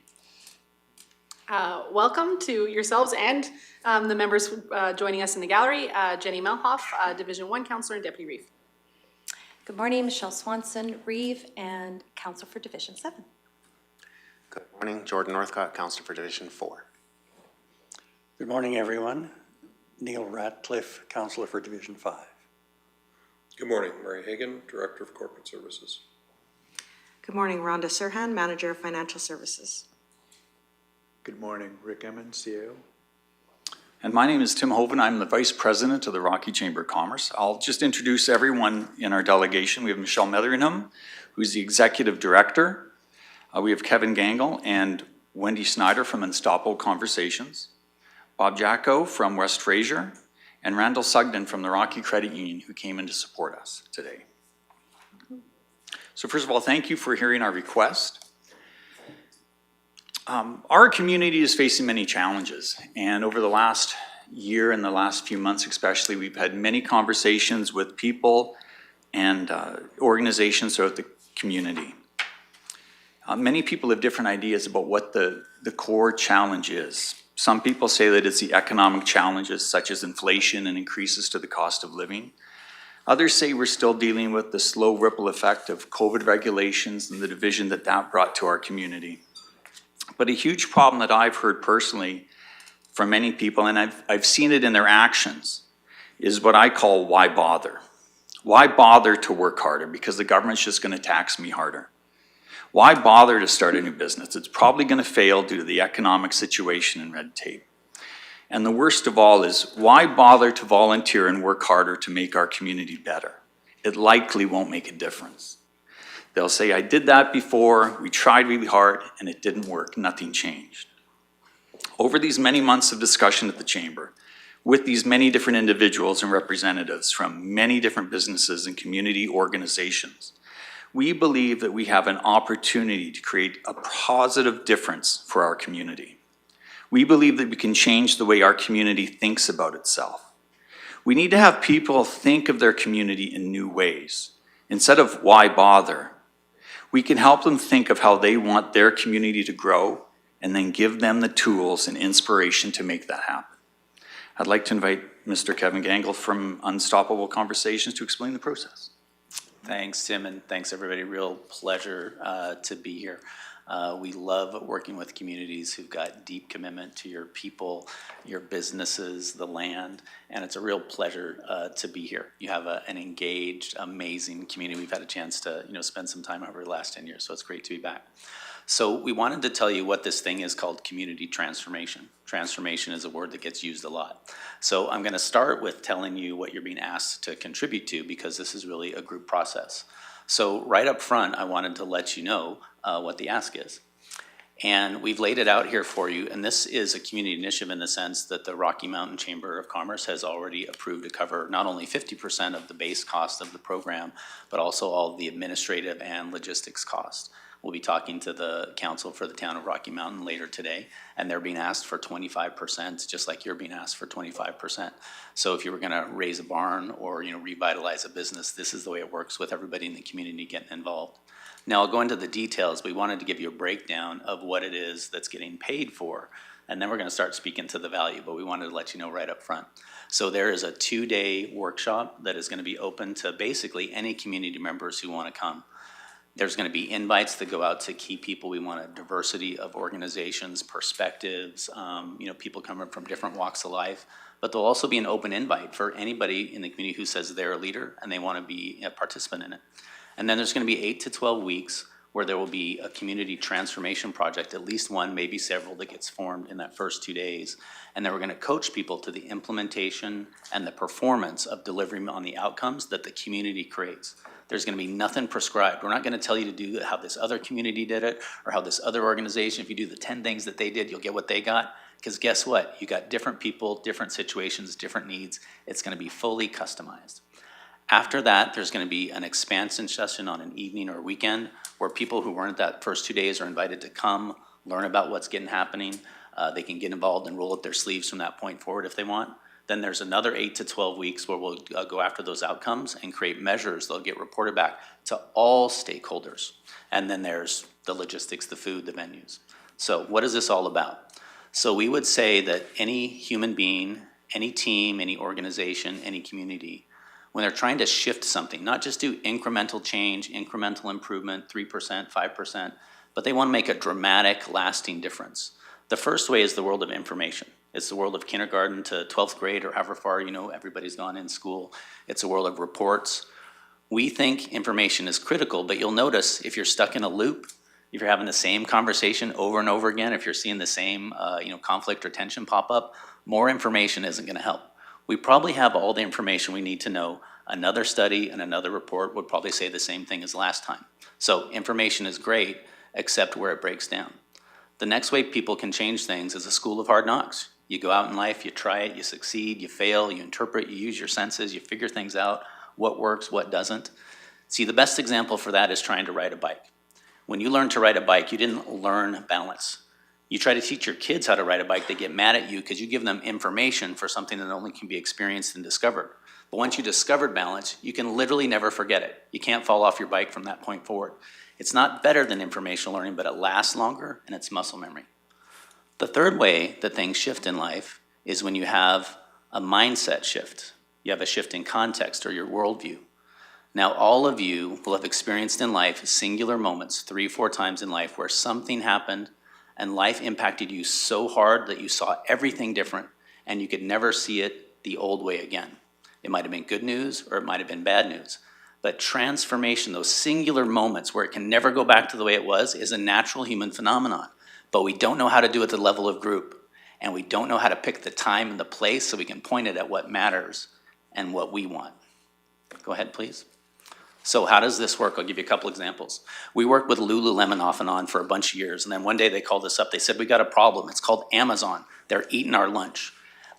Welcome to yourselves and the members joining us in the gallery. Jenny Melhoff, Division 1 Councillor and Deputy Reeve. Good morning, Michelle Swanson, Reeve, and Councillor for Division 7. Good morning, Jordan Northcott, Councillor for Division 4. Good morning, everyone. Neil Ratcliffe, Councillor for Division 5. Good morning, Murray Hagan, Director of Corporate Services. Good morning, Rhonda Serhan, Manager of Financial Services. Good morning, Rick Emmons, CAO. And my name is Tim Hoven. I'm the Vice President of the Rocky Chamber of Commerce. I'll just introduce everyone in our delegation. We have Michelle Meatheringham, who's the Executive Director. We have Kevin Gangle and Wendy Snyder from Unstoppable Conversations, Bob Jacko from West Fraser, and Randall Sugden from the Rocky Credit Union, who came in to support us today. So first of all, thank you for hearing our request. Our community is facing many challenges, and over the last year and the last few months especially, we've had many conversations with people and organizations throughout the community. Many people have different ideas about what the core challenge is. Some people say that it's the economic challenges such as inflation and increases to the cost of living. Others say we're still dealing with the slow ripple effect of COVID regulations and the division that brought to our community. But a huge problem that I've heard personally from many people, and I've seen it in their actions, is what I call why bother? Why bother to work harder? Because the government's just going to tax me harder. Why bother to start a new business? It's probably going to fail due to the economic situation and red tape. And the worst of all is, why bother to volunteer and work harder to make our community better? It likely won't make a difference. They'll say, I did that before, we tried really hard, and it didn't work, nothing changed. Over these many months of discussion at the Chamber, with these many different individuals and representatives from many different businesses and community organizations, we believe that we have an opportunity to create a positive difference for our community. We believe that we can change the way our community thinks about itself. We need to have people think of their community in new ways. Instead of why bother, we can help them think of how they want their community to grow and then give them the tools and inspiration to make that happen. I'd like to invite Mr. Kevin Gangle from Unstoppable Conversations to explain the process. Thanks, Tim, and thanks, everybody. Real pleasure to be here. We love working with communities who've got deep commitment to your people, your businesses, the land, and it's a real pleasure to be here. You have an engaged, amazing community. We've had a chance to spend some time over the last 10 years, so it's great to be back. So we wanted to tell you what this thing is called community transformation. Transformation is a word that gets used a lot. So I'm going to start with telling you what you're being asked to contribute to, because this is really a group process. So right up front, I wanted to let you know what the ask is. And we've laid it out here for you, and this is a community initiative in the sense that the Rocky Mountain Chamber of Commerce has already approved to cover not only 50% of the base cost of the program, but also all the administrative and logistics costs. We'll be talking to the council for the town of Rocky Mountain later today, and they're being asked for 25%, just like you're being asked for 25%. So if you were gonna raise a barn or revitalize a business, this is the way it works with everybody in the community getting involved. Now I'll go into the details. We wanted to give you a breakdown of what it is that's getting paid for, and then we're gonna start speaking to the value, but we wanted to let you know right up front. So there is a 2-day workshop that is gonna be open to basically any community members who wanna come. There's going to be invites that go out to key people. We want a diversity of organizations, perspectives, people coming from different walks of life. But there'll also be an open invite for anybody in the community who says they're a leader and they want to be a participant in it. And then there's going to be 8 to 12 weeks where there will be a community transformation project, at least one, maybe several, that gets formed in that first 2 days. And then we're gonna coach people to the implementation and the performance of delivering on the outcomes that the community creates. There's gonna be nothing prescribed. We're not gonna tell you to do how this other community did it, or how this other organization, if you do the 10 things that they did, you'll get what they got. Because guess what? You got different people, different situations, different needs. It's gonna be fully customized. After that, there's gonna be an expansion session on an evening or weekend where people who weren't that first 2 days are invited to come, learn about what's happening. They can get involved and roll up their sleeves from that point forward if they want. Then there's another 8 to 12 weeks where we'll go after those outcomes and create measures. They'll get reported back to all stakeholders. And then there's the logistics, the food, the venues. So what is this all about? So we would say that any human being, any team, any organization, any community, when they're trying to shift something, not just do incremental change, incremental improvement, 3%, 5%, but they want to make a dramatic, lasting difference. The first way is the world of information. It's the world of kindergarten to 12th grade or however far, everybody's gone in school. It's a world of reports. We think information is critical, but you'll notice if you're stuck in a loop, if you're having the same conversation over and over again, if you're seeing the same conflict or tension pop up, more information isn't going to help. We probably have all the information we need to know. Another study and another report would probably say the same thing as last time. So information is great, except where it breaks down. The next way people can change things is a school of hard knocks. You go out in life, you try it, you succeed, you fail, you interpret, you use your senses, you figure things out, what works, what doesn't. See, the best example for that is trying to ride a bike. When you learn to ride a bike, you didn't learn balance. You try to teach your kids how to ride a bike, they get mad at you because you give them information for something that only can be experienced and discovered. But once you discovered balance, you can literally never forget it. You can't fall off your bike from that point forward. It's not better than informational learning, but it lasts longer and it's muscle memory. The third way that things shift in life is when you have a mindset shift. You have a shift in context or your worldview. Now, all of you will have experienced in life singular moments 3 or 4 times in life where something happened and life impacted you so hard that you saw everything different and you could never see it the old way again. It might have been good news or it might have been bad news. But transformation, those singular moments where it can never go back to the way it was, is a natural human phenomenon. But we don't know how to do it at the level of group. And we don't know how to pick the time and the place so we can point it at what matters and what we want. Go ahead, please. So how does this work? I'll give you a couple examples. We worked with Lululemon off and on for a bunch of years, and then one day they called us up. They said, we got a problem. It's called Amazon. They're eating our lunch.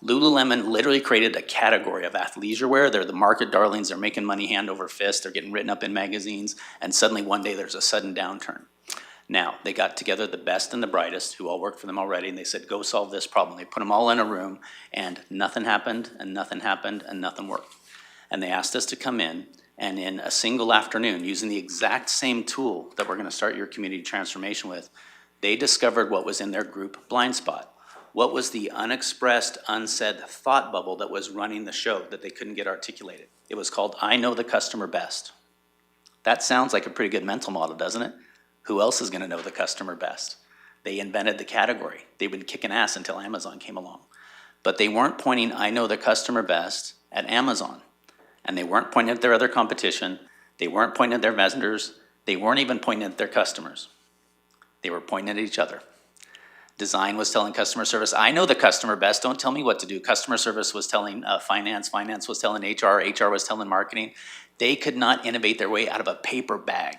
Lululemon literally created a category of athleisure wear. They're the market darlings. They're making money hand over fist. They're getting written up in magazines, and suddenly one day there's a sudden downturn. Now, they got together the best and the brightest, who all worked for them already, and they said, go solve this problem. They put them all in a room, and nothing happened, and nothing happened, and nothing worked. And they asked us to come in, and in a single afternoon, using the exact same tool that we're gonna start your community transformation with, they discovered what was in their group blind spot. What was the unexpressed, unsaid thought bubble that was running the show that they couldn't get articulated? It was called, I know the customer best. That sounds like a pretty good mental model, doesn't it? Who else is gonna know the customer best? They invented the category. They've been kicking ass until Amazon came along. But they weren't pointing, I know the customer best, at Amazon. And they weren't pointing at their other competition. They weren't pointing at their vendors. They weren't even pointing at their customers. They were pointing at each other. Design was telling customer service, I know the customer best, don't tell me what to do. Customer service was telling finance, finance was telling HR, HR was telling marketing. They could not innovate their way out of a paper bag.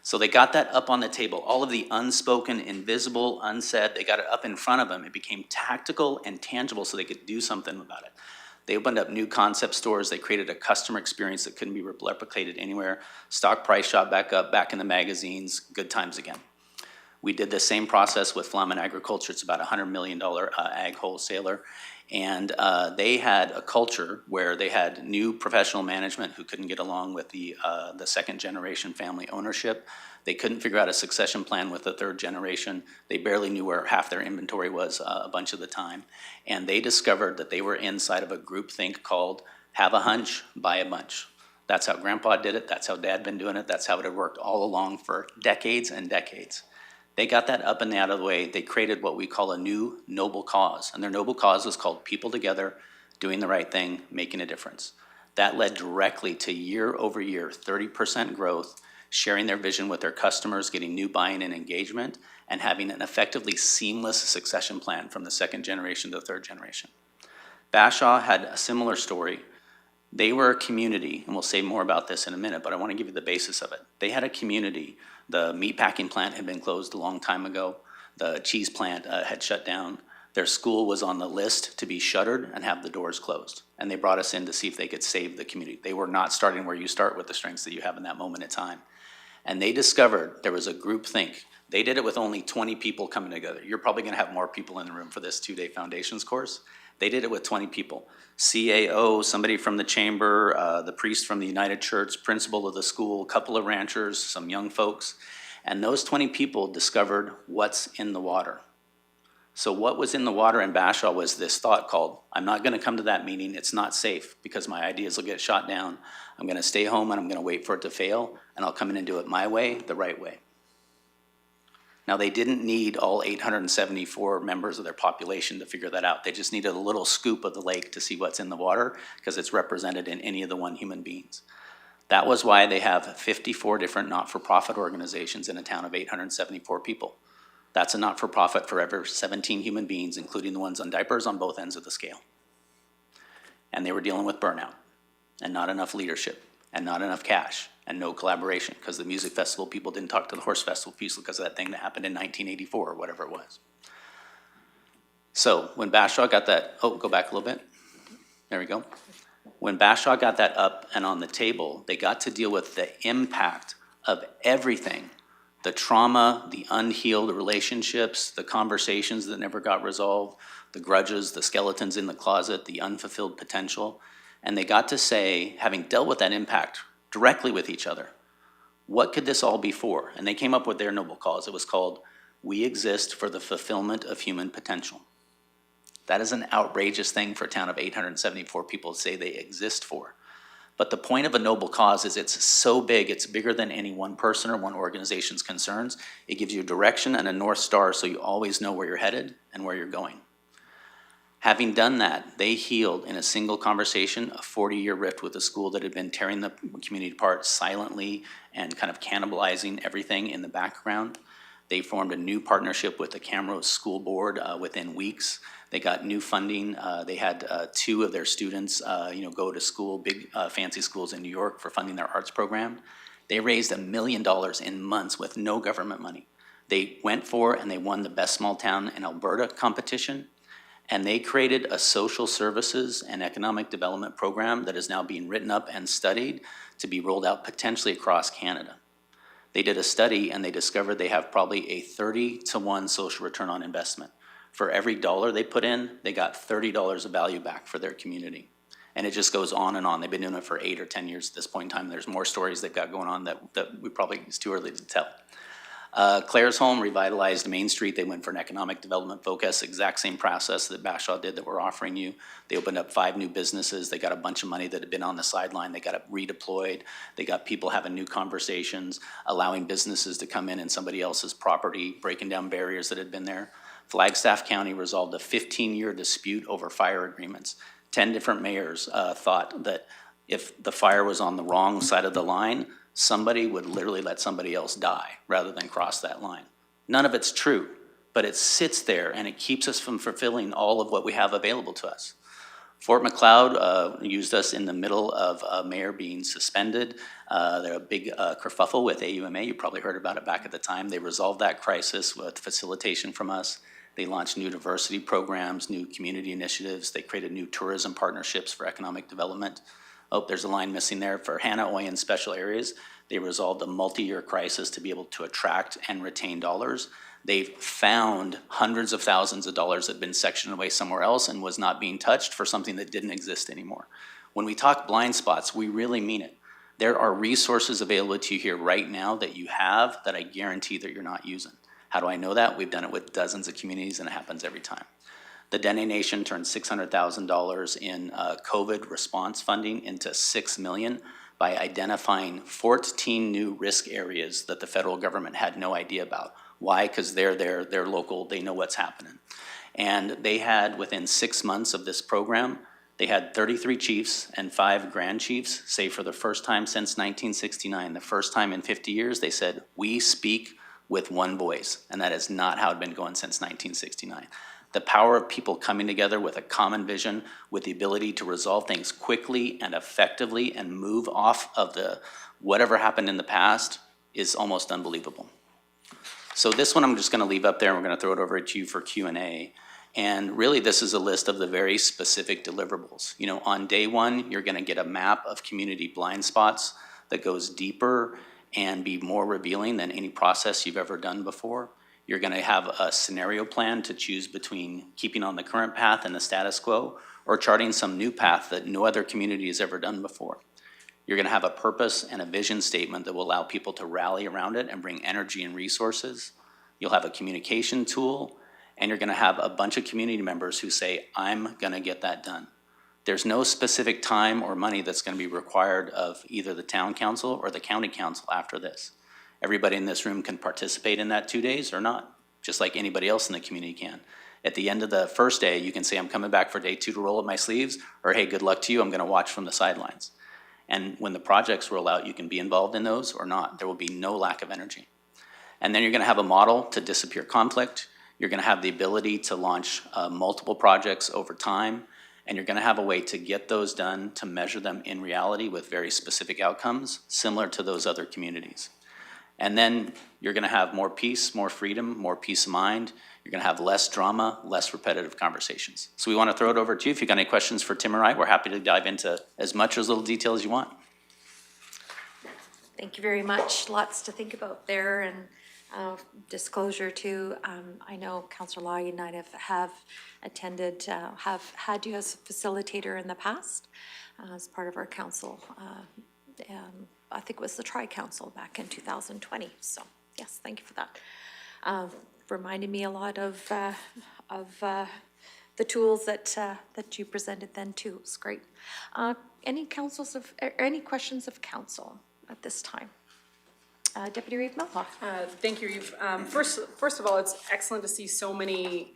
So they got that up on the table. All of the unspoken, invisible, unsaid, they got it up in front of them. It became tactical and tangible so they could do something about it. They opened up new concept stores. They created a customer experience that couldn't be replicated anywhere. Stock price shot back up, back in the magazines, good times again. We did the same process with Flamin Agriculture. It's about a $100 million ag wholesaler. And they had a culture where they had new professional management who couldn't get along with the second generation family ownership. They couldn't figure out a succession plan with the third generation. They barely knew where half their inventory was a bunch of the time. And they discovered that they were inside of a group think called have a hunch, buy a bunch. That's how Grandpa did it. That's how Dad been doing it. That's how it had worked all along for decades and decades. They got that up and out of the way. They created what we call a new noble cause. And their noble cause was called People Together, Doing the Right Thing, Making a Difference. That led directly to year over year, 30% growth, sharing their vision with their customers, getting new buy-in and engagement, and having an effectively seamless succession plan from the second generation to the third generation. Bashaw had a similar story. They were a community, and we'll say more about this in a minute, but I want to give you the basis of it. They had a community. The meatpacking plant had been closed a long time ago. The cheese plant had shut down. Their school was on the list to be shuttered and have the doors closed. And they brought us in to see if they could save the community. They were not starting where you start with the strengths that you have in that moment in time. And they discovered there was a group think. They did it with only 20 people coming together. You're probably gonna have more people in the room for this 2-day foundations course. They did it with 20 people. CAO, somebody from the chamber, the priest from the United Church, principal of the school, a couple of ranchers, some young folks. And those 20 people discovered what's in the water. So what was in the water in Bashaw was this thought called, I'm not gonna come to that meeting, it's not safe because my ideas will get shot down. I'm gonna stay home and I'm gonna wait for it to fail, and I'll come in and do it my way, the right way. Now, they didn't need all 874 members of their population to figure that out. They just needed a little scoop of the lake to see what's in the water because it's represented in any of the 1 human beings. That was why they have 54 different not-for-profit organizations in a town of 874 people. That's a not-for-profit for every 17 human beings, including the ones on diapers on both ends of the scale. And they were dealing with burnout and not enough leadership and not enough cash and no collaboration because the music festival people didn't talk to the horse festival people because of that thing that happened in 1984 or whatever it was. So when Bashaw got that, oh, go back a little bit. There we go. When Bashaw got that up and on the table, they got to deal with the impact of everything. The trauma, the unhealed relationships, the conversations that never got resolved, the grudges, the skeletons in the closet, the unfulfilled potential. And they got to say, having dealt with that impact directly with each other, what could this all be for? And they came up with their noble cause. It was called, We Exist for the Fulfillment of Human Potential. That is an outrageous thing for a town of 874 people to say they exist for. But the point of a noble cause is it's so big, it's bigger than any one person or one organization's concerns. It gives you direction and a North Star so you always know where you're headed and where you're going. Having done that, they healed in a single conversation a 40-year rift with a school that had been tearing the community apart silently and kind of cannibalizing everything in the background. They formed a new partnership with the Camrose School Board within weeks. They got new funding. They had 2 of their students go to school, big fancy schools in New York for funding their arts program. They raised $1 million in months with no government money. They went for and they won the Best Small Town in Alberta competition. And they created a social services and economic development program that is now being written up and studied to be rolled out potentially across Canada. They did a study and they discovered they have probably a 30-to-1 social return on investment. For every $1 they put in, they got $30 of value back for their community. And it just goes on and on. They've been doing it for 8 or 10 years at this point in time. There's more stories they've got going on that we probably, it's too early to tell. Claire's Home revitalized Main Street. They went for an economic development focus, exact same process that Bashaw did that we're offering you. They opened up 5 new businesses. They got a bunch of money that had been on the sideline. They got it redeployed. They got people having new conversations, allowing businesses to come in somebody else's property, breaking down barriers that had been there. Flagstaff County resolved a 15-year dispute over fire agreements. 10 different mayors thought that if the fire was on the wrong side of the line, somebody would literally let somebody else die rather than cross that line. None of it's true, but it sits there and it keeps us from fulfilling all of what we have available to us. Fort McLeod used us in the middle of a mayor being suspended. They're a big kerfuffle with AUMA. You probably heard about it back at the time. They resolved that crisis with facilitation from us. They launched new diversity programs, new community initiatives. They created new tourism partnerships for economic development. Oh, there's a line missing there. For Hannah-Oyen special areas, they resolved a multi-year crisis to be able to attract and retain dollars. They've found hundreds of thousands of dollars that had been sectioned away somewhere else and was not being touched for something that didn't exist anymore. When we talk blind spots, we really mean it. There are resources available to you here right now that you have that I guarantee that you're not using. How do I know that? We've done it with dozens of communities and it happens every time. The Dene Nation turned $600,000 in COVID response funding into $6 million by identifying 14 new risk areas that the federal government had no idea about. Why? Because they're there, they're local, they know what's happening. And they had, within 6 months of this program, They had 33 chiefs and 5 grand chiefs say for the first time since 1969, the first time in 50 years, they said, we speak with one voice. And that is not how it had been going since 1969. The power of people coming together with a common vision, with the ability to resolve things quickly and effectively and move off of the whatever happened in the past is almost unbelievable. So this one I'm just gonna leave up there and we're gonna throw it over to you for Q&A. And really this is a list of the very specific deliverables. You know, on day one, you're gonna get a map of community blind spots that goes deeper and be more revealing than any process you've ever done before. You're gonna have a scenario plan to choose between keeping on the current path and the status quo or charting some new path that no other community has ever done before. You're gonna have a purpose and a vision statement that will allow people to rally around it and bring energy and resources. You'll have a communication tool, and you're gonna have a bunch of community members who say, I'm gonna get that done. There's no specific time or money that's gonna be required of either the town council or the county council after this. Everybody in this room can participate in that 2 days or not, just like anybody else in the community can. At the end of the first day, you can say, I'm coming back for day 2 to roll up my sleeves, or hey, good luck to you, I'm gonna watch from the sidelines. And when the projects roll out, you can be involved in those or not. There will be no lack of energy. And then you're gonna have a model to disappear conflict. You're gonna have the ability to launch multiple projects over time. And you're gonna have a way to get those done, to measure them in reality with very specific outcomes, similar to those other communities. And then you're gonna have more peace, more freedom, more peace of mind. You're gonna have less drama, less repetitive conversations. So we wanna throw it over to you. If you've got any questions for Tim or I, we're happy to dive into as much or as little detail as you want. Thank you very much. Lots to think about there, and disclosure too. I know Councillor Law and I have attended, have had you as a facilitator in the past as part of our council. I think it was the Tri-Council back in 2020. So yes, thank you for that. Reminded me a lot of the tools that you presented then too. It was great. Any questions of council at this time? Deputy Reeve Melhoff. Thank you, Reeve. First of all, it's excellent to see so many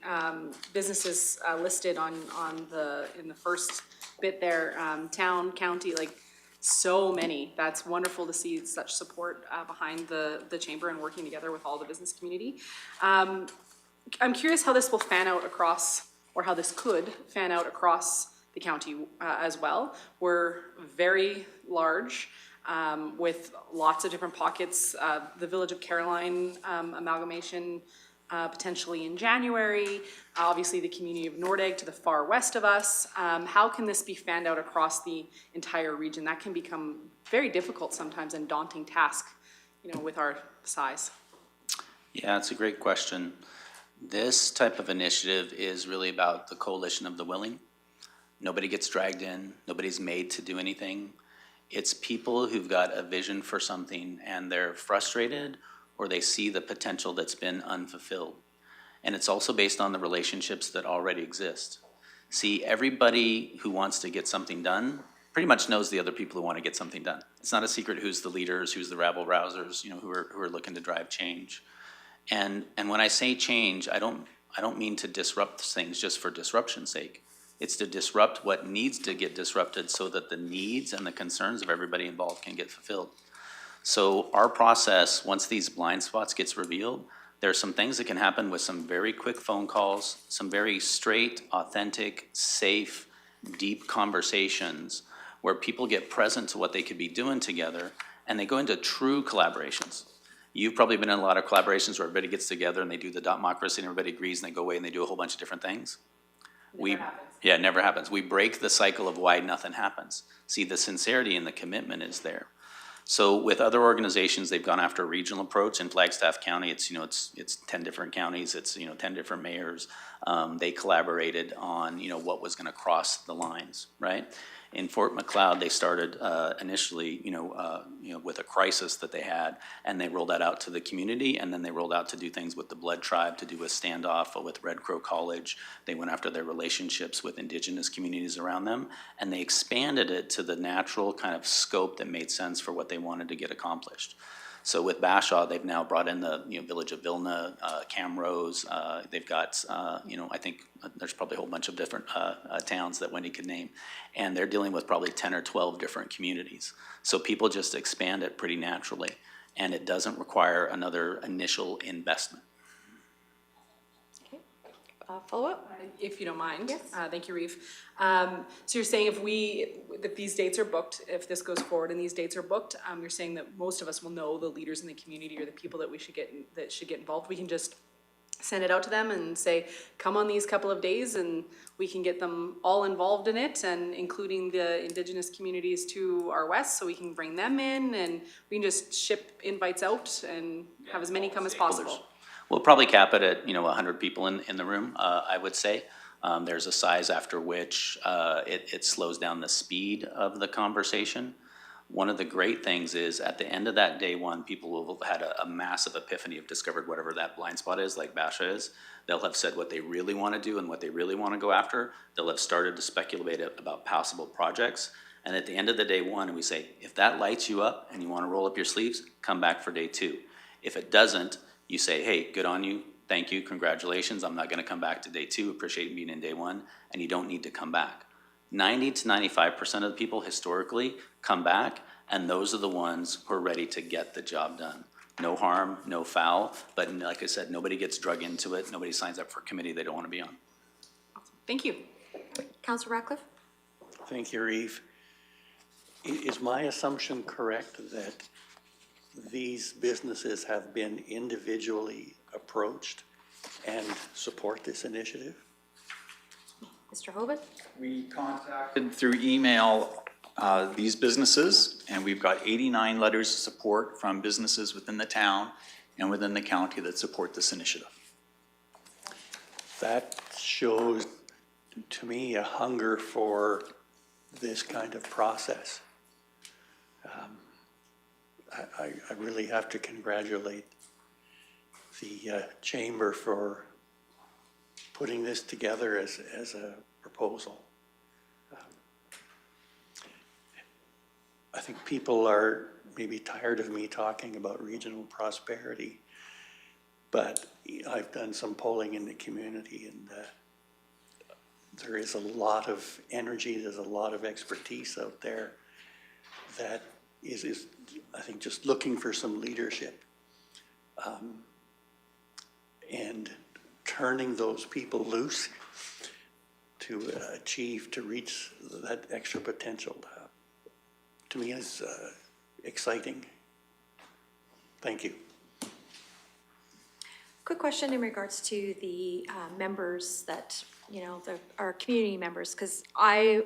businesses listed in the first bit there, town, county, like so many. That's wonderful to see such support behind the chamber and working together with all the business community. I'm curious how this will fan out across, or how this could fan out across the county as well. We're very large. With lots of different pockets, the Village of Caroline amalgamation potentially in January, obviously the community of Nordegg to the far west of us. How can this be fanned out across the entire region? That can become very difficult sometimes and daunting task, you know, with our size. Yeah, it's a great question. This type of initiative is really about the coalition of the willing. Nobody gets dragged in, nobody's made to do anything. It's people who've got a vision for something and they're frustrated or they see the potential that's been unfulfilled. And it's also based on the relationships that already exist. See, everybody who wants to get something done pretty much knows the other people who want to get something done. It's not a secret who's the leaders, who's the rabble-rousers, you know, who are looking to drive change. And when I say change, I don't mean to disrupt things just for disruption's sake. It's to disrupt what needs to get disrupted so that the needs and the concerns of everybody involved can get fulfilled. So our process, once these blind spots gets revealed, there are some things that can happen with some very quick phone calls, some very straight, authentic, safe, deep conversations where people get present to what they could be doing together and they go into true collaborations. You've probably been in a lot of collaborations where everybody gets together and they do the democracy and everybody agrees and they go away and they do a whole bunch of different things. Yeah, it never happens. We break the cycle of why nothing happens. See, the sincerity and the commitment is there. So with other organizations, they've gone after a regional approach. In Flagstaff County, it's 10 different counties, it's 10 different mayors. They collaborated on what was going to cross the lines, right? In Fort McLeod, they started initially, with a crisis that they had, and they rolled that out to the community, and then they rolled out to do things with the Blood Tribe, to do a standoff with Red Crow College. They went after their relationships with Indigenous communities around them, and they expanded it to the natural kind of scope that made sense for what they wanted to get accomplished. So with Bashaw, they've now brought in the, Village of Vilna, Camrose, they've got, I think there's probably a whole bunch of different towns that Wendy could name, and they're dealing with probably 10 or 12 different communities. So people just expand it pretty naturally, and it doesn't require another initial investment. Follow-up? If you don't mind. Yes. Thank you, Reeve. So you're saying if these dates are booked, if this goes forward and these dates are booked, you're saying that most of us will know the leaders in the community or the people that should get involved. We can just send it out to them and say, come on these couple of days, and we can get them all involved in it, and including the Indigenous communities to our west, so we can bring them in, and we can just ship invites out and have as many come as possible. We'll probably cap it at, 100 people in the room, I would say. There's a size after which it slows down the speed of the conversation. One of the great things is at the end of that day one, people will have had a massive epiphany of discovered whatever that blind spot is, like Basha is. They'll have said what they really want to do and what they really want to go after. They'll have started to speculate about possible projects. And at the end of the day one, we say, if that lights you up and you want to roll up your sleeves, come back for day two. If it doesn't, you say, hey, good on you, thank you, congratulations, I'm not going to come back to day two, appreciate being in day one, and you don't need to come back. 90 to 95% of the people historically come back, and those are the ones who are ready to get the job done. No harm, no foul, but like I said, nobody gets drug into it, nobody signs up for a committee they don't want to be on. Thank you. Councillor Ratcliffe? Thank you, Reeve. Is my assumption correct that these businesses have been individually approached and support this initiative? Mr. Hovitt? We contacted through email these businesses, and we've got 89 letters of support from businesses within the town and within the county that support this initiative. That shows to me a hunger for this kind of process. I really have to congratulate the chamber for putting this together as a proposal. I think people are maybe tired of me talking about regional prosperity, but I've done some polling in the community, and there is a lot of energy, there's a lot of expertise out there that is I think just looking for some leadership and turning those people loose to reach that extra potential. To me is exciting. Thank you. Quick question in regards to the members that, our community members, because I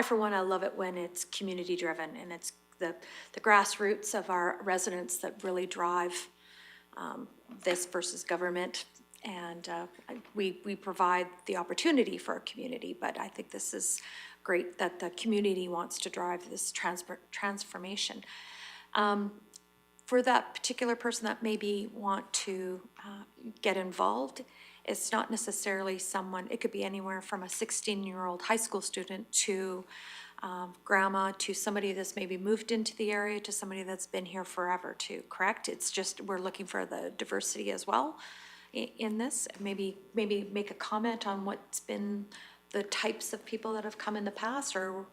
for one, I love it when it's community driven and it's the grassroots of our residents that really drive this versus government. And we provide the opportunity for our community, but I think this is great that the community wants to drive this transformation. For that particular person that maybe want to get involved, it's not necessarily someone, it could be anywhere from a 16-year-old high school student to grandma, to somebody that's maybe moved into the area, to somebody that's been here forever too, correct? It's just, we're looking for the diversity as well in this. Maybe make a comment on what's been the types of people that have come in the past, or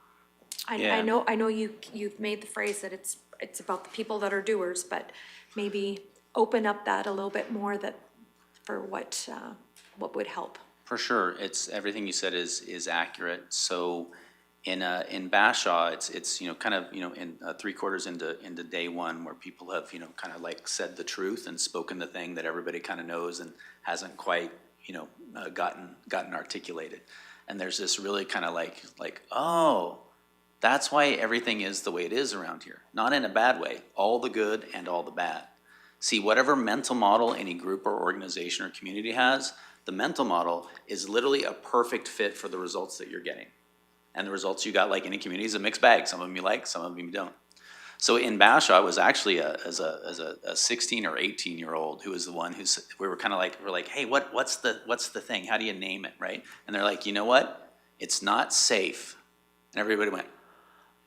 I know you've made the phrase that it's about the people that are doers, but maybe open up that a little bit more, that for what would help. For sure, it's everything you said is accurate. So in Bashaw, it's kind of in 3/4 into day one, where people have kind of like said the truth and spoken the thing that everybody kind of knows and hasn't quite gotten articulated. And there's this really kind of like oh, that's why everything is the way it is around here. Not in a bad way, all the good and all the bad. See, whatever mental model any group or organization or community has, the mental model is literally a perfect fit for the results that you're getting. And the results you got, like any community, is a mixed bag. Some of them you like, some of them you don't. So in Bashaw, it was actually as a 16 or 18-year-old who was the one we were kind of like, hey, what's the thing? How do you name it, right? And they're like, you know what? It's not safe. And everybody went,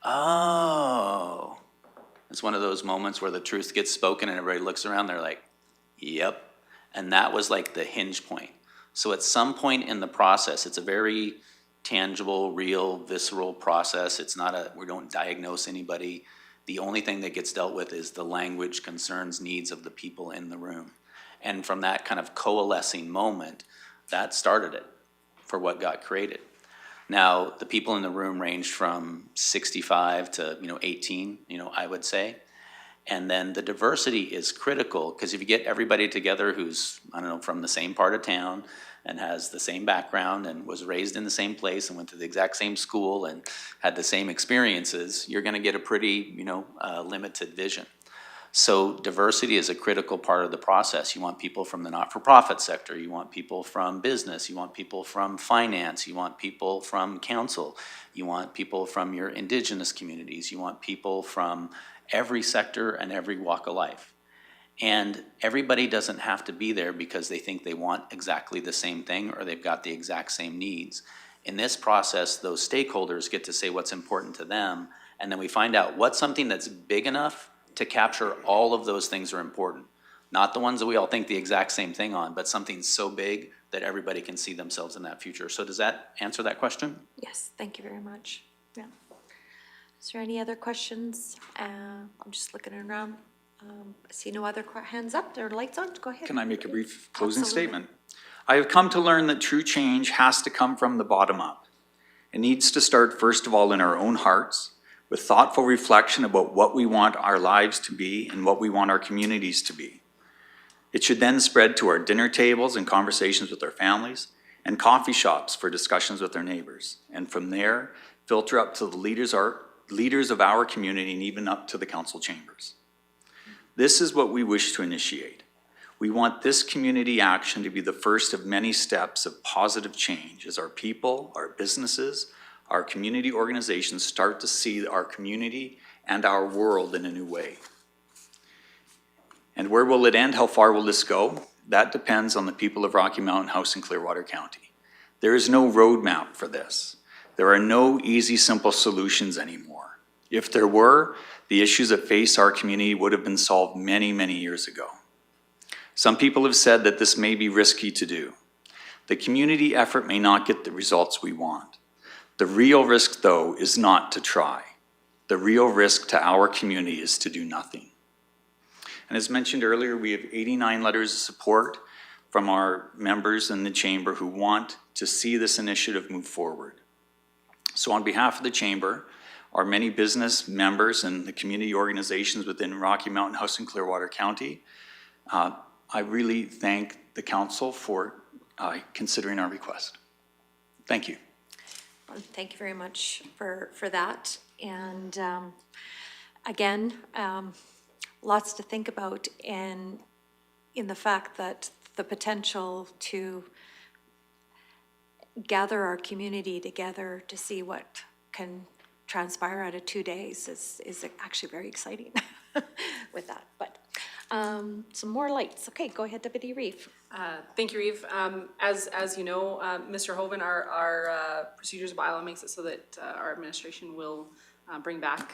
oh, It's one of those moments where the truth gets spoken and everybody looks around, they're like, yep. And that was like the hinge point. So at some point in the process, it's a very tangible, real, visceral process. It's not we don't diagnose anybody. The only thing that gets dealt with is the language, concerns, needs of the people in the room. And from that kind of coalescing moment, that started it for what got created. Now, the people in the room ranged from 65 to, 18, I would say. And then the diversity is critical, because if you get everybody together who's, from the same part of town and has the same background and was raised in the same place and went to the exact same school and had the same experiences, you're gonna get a pretty, limited vision. So diversity is a critical part of the process. You want people from the not-for-profit sector, you want people from business, you want people from finance, you want people from council, you want people from your Indigenous communities, you want people from every sector and every walk of life. And everybody doesn't have to be there because they think they want exactly the same thing or they've got the exact same needs. In this process, those stakeholders get to say what's important to them, and then we find out what's something that's big enough to capture all of those things are important. Not the ones that we all think the exact same thing on, but something so big that everybody can see themselves in that future. So does that answer that question? Yes, thank you very much. Yeah. Is there any other questions? I'm just looking around. I see no other hands up or lights on. Go ahead. Can I make a brief closing Absolutely. statement? I have come to learn that true change has to come from the bottom up. It needs to start first of all in our own hearts, with thoughtful reflection about what we want our lives to be and what we want our communities to be. It should then spread to our dinner tables and conversations with our families, and coffee shops for discussions with our neighbors. And from there, filter up to the leaders of our community and even up to the council chambers. This is what we wish to initiate. We want this community action to be the first of many steps of positive change as our people, our businesses, our community organizations start to see our community and our world in a new way. And where will it end? How far will this go? That depends on the people of Rocky Mountain House in Clearwater County. There is no roadmap for this. There are no easy, simple solutions anymore. If there were, the issues that face our community would have been solved many, many years ago. Some people have said that this may be risky to do. The community effort may not get the results we want. The real risk, though, is not to try. The real risk to our community is to do nothing. And as mentioned earlier, we have 89 letters of support from our members in the chamber who want to see this initiative move forward. So on behalf of the chamber, our many business members and the community organizations within Rocky Mountain House in Clearwater County, I really thank the council for considering our request. Thank you. Thank you very much for that. And again, lots to think about in the fact that the potential to gather our community together to see what can transpire out of 2 days is actually very exciting with that. But some more lights. Okay, go ahead, Deputy Reeve. Thank you, Reeve. As you know, Mr. Hoven, our procedures bylaw makes it so that our administration will bring back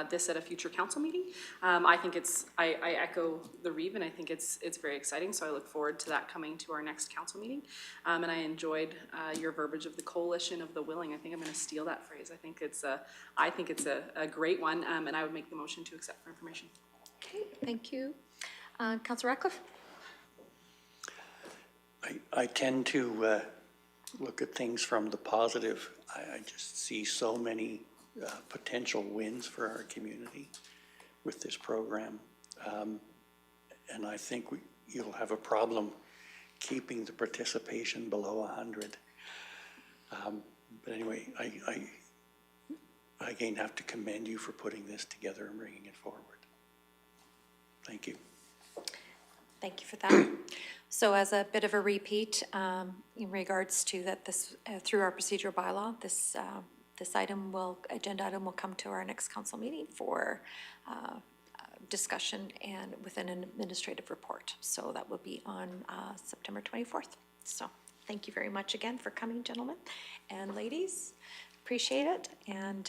this at a future council meeting. I think I echo the Reeve, and I think it's very exciting, so I look forward to that coming to our next council meeting. And I enjoyed your verbiage of the coalition of the willing. I think I'm going to steal that phrase. I think it's a great one, and I would make the motion to accept for information. Okay, thank you. Councillor Ratcliffe? I tend to look at things from the positive. I just see so many potential wins for our community with this program. And I think you'll have a problem keeping the participation below 100. But anyway, I again have to commend you for putting this together and bringing it forward. Thank you. Thank you for that. So as a bit of a repeat, in regards to that, this through our procedural bylaw, this agenda item will come to our next council meeting for discussion and with an administrative report. So that will be on September 24th. So thank you very much again for coming, gentlemen and ladies. Appreciate it. And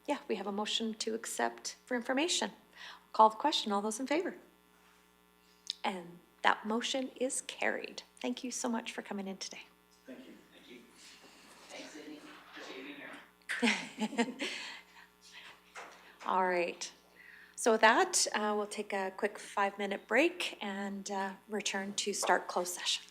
yeah, we have a motion to accept for information. Call the question. All those in favor? And that motion is carried. Thank you so much for coming in today. Thank you. Thank you. Thanks, Amy. Appreciate being here. All right. So with that, we'll take a quick 5-minute break and return to start closed session.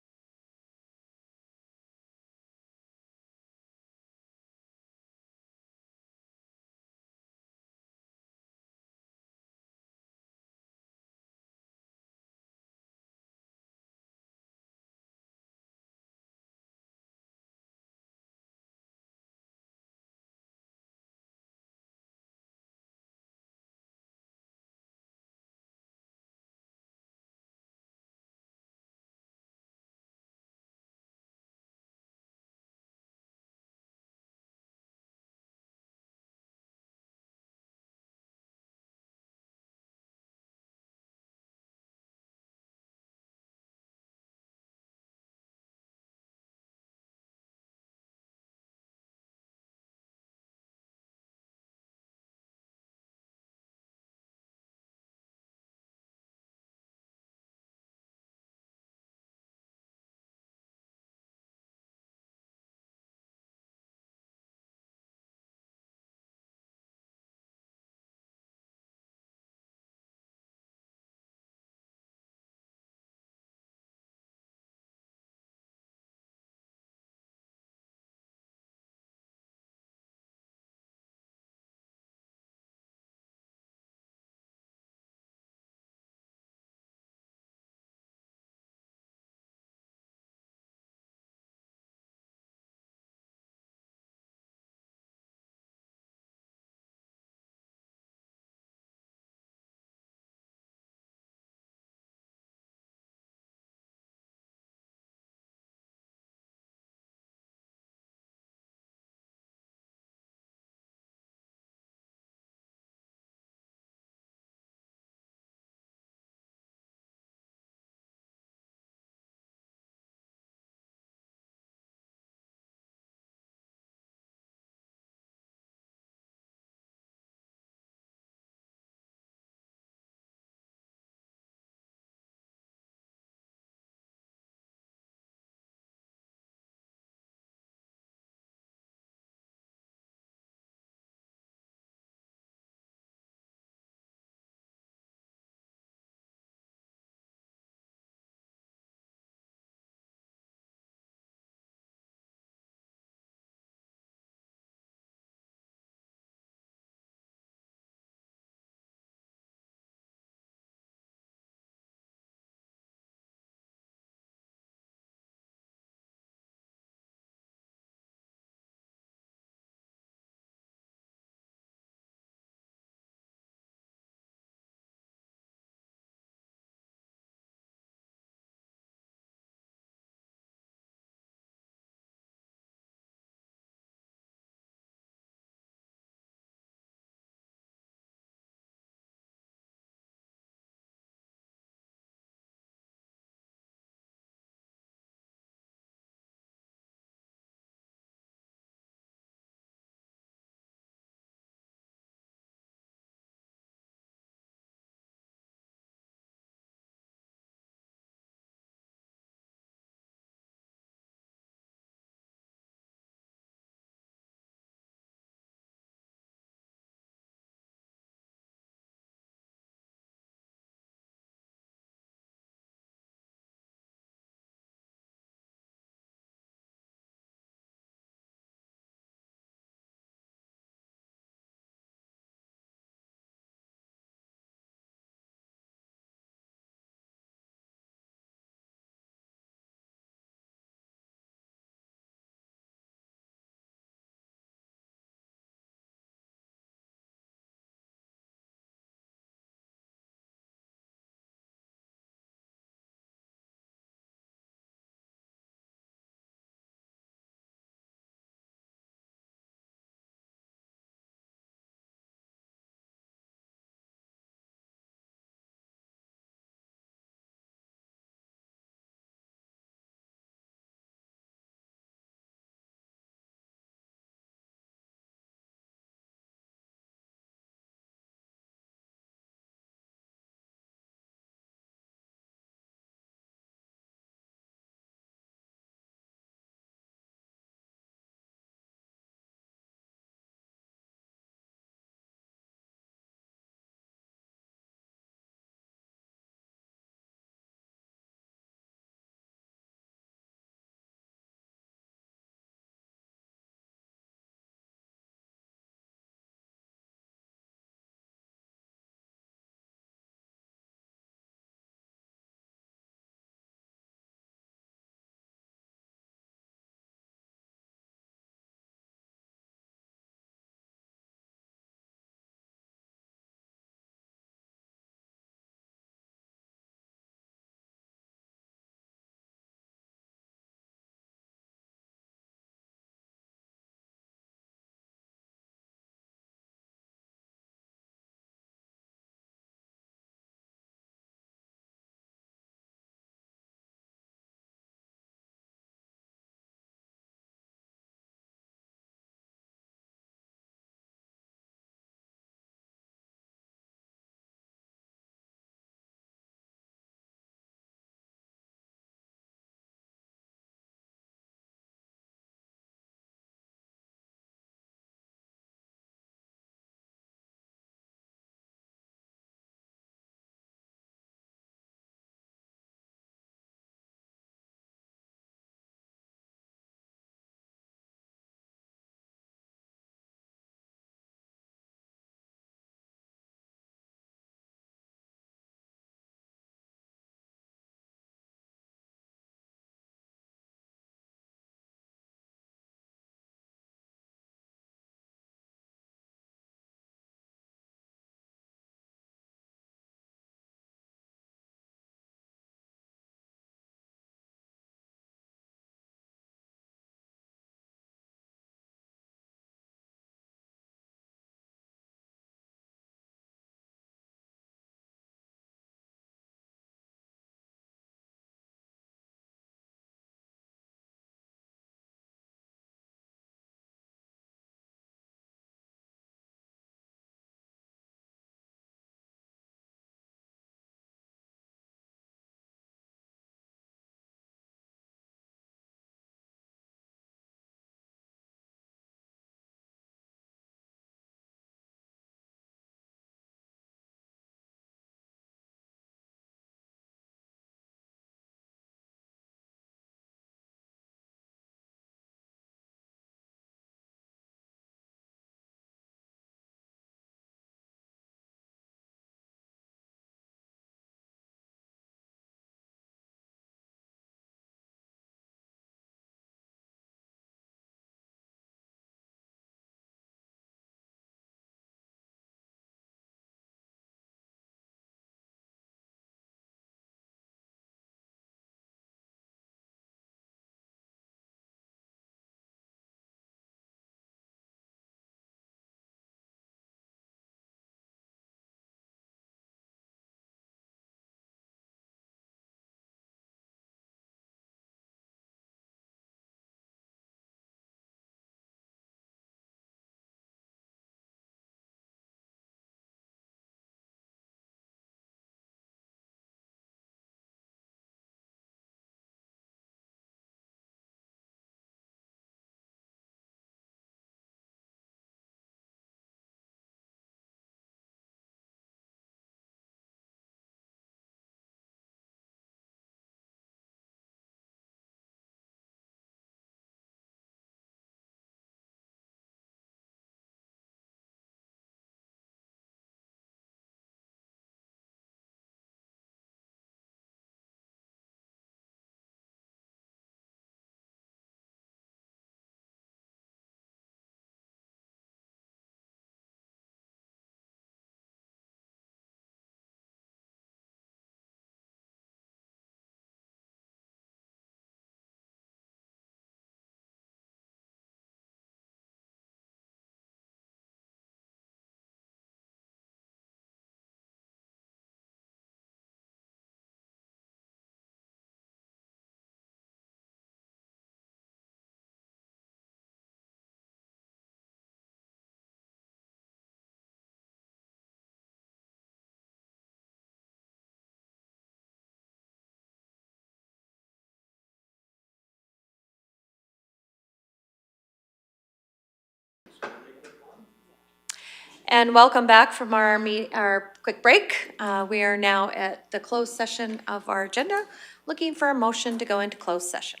And welcome back from our quick break. We are now at the closed session of our agenda, looking for a motion to go into closed session.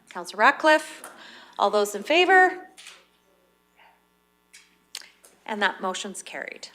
Councillor Ratcliffe, all those in favor? And that motion's carried.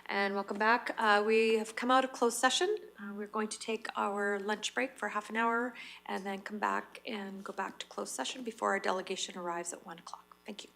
And welcome back. We have come out of closed session. We're going to take our lunch break for half an hour and then come back and go back to closed session before our delegation arrives at 1 o'clock. Thank you.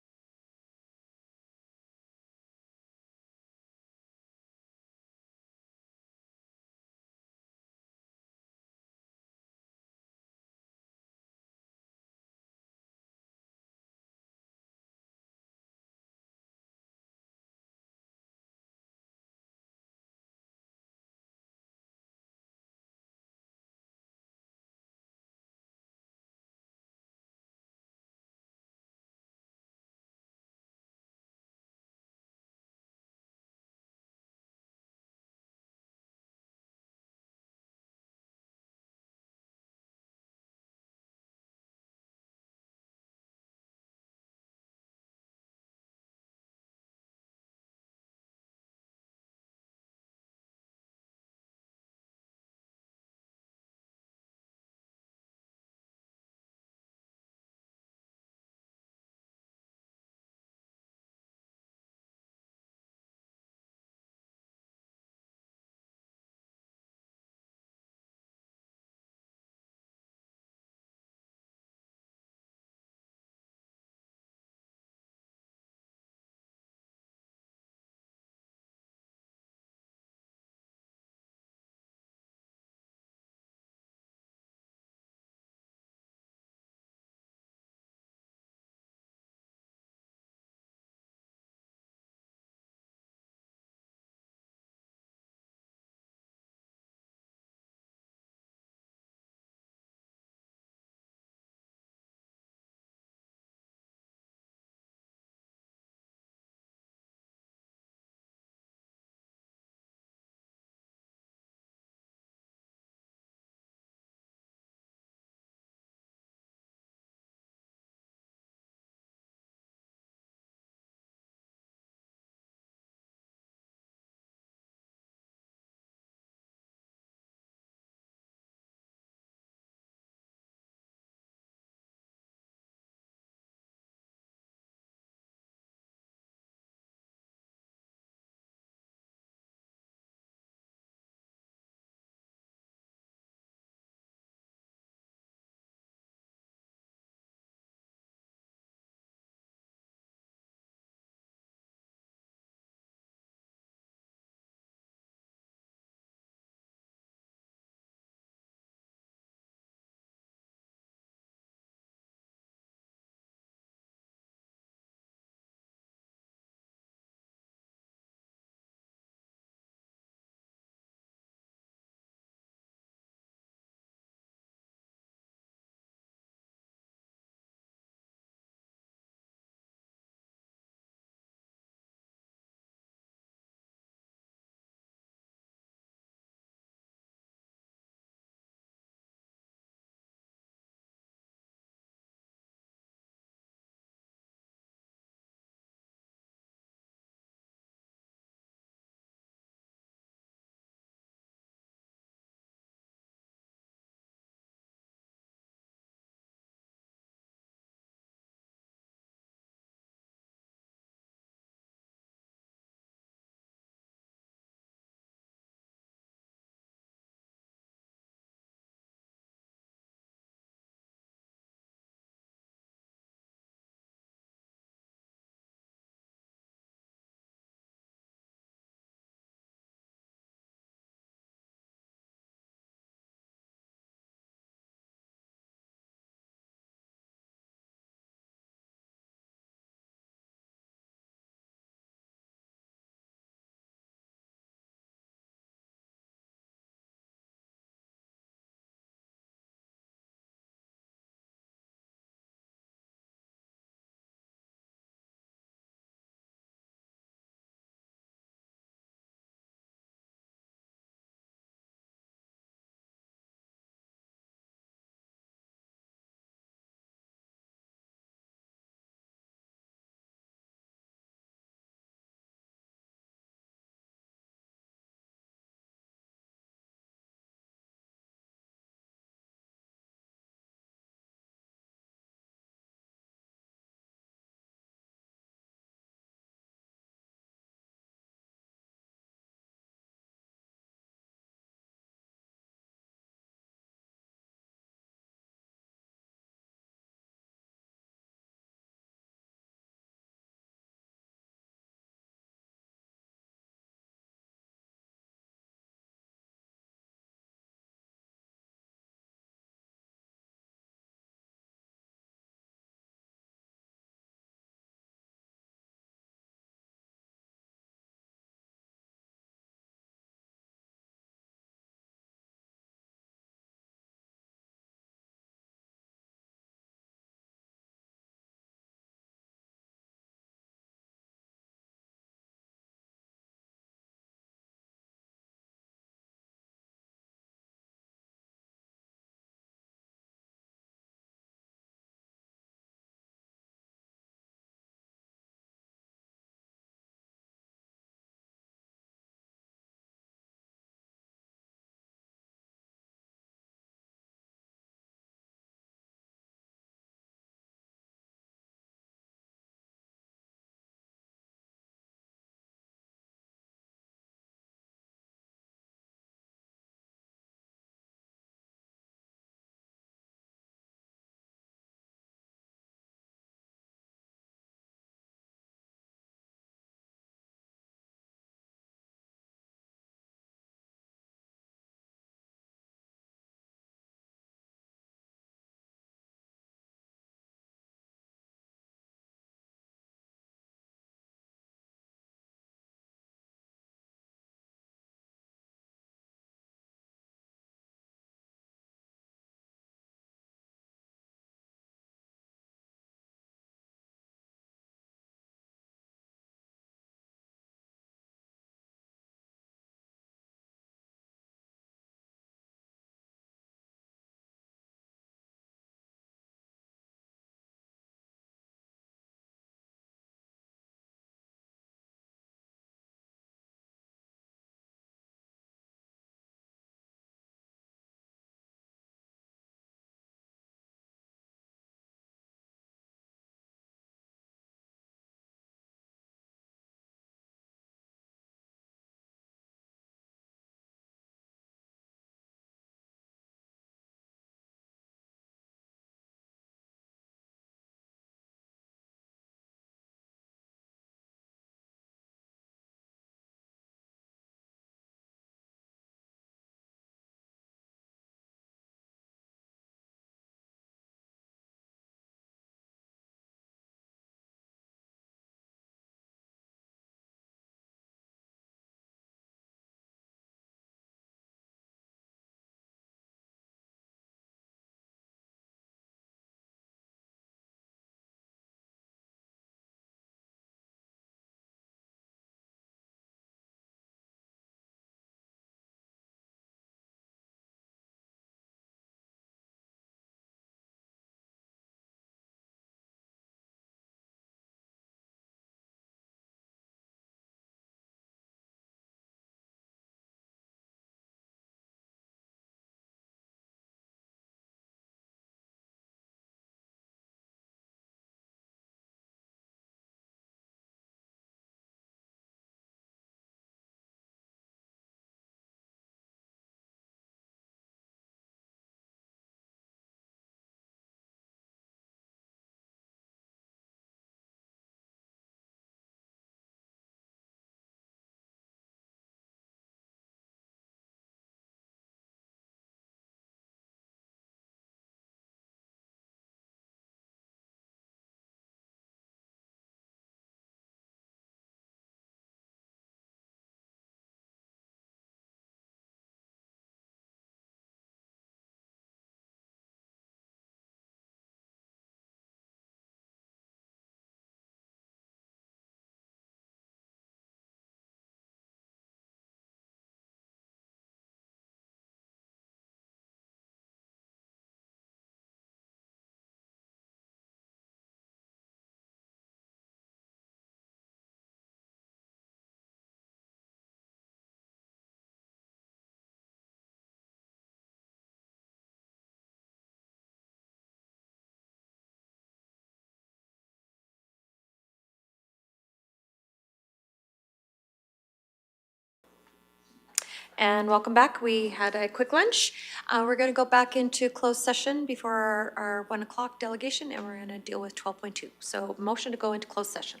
And welcome back. We had a quick lunch. We're going to go back into closed session before our 1 o'clock delegation, and we're going to deal with 12.2. So motion to go into closed session.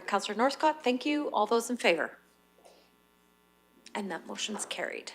Councillor Northcott, thank you. All those in favor? And that motion's carried.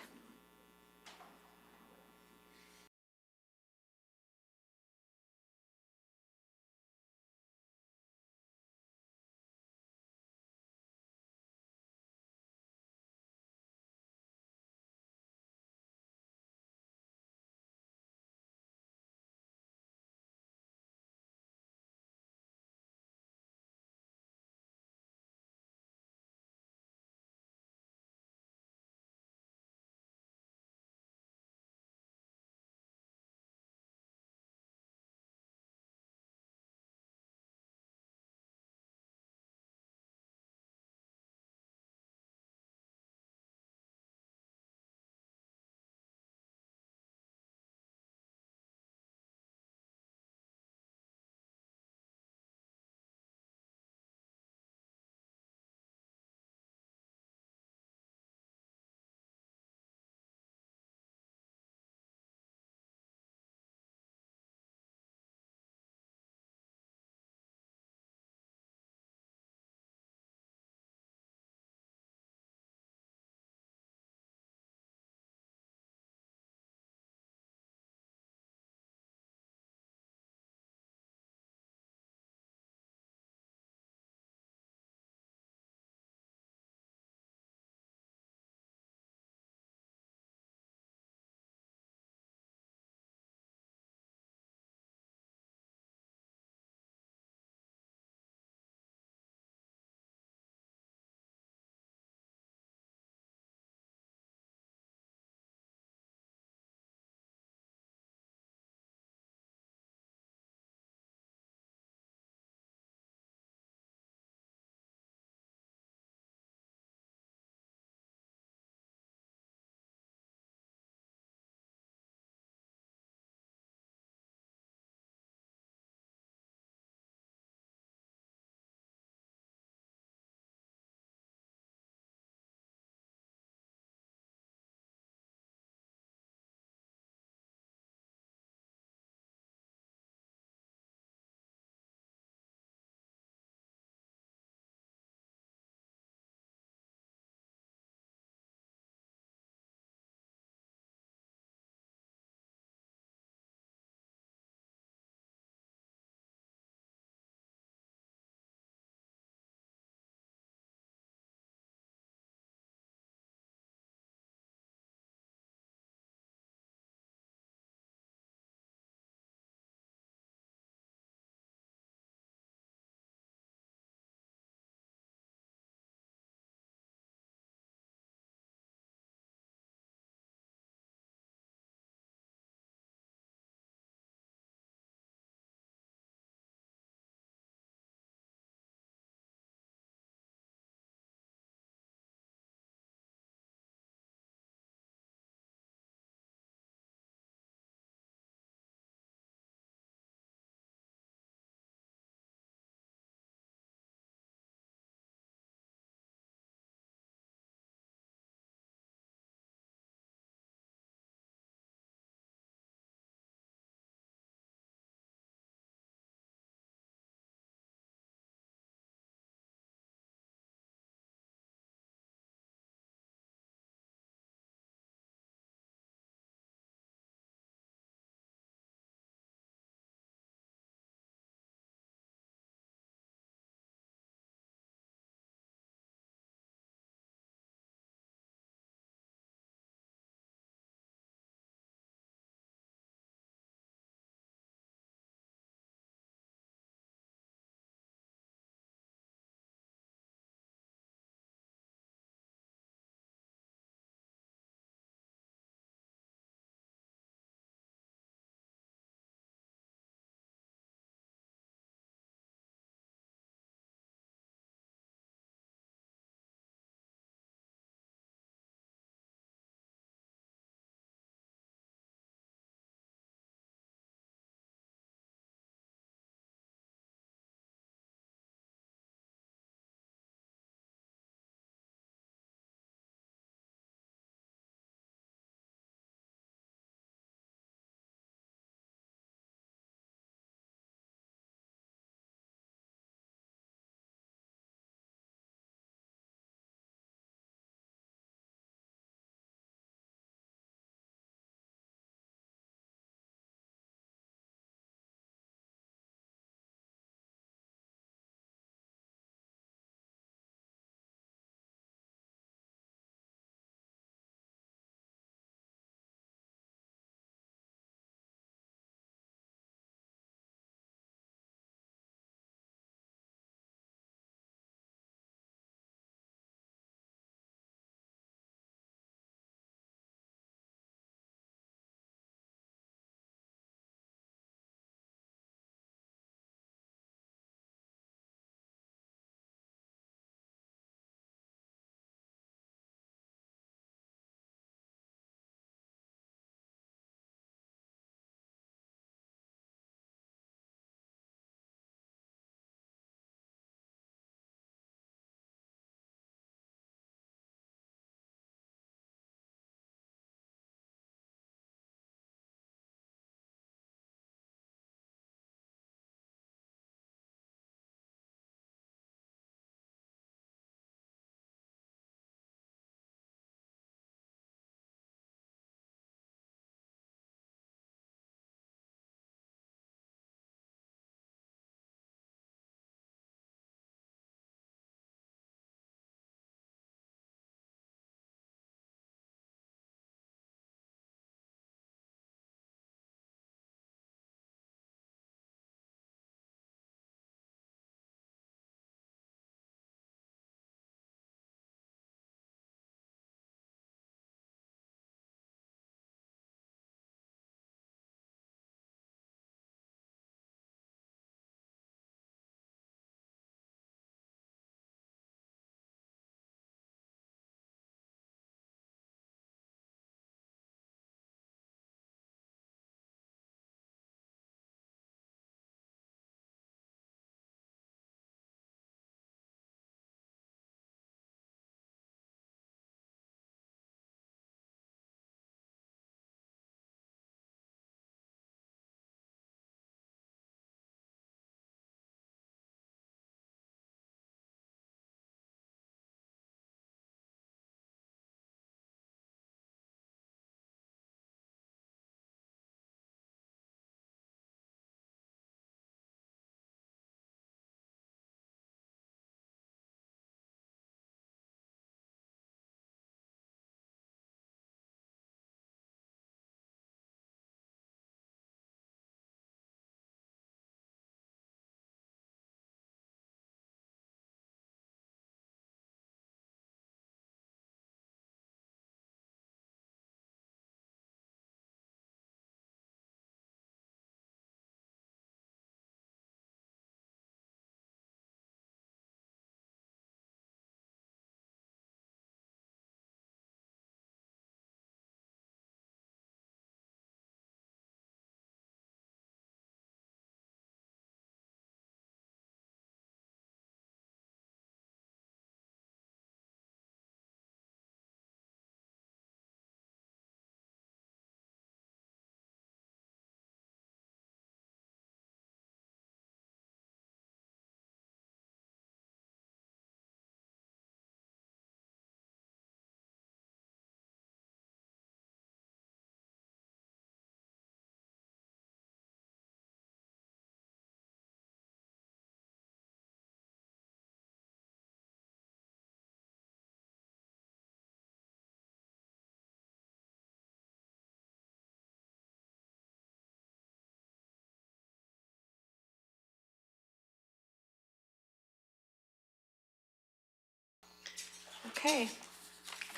Okay.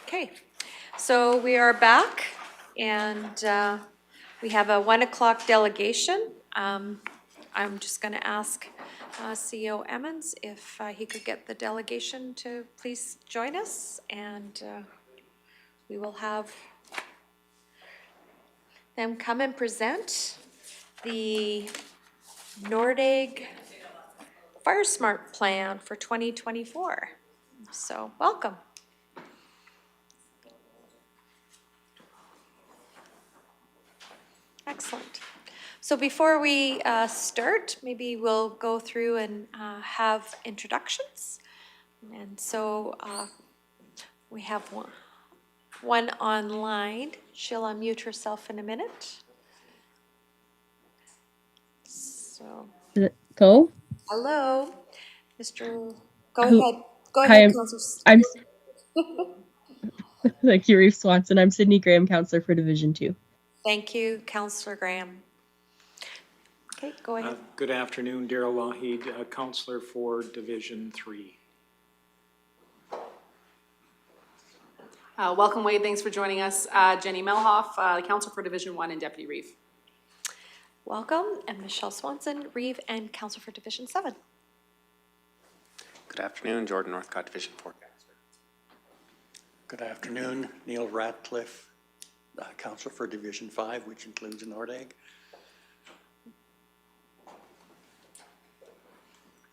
Okay. So we are back, and we have a 1 o'clock delegation. I'm just going to ask CEO Emmons if he could get the delegation to please join us, and we will have them come and present the Nordegg FireSmart plan for 2024. So welcome. Excellent. So before we start, maybe we'll go through and have introductions. And so we have one online. She'll unmute herself in a minute. So, Go. hello, Mr. Go Who- ahead. Go Hi, ahead, Councillor. I'm Thank you, Reeve Swanson. I'm Sydney Graham, Councillor for Division 2. Thank you, Councillor Graham. Okay, go ahead. Good afternoon, Daryl Lougheed, Councillor for Division 3. Welcome, Wade. Thanks for joining us. Jenny Melhoff, Councillor for Division 1 and Deputy Reeve. Welcome, and Michelle Swanson, Reeve, and Councillor for Division 7. Good afternoon, Jordan Northcott, Division 4. Good afternoon, Neil Ratcliffe, Councillor for Division 5, which includes Nordegg.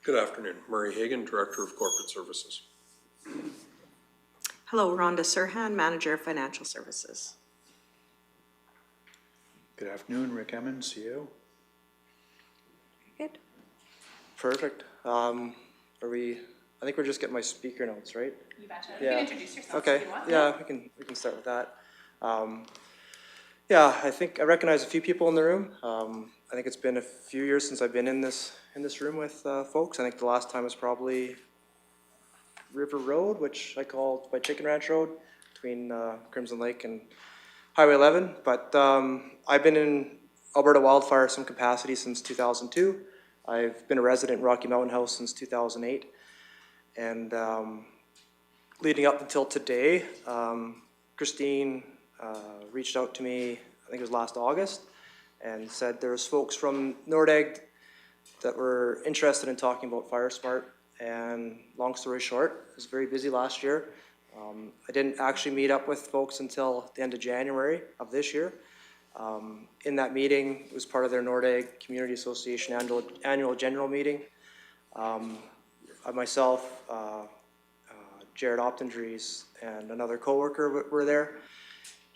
Good afternoon, Murray Hagan, Director of Corporate Services. Hello, Rhonda Serhan, Manager of Financial Services. Good afternoon, Rick Emmons, CEO. Good. Perfect. I think we're just getting my speaker notes, right? You betcha. Yeah. You can introduce yourself Okay. if you want. Yeah, we can start with that. Yeah, I think I recognize a few people in the room. I think it's been a few years since I've been in this room with folks. I think the last time was probably River Road, which I called by Chicken Ranch Road, between Crimson Lake and Highway 11. But I've been in Alberta Wildfire some capacity since 2002. I've been a resident in Rocky Mountain House since 2008. And leading up until today, Christine reached out to me, I think it was last August, and said there was folks from Nordegg that were interested in talking about FireSmart. And long story short, I was very busy last year. I didn't actually meet up with folks until the end of January of this year. In that meeting, it was part of their Nordegg Community Association annual general meeting. Myself, Jared Optendries, and another coworker were there.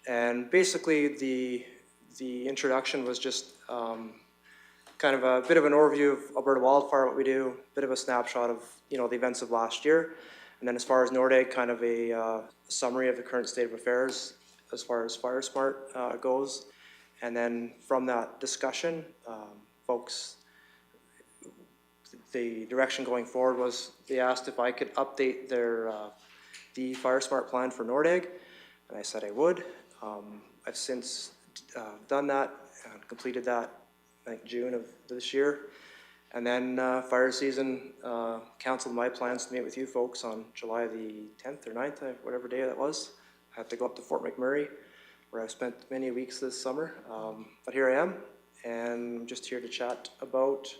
And basically the introduction was just kind of a bit of an overview of Alberta Wildfire, what we do, a bit of a snapshot of the events of last year. And then as far as Nordegg, kind of a summary of the current state of affairs as far as FireSmart goes. And then from that discussion, folks, the direction going forward was they asked if I could update the FireSmart plan for Nordegg, and I said I would. I've since done that and completed that, I think June of this year. And then fire season canceled my plans to meet with you folks on July the 10th or 9th, whatever day that was. I had to go up to Fort McMurray, where I've spent many weeks this summer. But here I am, and I'm just here to chat about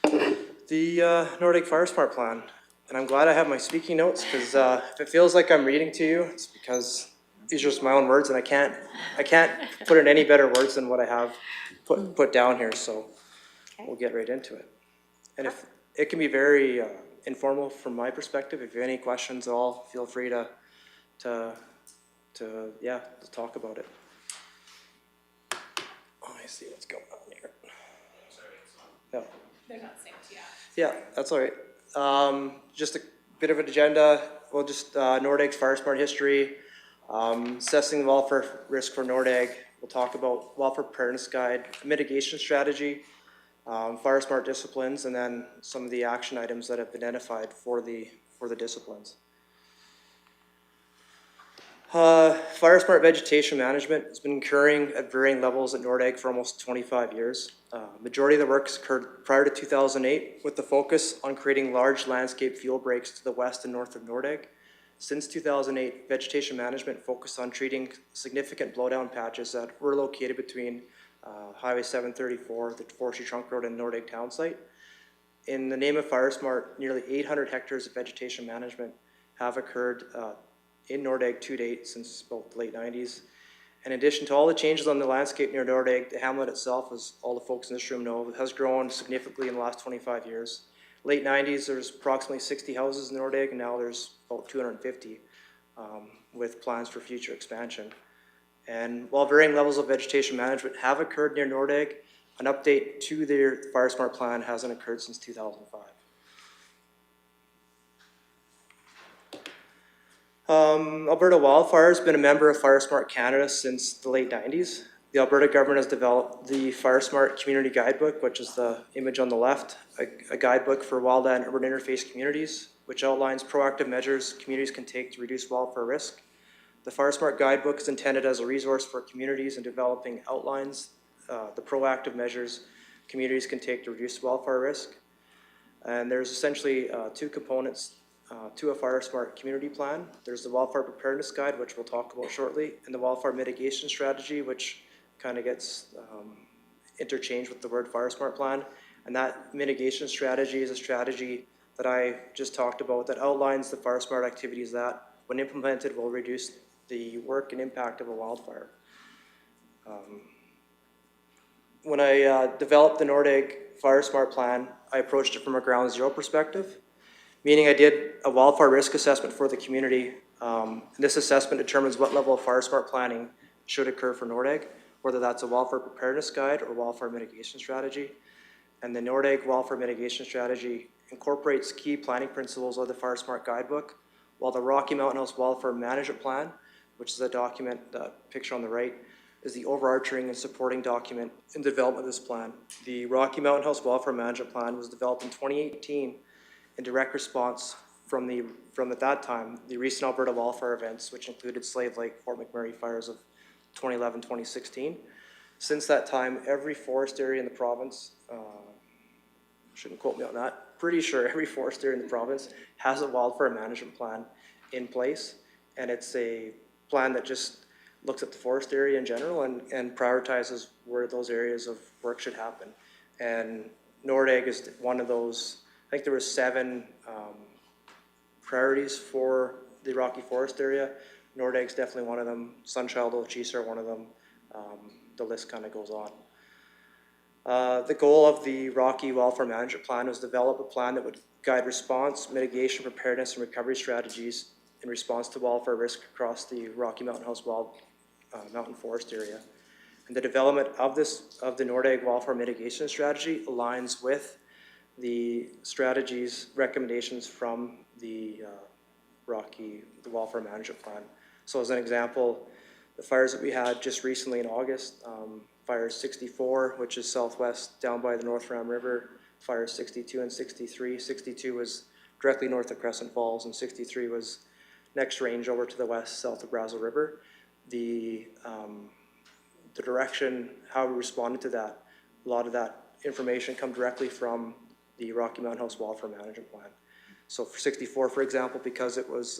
the Nordegg FireSmart plan. And I'm glad I have my speaking notes, because if it feels like I'm reading to you, it's because these are just my own words, and I can't put in any better words than what I have put down here. So we'll get right into it. And if it can be very informal from my perspective, if you have any questions at all, feel free to talk about it. Oh, I see what's going on here. No. They're not synced yet. Yeah, that's all right. Just a bit of an agenda. We'll just Nordegg's FireSmart history, assessing the wildfire risk for Nordegg. We'll talk about wildfire preparedness guide, mitigation strategy, FireSmart disciplines, and then some of the action items that have been identified for the disciplines. FireSmart vegetation management has been occurring at varying levels at Nordegg for almost 25 years. Majority of the work occurred prior to 2008 with the focus on creating large landscape fuel breaks to the west and north of Nordegg. Since 2008, vegetation management focused on treating significant blowdown patches that were located between Highway 734, the Forestry Trunk Road, and Nordegg Town Site. In the name of FireSmart, nearly 800 hectares of vegetation management have occurred in Nordegg to date since about the late 90s. In addition to all the changes on the landscape near Nordegg, the hamlet itself, as all the folks in this room know, has grown significantly in the last 25 years. Late 90s, there's approximately 60 houses in Nordegg, and now there's about 250 with plans for future expansion. And while varying levels of vegetation management have occurred near Nordegg, an update to their FireSmart plan hasn't occurred since 2005. Alberta Wildfire has been a member of FireSmart Canada since the late 90s. The Alberta government has developed the FireSmart Community Guidebook, which is the image on the left, a guidebook for wildland urban interface communities, which outlines proactive measures communities can take to reduce wildfire risk. The FireSmart Guidebook is intended as a resource for communities in developing outlines the proactive measures communities can take to reduce wildfire risk. And there's essentially two components to a FireSmart community plan. There's the Wildfire Preparedness Guide, which we'll talk about shortly, and the Wildfire Mitigation Strategy, which kind of gets interchanged with the word FireSmart plan. And that mitigation strategy is a strategy that I just talked about that outlines the FireSmart activities that, when implemented, will reduce the work and impact of a wildfire. When I developed the Nordegg FireSmart plan, I approached it from a ground zero perspective, meaning I did a wildfire risk assessment for the community. This assessment determines what level of FireSmart planning should occur for Nordegg, whether that's a wildfire preparedness guide or wildfire mitigation strategy. And the Nordegg Wildfire Mitigation Strategy incorporates key planning principles of the FireSmart Guidebook, while the Rocky Mountain House Wildfire Management Plan, which is a document, the picture on the right, is the overarching and supporting document in the development of this plan. The Rocky Mountain House Wildfire Management Plan was developed in 2018 in direct response from at that time, the recent Alberta wildfire events, which included Slave Lake, Fort McMurray fires of 2011, 2016. Since that time, every forest area in the province, shouldn't quote me on that, pretty sure every forest area in the province has a wildfire management plan in place. And it's a plan that just looks at the forest area in general and prioritizes where those areas of work should happen. And Nordegg is one of those. I think there were 7 priorities for the Rocky Forest area. Nordegg's definitely one of them. Sunchild, Ochisa are one of them. The list kind of goes on. The goal of the Rocky Wildfire Management Plan was to develop a plan that would guide response, mitigation, preparedness, and recovery strategies in response to wildfire risk across the Rocky Mountain House Mountain Forest area. And the development of the Nordegg Wildfire Mitigation Strategy aligns with the strategy's recommendations from the Wildfire Management Plan. So as an example, the fires that we had just recently in August, Fire 64, which is southwest down by the North Ram River, Fire 62 and 63. 62 was directly north of Crescent Falls, and 63 was next range over to the west, south of Brazel River. The direction, how we responded to that, a lot of that information come directly from the Rocky Mountain House Wildfire Management Plan. So for 64, for example, because it was,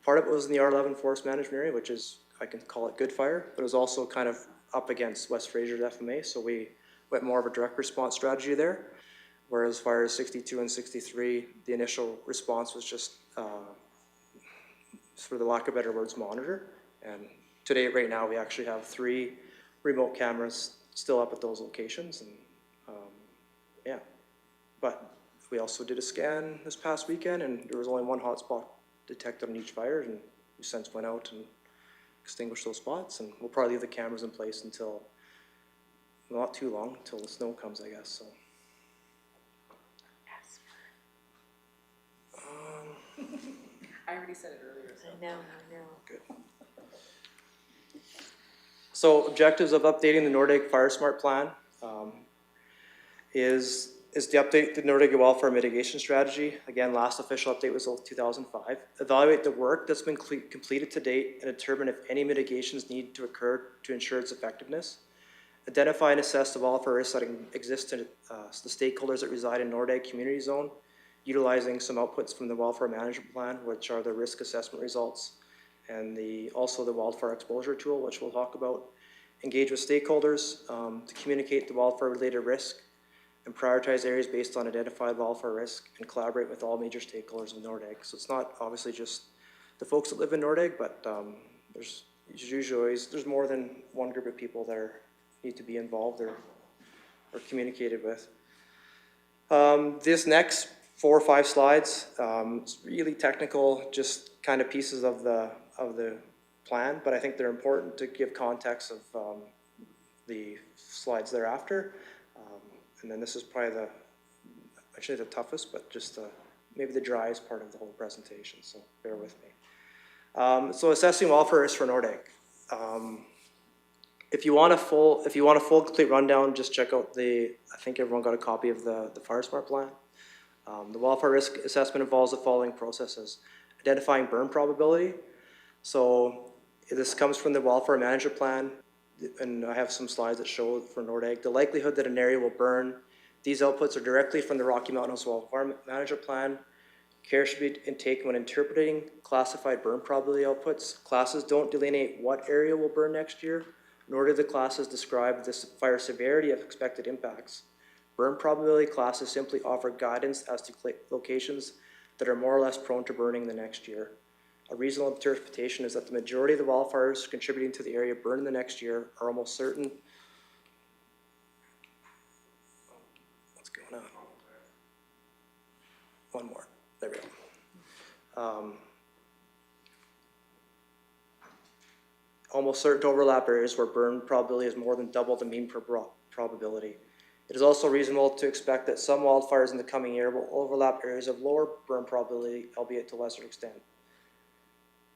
part of it was in the R11 Forest Management Area, which is, I can call it good fire, but it was also kind of up against West Fraser's FMA, so we went more of a direct response strategy there. Whereas fires 62 and 63, the initial response was just, for the lack of better words, monitor. And today, right now, we actually have 3 remote cameras still up at those locations, and yeah. But we also did a scan this past weekend, and there was only 1 hotspot detected on each fire, and we since went out and extinguished those spots, and we'll probably leave the cameras in place until, not too long, until the snow comes, I guess, so. I already said it earlier. So. I know. Good. So objectives of updating the Nordegg FireSmart plan is to update the Nordegg Wildfire Mitigation Strategy. Again, last official update was 2005. Evaluate the work that's been completed to date and determine if any mitigations need to occur to ensure its effectiveness. Identify and assess the wildfire risks that exist to the stakeholders that reside in Nordegg Community Zone utilizing some outputs from the wildfire management plan, which are the risk assessment results, and also the wildfire exposure tool, which we'll talk about. Engage with stakeholders to communicate the wildfire-related risk, and prioritize areas based on identified wildfire risk, and collaborate with all major stakeholders in Nordegg. So it's not obviously just the folks that live in Nordegg, but there's usually always, there's more than one group of people that need to be involved or communicated with. This next 4 or 5 slides, it's really technical, just kind of pieces of the plan, but I think they're important to give context of the slides thereafter. And then this is probably actually the toughest, but just maybe the driest part of the whole presentation, so bear with me. So assessing wildfire risk for Nordegg. If you want a full complete rundown, just check out I think everyone got a copy of the FireSmart plan. The wildfire risk assessment involves the following processes: identifying burn probability. So this comes from the wildfire management plan, and I have some slides that show for Nordegg the likelihood that an area will burn. These outputs are directly from the Rocky Mountain Wildfire Management Plan. Care should be taken when interpreting classified burn probability outputs. Classes don't delineate what area will burn next year, nor do the classes describe the fire severity of expected impacts. Burn probability classes simply offer guidance as to locations that are more or less prone to burning the next year. A reasonable interpretation is that the majority of the wildfires contributing to the area burning the next year are almost certain. What's going on? One more. There we go. Almost certain to overlap areas where burn probability is more than double the mean probability. It is also reasonable to expect that some wildfires in the coming year will overlap areas of lower burn probability, albeit to a lesser extent.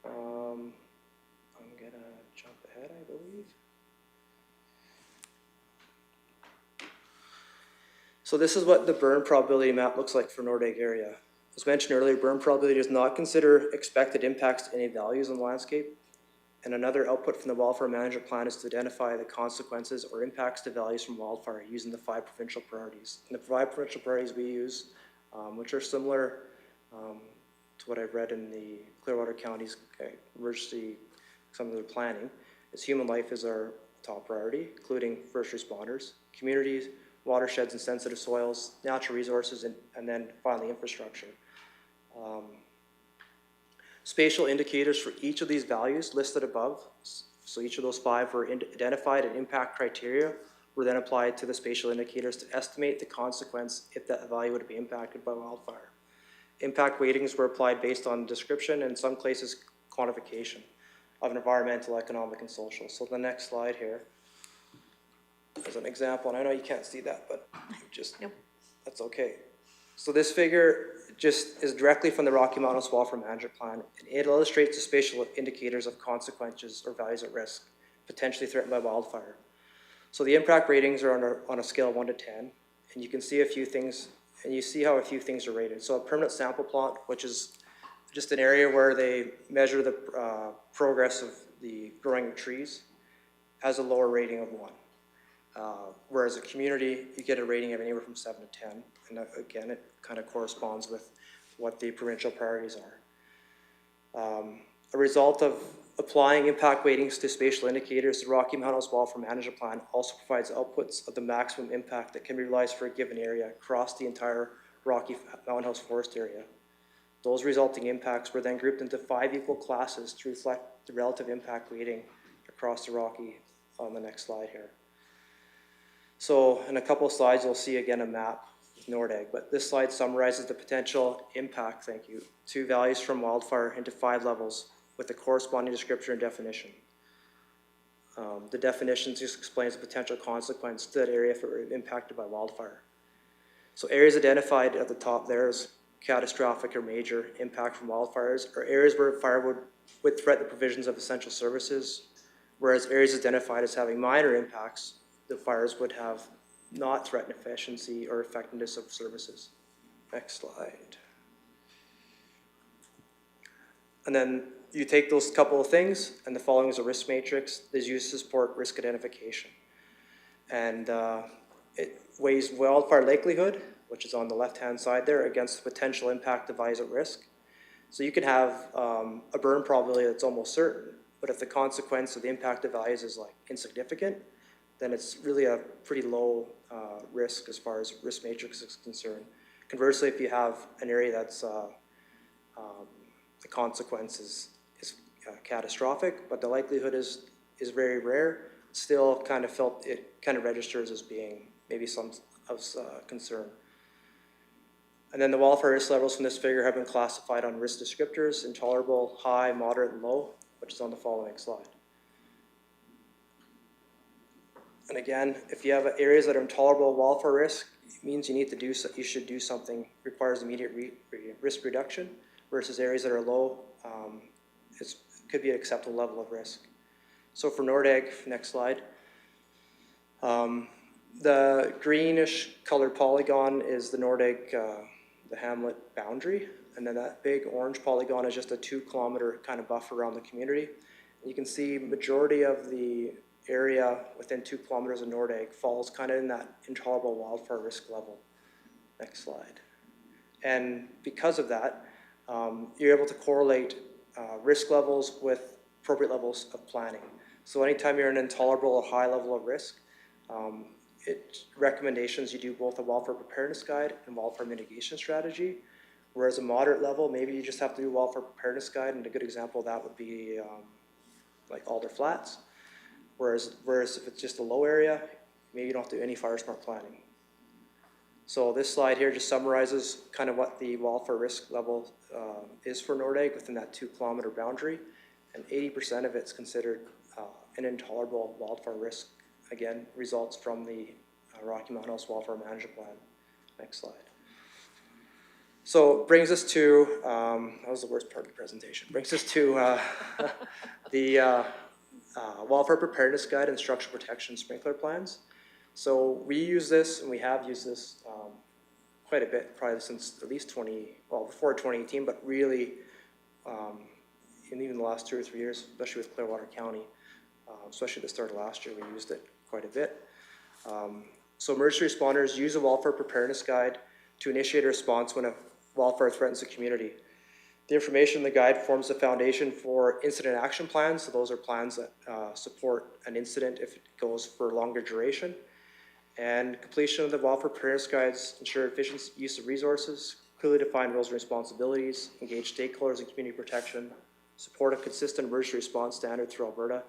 I'm gonna jump ahead, I believe. So this is what the burn probability map looks like for Nordegg area. As mentioned earlier, burn probability does not consider expected impacts to any values on the landscape. And another output from the wildfire management plan is to identify the consequences or impacts to values from wildfire using the 5 provincial priorities. And the 5 provincial priorities we use, which are similar to what I've read in the Clearwater County's emergency, some of their planning, is human life is our top priority, including first responders, communities, watersheds and sensitive soils, natural resources, and then finally infrastructure. Spatial indicators for each of these values listed above, so each of those 5 were identified, and impact criteria were then applied to the spatial indicators to estimate the consequence if that value would be impacted by wildfire. Impact weightings were applied based on description and in some cases quantification of environmental, economic, and social. So the next slide here is an example, and I know you can't see that, but just, nope. That's okay. So this figure just is directly from the Rocky Mountain Wildfire Management Plan, and it illustrates the spatial indicators of consequences or values at risk, potentially threatened by wildfire. So the impact ratings are on a scale of 1 to 10, and you can see a few things, and you see how a few things are rated. So a permanent sample plot, which is just an area where they measure the progress of the growing of trees, has a lower rating of 1. Whereas a community, you get a rating of anywhere from 7 to 10. And again, it kind of corresponds with what the provincial priorities are. A result of applying impact weightings to spatial indicators, the Rocky Mountain Wildfire Management Plan also provides outputs of the maximum impact that can be realized for a given area across the entire Rocky Mountain House Forest area. Those resulting impacts were then grouped into 5 equal classes to reflect the relative impact weighting across the Rocky on the next slide here. So in a couple of slides, you'll see again a map with Nordegg, but this slide summarizes the potential impact, to values from wildfire into 5 levels with the corresponding description and definition. The definition just explains the potential consequence to that area if it were impacted by wildfire. So areas identified at the top there as catastrophic or major impact from wildfires are areas where fire would threaten the provisions of essential services, whereas areas identified as having minor impacts, the fires would have not threatened efficiency or effectiveness of services. Next slide. And then you take those couple of things, and the following is a risk matrix that is used to support risk identification. And it weighs wildfire likelihood, which is on the left-hand side there, against the potential impact of values at risk. So you can have a burn probability that's almost certain, but if the consequence of the impact of values is like insignificant, then it's really a pretty low risk as far as risk matrix is concerned. Conversely, if you have an area that's the consequence is catastrophic, but the likelihood is very rare, still kind of felt, it kind of registers as being maybe some of concern. And then the wildfire risk levels from this figure have been classified on risk descriptors: intolerable, high, moderate, and low, which is on the following slide. And again, if you have areas that are intolerable wildfire risk, it means you need to do, you should do something, requires immediate risk reduction, versus areas that are low, it could be an acceptable level of risk. So for Nordegg, next slide, the greenish colored polygon is the Nordegg, the hamlet boundary, and then that big orange polygon is just a 2 kilometer kind of buffer around the community. And you can see majority of the area within 2 kilometers of Nordegg falls kind of in that intolerable wildfire risk level. Next slide. And because of that, you're able to correlate risk levels with appropriate levels of planning. So anytime you're in an intolerable or high level of risk, recommendations you do both a wildfire preparedness guide and wildfire mitigation strategy. Whereas a moderate level, maybe you just have to do a wildfire preparedness guide, and a good example of that would be like Alder Flats. Whereas if it's just a low area, maybe you don't have to do any FireSmart planning. So this slide here just summarizes kind of what the wildfire risk level is for Nordegg within that 2 kilometer boundary, and 80% of it's considered an intolerable wildfire risk. Again, results from the Rocky Mountain House Wildfire Management Plan. Next slide. So brings us to, that was the worst part of the presentation, brings us to the Wildfire Preparedness Guide and Structural Protection Sprinkler Plans. So we use this, and we have used this quite a bit, probably since at least before 2018, but really in even the last 2 or 3 years, especially with Clearwater County, especially at the start of last year, we used it quite a bit. So emergency responders use a wildfire preparedness guide to initiate a response when a wildfire threatens the community. The information in the guide forms the foundation for incident action plans. So those are plans that support an incident if it goes for a longer duration. And completion of the wildfire preparedness guides ensure efficient use of resources, clearly define roles and responsibilities, engage stakeholders in community protection, support a consistent emergency response standard through Alberta,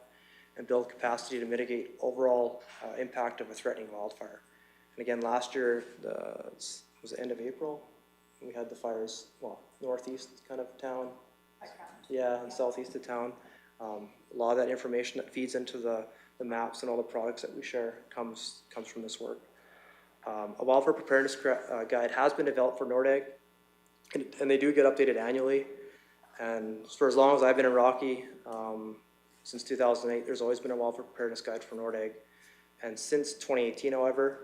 and build capacity to mitigate overall impact of a threatening wildfire. And again, last year, was the end of April, we had the fires, well, northeast kind of town. Yeah, and southeast of town. A lot of that information that feeds into the maps and all the products that we share comes from this work. A wildfire preparedness guide has been developed for Nordegg, and they do get updated annually. And for as long as I've been in Rocky, since 2008, there's always been a wildfire preparedness guide for Nordegg. And since 2018, however,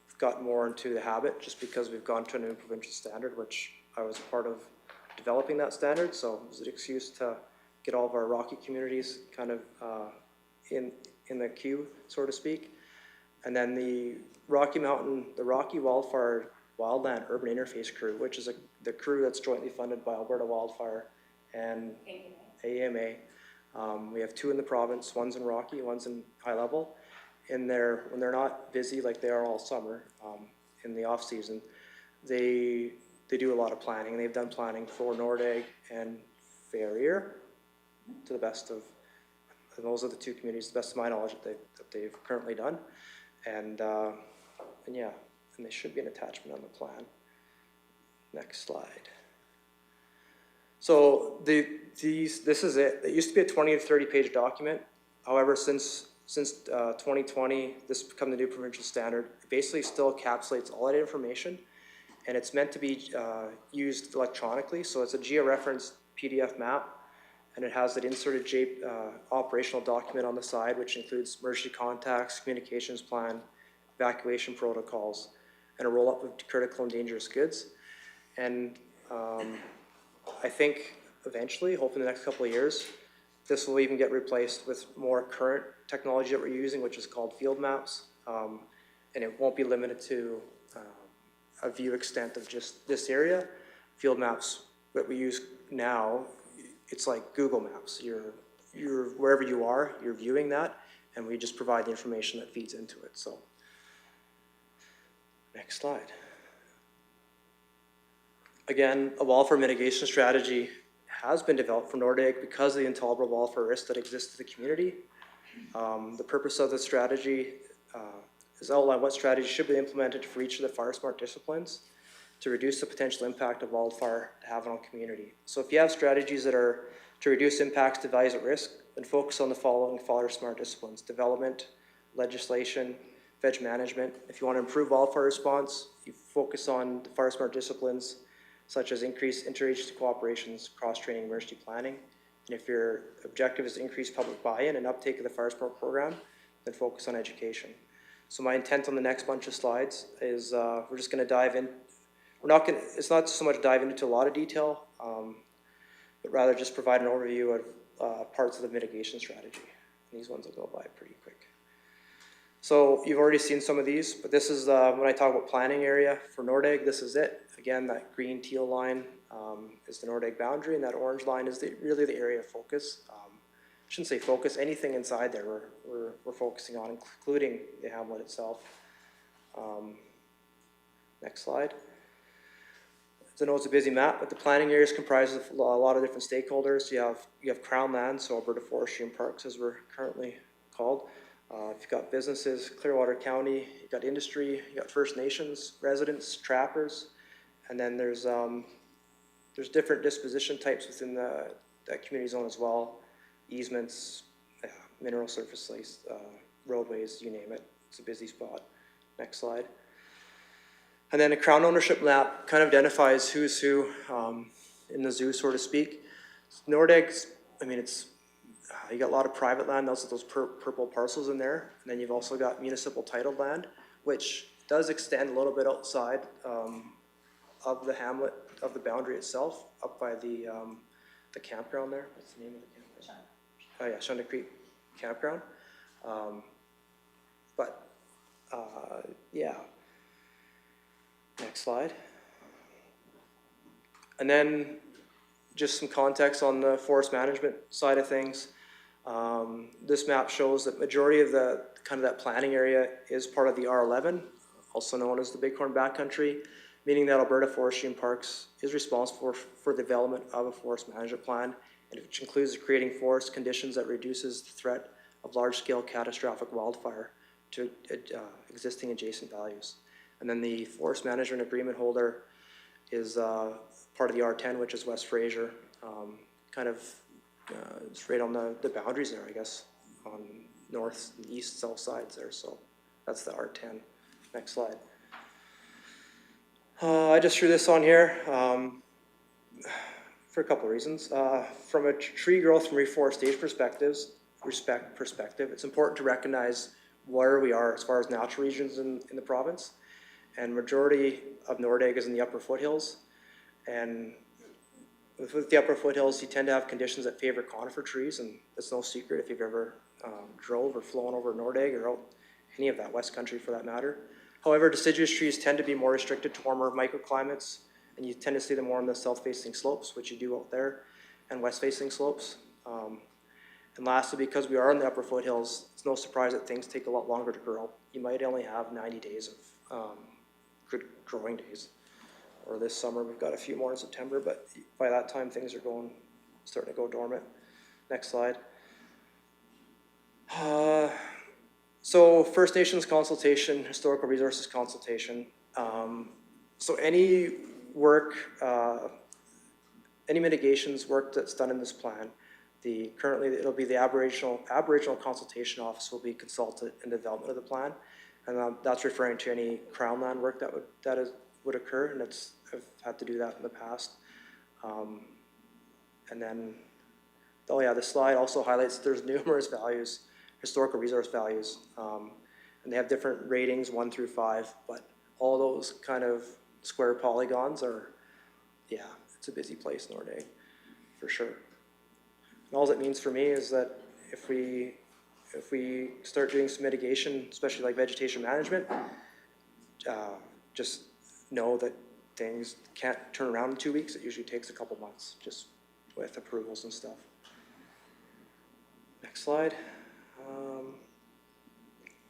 we've gotten more into the habit just because we've gone to a new provincial standard, which I was part of developing that standard. So it was an excuse to get all of our Rocky communities kind of in the queue, so to speak. And then the Rocky Wildfire Wildland Urban Interface Crew, which is the crew that's jointly funded by Alberta Wildfire and AEMA. We have 2 in the province, one's in Rocky, one's in High Level. When they're not busy like they are all summer, in the off season, they do a lot of planning. They've done planning for Nordegg and Ferrier, to the best of, and those are the 2 communities, to the best of my knowledge, that they've currently done. And yeah, and they should be an attachment on the plan. Next slide. So this is it. It used to be a 20 to 30 page document. However, since 2020, this has become the new provincial standard. It basically still encapsulates all that information, and it's meant to be used electronically. So it's a georeferenced PDF map, and it has an inserted operational document on the side, which includes emergency contacts, communications plan, evacuation protocols, and a roll-up of critical and dangerous goods. And I think eventually, hopefully in the next couple of years, this will even get replaced with more current technology that we're using, which is called field maps. And it won't be limited to a view extent of just this area. Field maps that we use now, it's like Google Maps. You're wherever you are, you're viewing that, and we just provide the information that feeds into it. So, next slide. Again, a wildfire mitigation strategy has been developed for Nordegg because of the intolerable wildfire risk that exists in the community. The purpose of the strategy is outline what strategies should be implemented for each of the FireSmart disciplines to reduce the potential impact of wildfire to have on community. So if you have strategies that are to reduce impacts to values at risk, then focus on the following FireSmart disciplines: development, legislation, veg management. If you want to improve wildfire response, you focus on the FireSmart disciplines such as increased interagency cooperations, cross-training, emergency planning. And if your objective is to increase public buy-in and uptake of the FireSmart program, then focus on education. So my intent on the next bunch of slides is we're just going to dive in. It's not so much dive into a lot of detail, but rather just provide an overview of parts of the mitigation strategy. And these ones will go by pretty quick. So you've already seen some of these, but this is when I talk about planning area for Nordegg, this is it. Again, that green teal line is the Nordegg boundary, and that orange line is really the area of focus. I shouldn't say focus, anything inside there we're focusing on, including the hamlet itself. Next slide. As I know it's a busy map, but the planning area is comprised of a lot of different stakeholders. You have Crown lands, so Alberta Forestry and Parks as we're currently called. You've got businesses, Clearwater County, you've got industry, you've got First Nations, residents, trappers, and then there's different disposition types within that community zone as well. Easements, mineral surface, roadways, you name it. It's a busy spot. Next slide. And then a Crown ownership map kind of identifies who's who in the zoo, so to speak. Nordegg's, I mean, you got a lot of private land, those purple parcels in there. And then you've also got municipal titled land, which does extend a little bit outside of the hamlet, of the boundary itself, up by the campground there. What's the name of the campground? Oh yeah, Shunda Creek Campground. Yeah. Next slide. And then just some context on the forest management side of things. This map shows that majority of the that planning area is part of the R11, also known as the Bighorn Backcountry, meaning that Alberta Forestry and Parks is responsible for the development of a forest management plan, and which includes creating forest conditions that reduces the threat of large-scale catastrophic wildfire to existing adjacent values. And then the forest management agreement holder is part of the R10, which is West Fraser. It's right on the boundaries there, I guess, on north, east, south sides there. So that's the R10. Next slide. I just threw this on here for a couple of reasons. From a tree growth and reforestation perspective, it's important to recognize where we are as far as natural regions in the province. And majority of Nordegg is in the upper foothills. And with the upper foothills, you tend to have conditions that favor conifer trees, and it's no secret if you've ever drove or flown over Nordegg or out any of that West Country for that matter. However, deciduous trees tend to be more restricted to warmer microclimates, and you tend to see them more on the south-facing slopes, which you do out there, and west-facing slopes. And lastly, because we are in the upper foothills, it's no surprise that things take a lot longer to grow. You might only have 90 days of good growing days. Or this summer, we've got a few more in September, but by that time, things are starting to go dormant. Next slide. So First Nations consultation, historical resources consultation. So any work, any mitigations work that's done in this plan, currently it'll be the Aboriginal Consultation Office will be consulted in the development of the plan, and that's referring to any Crown land work that would occur, and I've had to do that in the past. And then, oh yeah, the slide also highlights there's numerous values, historical resource values, and they have different ratings 1 through 5, but all those kind of square polygons are, yeah, it's a busy place, Nordegg, for sure. And all it means for me is that if we start doing some mitigation, especially like vegetation management, just know that things can't turn around in 2 weeks. It usually takes a couple months, just with approvals and stuff. Next slide.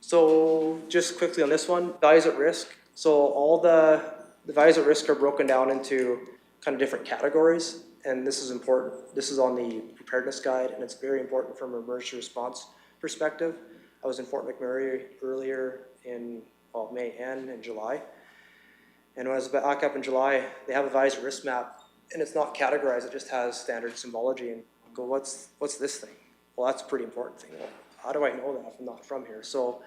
So just quickly on this one, values at risk. So all the values at risk are broken down into kind of different categories, and this is important. This is on the preparedness guide, and it's very important from an emergency response perspective. I was in Fort McMurray earlier in May and in July, and when I was back up in July, they have a values at risk map, and it's not categorized. It just has standard symbology. And I go, what's this thing? Well, that's a pretty important thing. Well, how do I know that if I'm not from here? So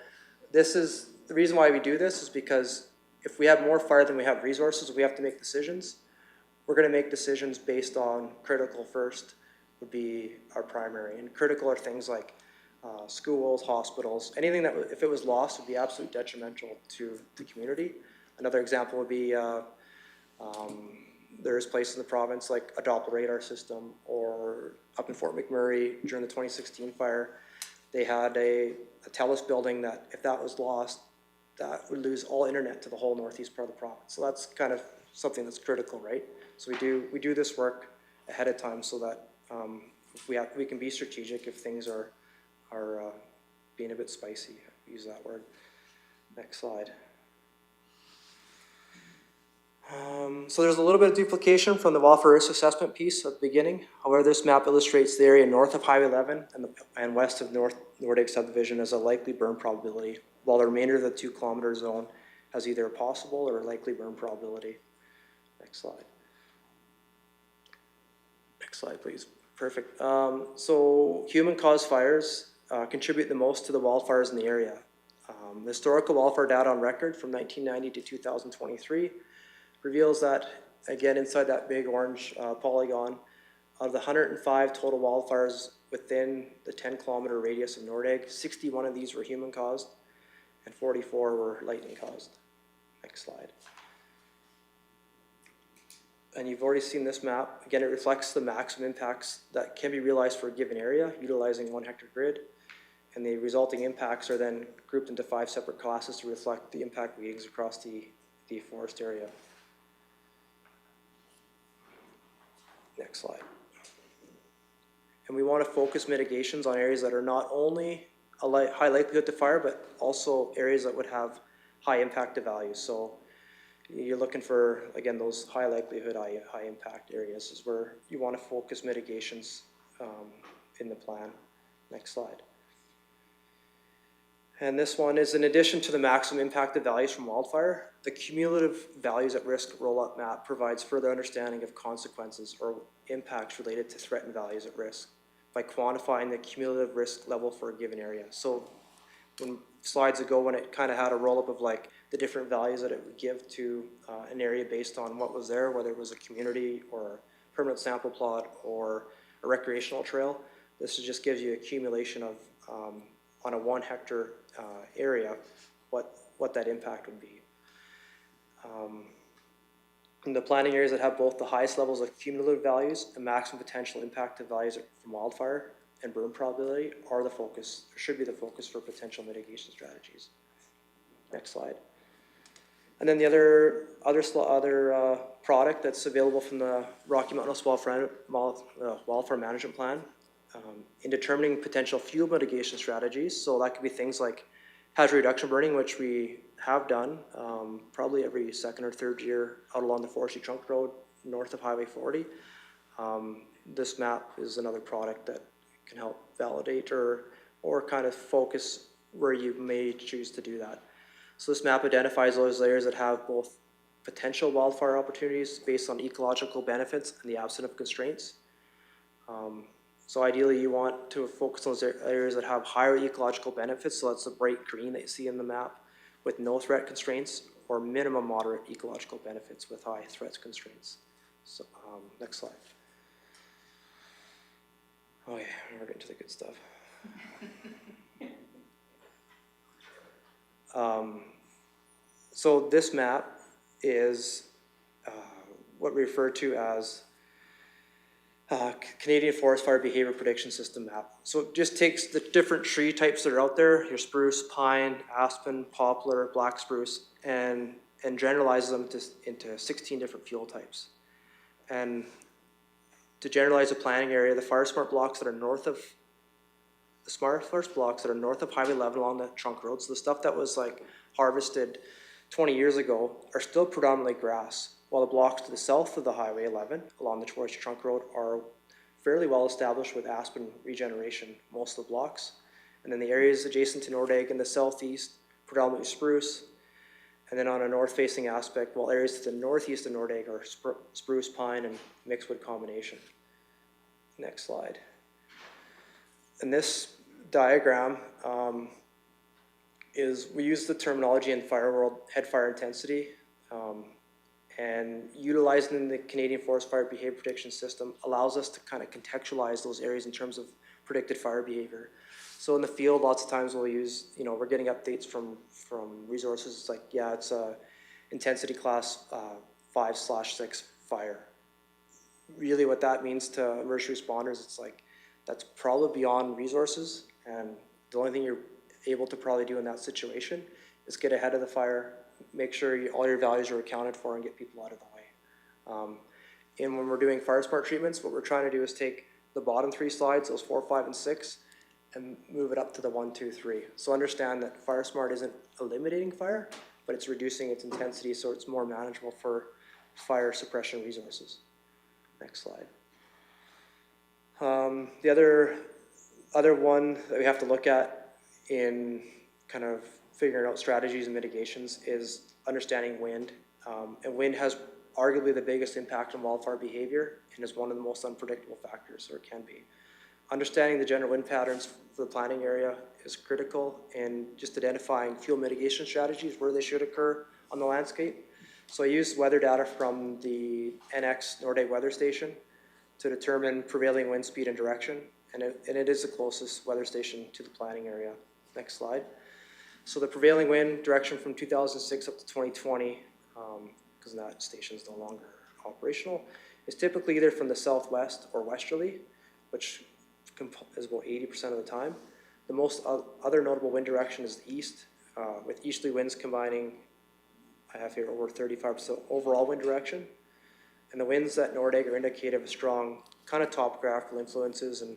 this is the reason why we do this, is because if we have more fire than we have resources, we have to make decisions. We're going to make decisions based on critical first would be our primary. And critical are things like schools, hospitals, anything that if it was lost would be absolutely detrimental to the community. Another example would be there's places in the province like a Doppler radar system, or up in Fort McMurray during the 2016 fire, they had a TELUS building that if that was lost, that would lose all internet to the whole northeast part of the province. So that's kind of something that's critical, right? So we do this work ahead of time so that we can be strategic if things are being a bit spicy. Use that word. Next slide. So there's a little bit of duplication from the wildfire risk assessment piece at the beginning. However, this map illustrates the area north of Highway 11 and west of Nordegg subdivision as a likely burn probability, while the remainder of the 2 kilometer zone has either a possible or a likely burn probability. Next slide. Next slide, please. Perfect. So human-caused fires contribute the most to the wildfires in the area. The historical wildfire data on record from 1990 to 2023 reveals that, again, inside that big orange polygon, of the 105 total wildfires within the 10-kilometer radius of Nordegg, 61 of these were human-caused and 44 were lightning-caused. Next slide. And you've already seen this map. Again, it reflects the maximum impacts that can be realized for a given area utilizing 1 hectare grid. And the resulting impacts are then grouped into 5 separate classes to reflect the impact weightings across the forest area. Next slide. And we want to focus mitigations on areas that are not only a high likelihood to fire, but also areas that would have high impact to values. So you're looking for, again, those high likelihood, high impact areas is where you want to focus mitigations in the plan. Next slide. And this one is in addition to the maximum impacted values from wildfire, the cumulative values at risk roll-up map provides further understanding of consequences or impacts related to threatened values at risk by quantifying the cumulative risk level for a given area. So when slides ago, when it kind of had a roll-up of like the different values that it would give to an area based on what was there, whether it was a community or a permanent sample plot or a recreational trail, this just gives you accumulation of on a 1 hectare area, what that impact would be. In the planning areas that have both the highest levels of cumulative values and maximum potential impact of values from wildfire and burn probability are the focus, or should be the focus for potential mitigation strategies. Next slide. And then the other product that's available from the Rocky Mountain Wildfire Management Plan in determining potential fuel mitigation strategies. So that could be things like hazard reduction burning, which we have done probably every 2nd or 3rd year out along the Forestry Trunk Road north of Highway 40. This map is another product that can help validate or kind of focus where you may choose to do that. So this map identifies those areas that have both potential wildfire opportunities based on ecological benefits and the absence of constraints. So ideally you want to focus on those areas that have higher ecological benefits, so that's the bright green that you see in the map, with no threat constraints, or minimum moderate ecological benefits with high threat constraints. So next slide. Oh yeah, we're getting to the good stuff. So this map is what we refer to as Canadian Forest Fire Behavior Prediction System map. So it just takes the different tree types that are out there, your spruce, pine, aspen, poplar, black spruce, and and generalizes them into 16 different fuel types. And to generalize the planning area, the FireSmart blocks that are north of Highway 11 along the trunk road, so the stuff that was like harvested 20 years ago are still predominantly grass, while the blocks to the south of the Highway 11 along the Forestry Trunk Road are fairly well established with aspen regeneration, most of the blocks. And then the areas adjacent to Nordegg in the southeast, predominantly spruce. And then on a north-facing aspect, while areas to the northeast of Nordegg are spruce, pine, and mixed wood combination. Next slide. In this diagram we use the terminology in fire world, head fire intensity, and utilizing the Canadian Forest Fire Behavior Prediction System allows us to kind of contextualize those areas in terms of predicted fire behavior. So in the field, lots of times we'll use, we're getting updates from resources. It's like, yeah, it's a intensity class 5/6 fire. Really what that means to emergency responders, it's like, that's probably beyond resources. And the only thing you're able to probably do in that situation is get ahead of the fire, make sure all your values are accounted for and get people out of the way. And when we're doing FireSmart treatments, what we're trying to do is take the bottom 3 slides, those 4, 5, and 6, and move it up to the 1, 2, 3. So understand that FireSmart isn't eliminating fire, but it's reducing its intensity so it's more manageable for fire suppression resources. Next slide. The other one that we have to look at in kind of figuring out strategies and mitigations is understanding wind. And wind has arguably the biggest impact on wildfire behavior and is one of the most unpredictable factors, or it can be. Understanding the general wind patterns for the planning area is critical in just identifying fuel mitigation strategies where they should occur on the landscape. So I used weather data from the NX Nordegg weather station to determine prevailing wind speed and direction, and it is the closest weather station to the planning area. Next slide. So the prevailing wind direction from 2006 up to 2020, because that station is no longer operational, is typically either from the southwest or westerly, which is about 80% of the time. The most other notable wind direction is the east, with easterly winds combining, I have here, over 35% overall wind direction. And the winds at Nordegg are indicative of strong kind of topographical influences, and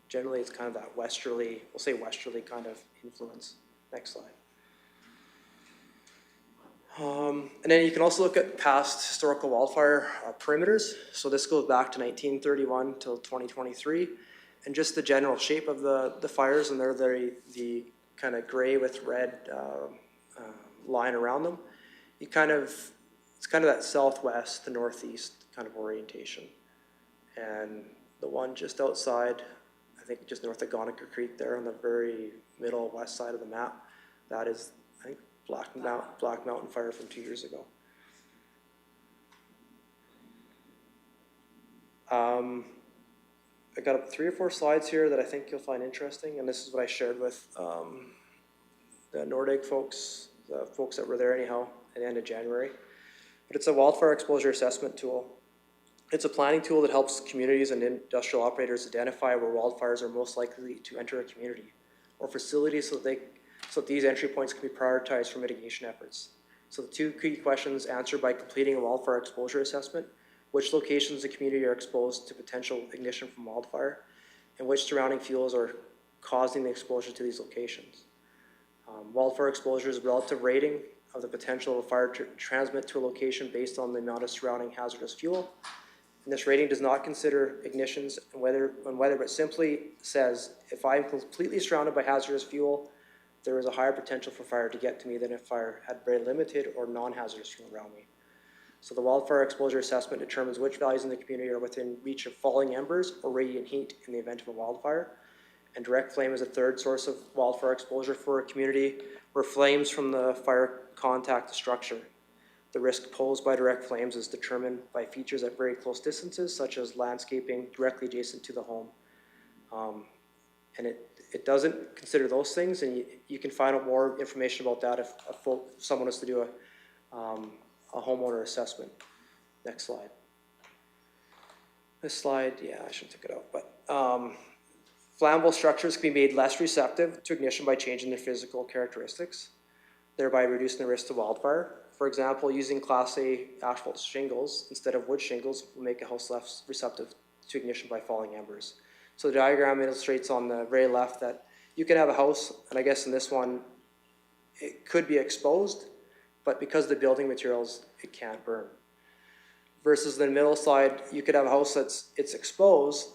generally it's kind of that westerly, we'll say westerly kind of influence. Next slide. And then you can also look at past historical wildfire perimeters. So this goes back to 1931 till 2023. And just the general shape of the fires, and they're the kind of gray with red line around them. It's kind of that southwest to northeast kind of orientation. And the one just outside, I think just north of Gonaker Creek there on the very middle west side of the map, that is, I think, Black Mountain Fire from 2 years ago. I got up 3 or 4 slides here that I think you'll find interesting, and this is what I shared with the Nordegg folks, the folks that were there anyhow at the end of January. But it's a wildfire exposure assessment tool. It's a planning tool that helps communities and industrial operators identify where wildfires are most likely to enter a community or facilities so that these entry points can be prioritized for mitigation efforts. So the 2 key questions answered by completing a wildfire exposure assessment: which locations in the community are exposed to potential ignition from wildfire, and which surrounding fuels are causing the exposure to these locations. Wildfire exposure is a relative rating of the potential of a fire to transmit to a location based on the amount of surrounding hazardous fuel. And this rating does not consider ignitions and weather, but simply says, if I'm completely surrounded by hazardous fuel, there is a higher potential for fire to get to me than if fire had very limited or non-hazardous fuel around me. So the wildfire exposure assessment determines which values in the community are within reach of falling embers or radiant heat in the event of a wildfire. And direct flame is a third source of wildfire exposure for a community where flames from the fire contact the structure. The risk posed by direct flames is determined by features at very close distances, such as landscaping directly adjacent to the home. And it doesn't consider those things, and you can find out more information about that if someone was to do a homeowner assessment. Next slide. This slide, yeah, I shouldn't take it out, but flammable structures can be made less receptive to ignition by changing their physical characteristics. thereby reducing the risk of wildfire. For example, using Class A asphalt shingles instead of wood shingles will make a house less receptive to ignition by falling embers. So the diagram illustrates on the very left that you can have a house, and I guess in this one, it could be exposed, but because of the building materials, it can't burn. Versus the middle side, you could have a house it's exposed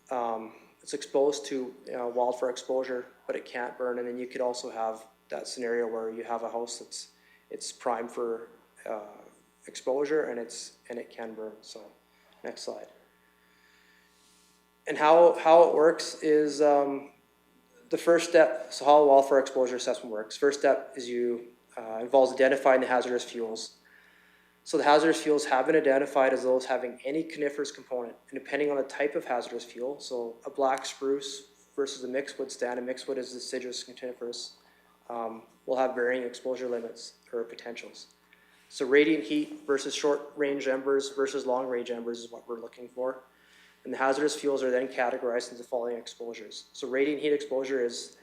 to wildfire exposure, but it can't burn. And then you could also have that scenario where you have a house it's primed for exposure and it can burn. So, next slide. And how it works is the first step. So how a wildfire exposure assessment works. First step is involves identifying the hazardous fuels. So the hazardous fuels have been identified as those having any coniferous component, and depending on the type of hazardous fuel, so a black spruce versus a mixed wood stand, and mixed wood is deciduous coniferous, will have varying exposure limits or potentials. So radiant heat versus short range embers versus long range embers is what we're looking for. And the hazardous fuels are then categorized into the following exposures. So radiant heat exposure is,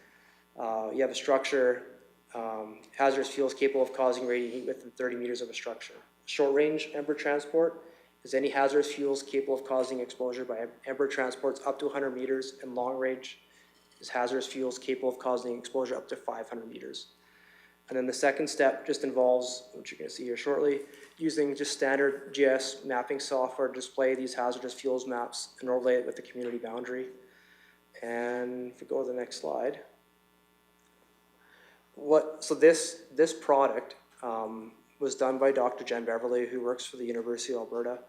you have a structure, hazardous fuels capable of causing radiant heat within 30 meters of a structure. Short range ember transport is any hazardous fuels capable of causing exposure by ember transports up to 100 meters, and long range is hazardous fuels capable of causing exposure up to 500 meters. And then the second step just involves, which you're going to see here shortly, using just standard GIS mapping software to display these hazardous fuels maps and overlay it with the community boundary. And if we go to the next slide, so this product was done by Dr. Jen Beverly, who works for the University of Alberta.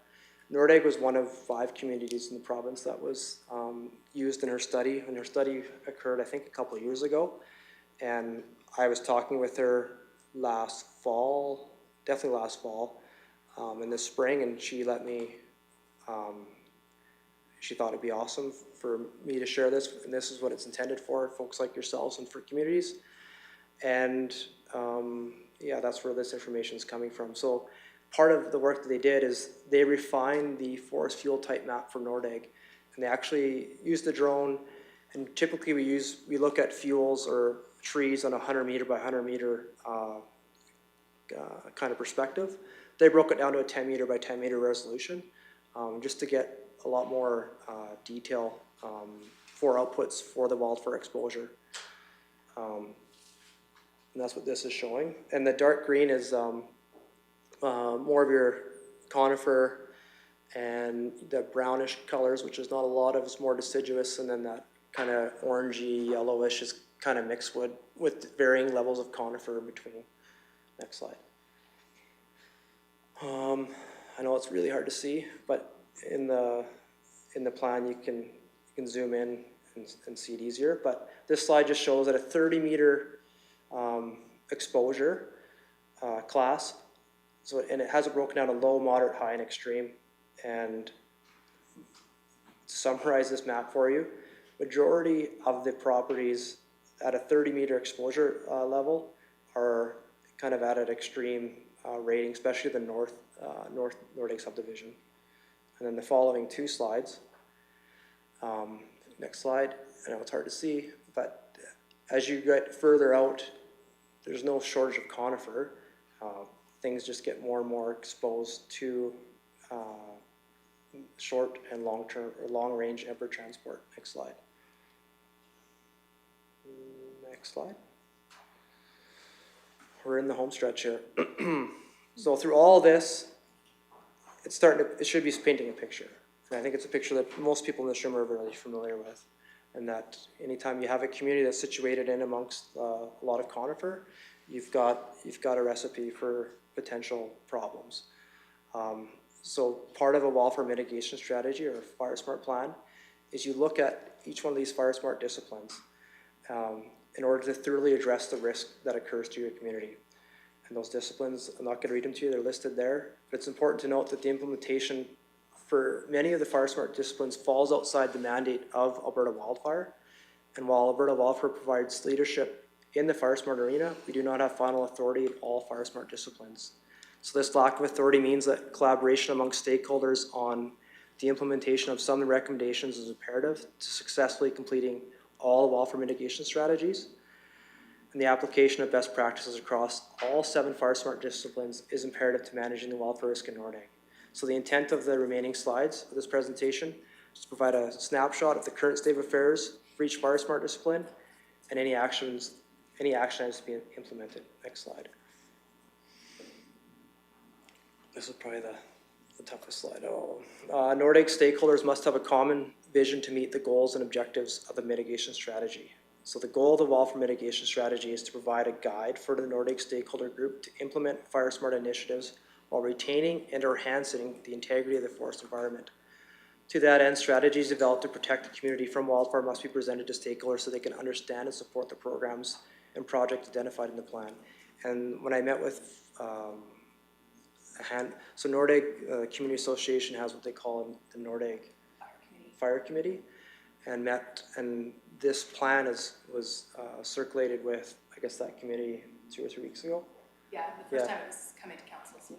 Nordegg was one of 5 communities in the province that was used in her study, and her study occurred, I think, a couple of years ago. And I was talking with her last fall, definitely last fall, in the spring, and she let me, she thought it'd be awesome for me to share this, and this is what it's intended for, folks like yourselves and for communities. And yeah, that's where this information is coming from. So part of the work that they did is they refined the forest fuel type map for Nordegg, and they actually used the drone. And typically we look at fuels or trees on a 100 meter by 100 meter kind of perspective. They broke it down to a 10 meter by 10 meter resolution, just to get a lot more detail for outputs for the wildfire exposure. And that's what this is showing. And the dark green is more of your conifer, and the brownish colors, which is not a lot of, is more deciduous, and then that kind of orangey, yellowish is kind of mixed wood with varying levels of conifer in between. Next slide. I know it's really hard to see, but in the plan you can zoom in and see it easier. But this slide just shows that a 30 meter exposure class. So, and it has it broken down to low, moderate, high, and extreme. And to summarize this map for you, majority of the properties at a 30 meter exposure level are kind of at an extreme rating, especially the North Nordegg subdivision. And then the following 2 slides. Next slide. I know it's hard to see, but as you get further out, there's no shortage of conifer. Things just get more and more exposed to short and long range ember transport. Next slide. Next slide. We're in the home stretch here. So through all this, it should be painting a picture. And I think it's a picture that most people in this room are really familiar with. And that anytime you have a community that's situated in amongst a lot of conifer, you've got a recipe for potential problems. So part of a wildfire mitigation strategy or a FireSmart plan is you look at each one of these FireSmart disciplines in order to thoroughly address the risk that occurs to your community. And those disciplines, I'm not going to read them to you, they're listed there, but it's important to note that the implementation for many of the FireSmart disciplines falls outside the mandate of Alberta Wildfire. And while Alberta Wildfire provides leadership in the FireSmart arena, we do not have final authority in all FireSmart disciplines. So this lack of authority means that collaboration amongst stakeholders on the implementation of some of the recommendations is imperative to successfully completing all wildfire mitigation strategies. and the application of best practices across all 7 FireSmart disciplines is imperative to managing the wildfire risk in Nordegg. So the intent of the remaining slides of this presentation is to provide a snapshot of the current state of affairs for each FireSmart discipline and any action has to be implemented. Next slide. This is probably the toughest slide of all. Nordegg stakeholders must have a common vision to meet the goals and objectives of the mitigation strategy. So the goal of the wildfire mitigation strategy is to provide a guide for the Nordegg stakeholder group to implement FireSmart initiatives while retaining and or enhancing the integrity of the forest environment. To that end, strategies developed to protect the community from wildfire must be presented to stakeholders so they can understand and support the programs and projects identified in the plan. And when I met with so Nordegg Community Association has what they call the Nordegg Fire Committee, and this plan was circulated with, I guess, that committee 2 or 3 weeks ago. Yeah, the first time it was coming to council, so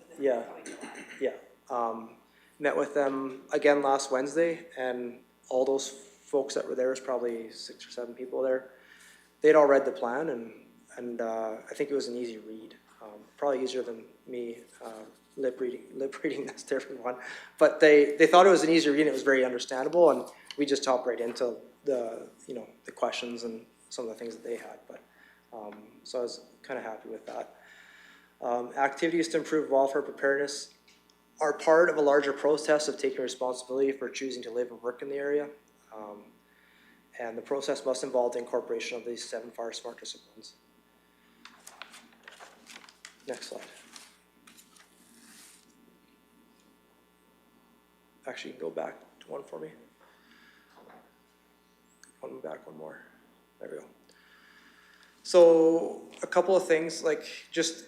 met with them again last Wednesday, and all those folks that were there, was probably 6 or 7 people there. They'd all read the plan, and I think it was an easy read, probably easier than me lip reading this to everyone. But they thought it was an easy read, and it was very understandable, and we just hopped right into the questions and some of the things that they had. But so I was kind of happy with that. Activities to improve wildfire preparedness are part of a larger process of taking responsibility for choosing to live and work in the area. And the process must involve the incorporation of these 7 FireSmart disciplines. Next slide. Actually, you can go back to one for me. One back, one more. There we go. So a couple of things, like just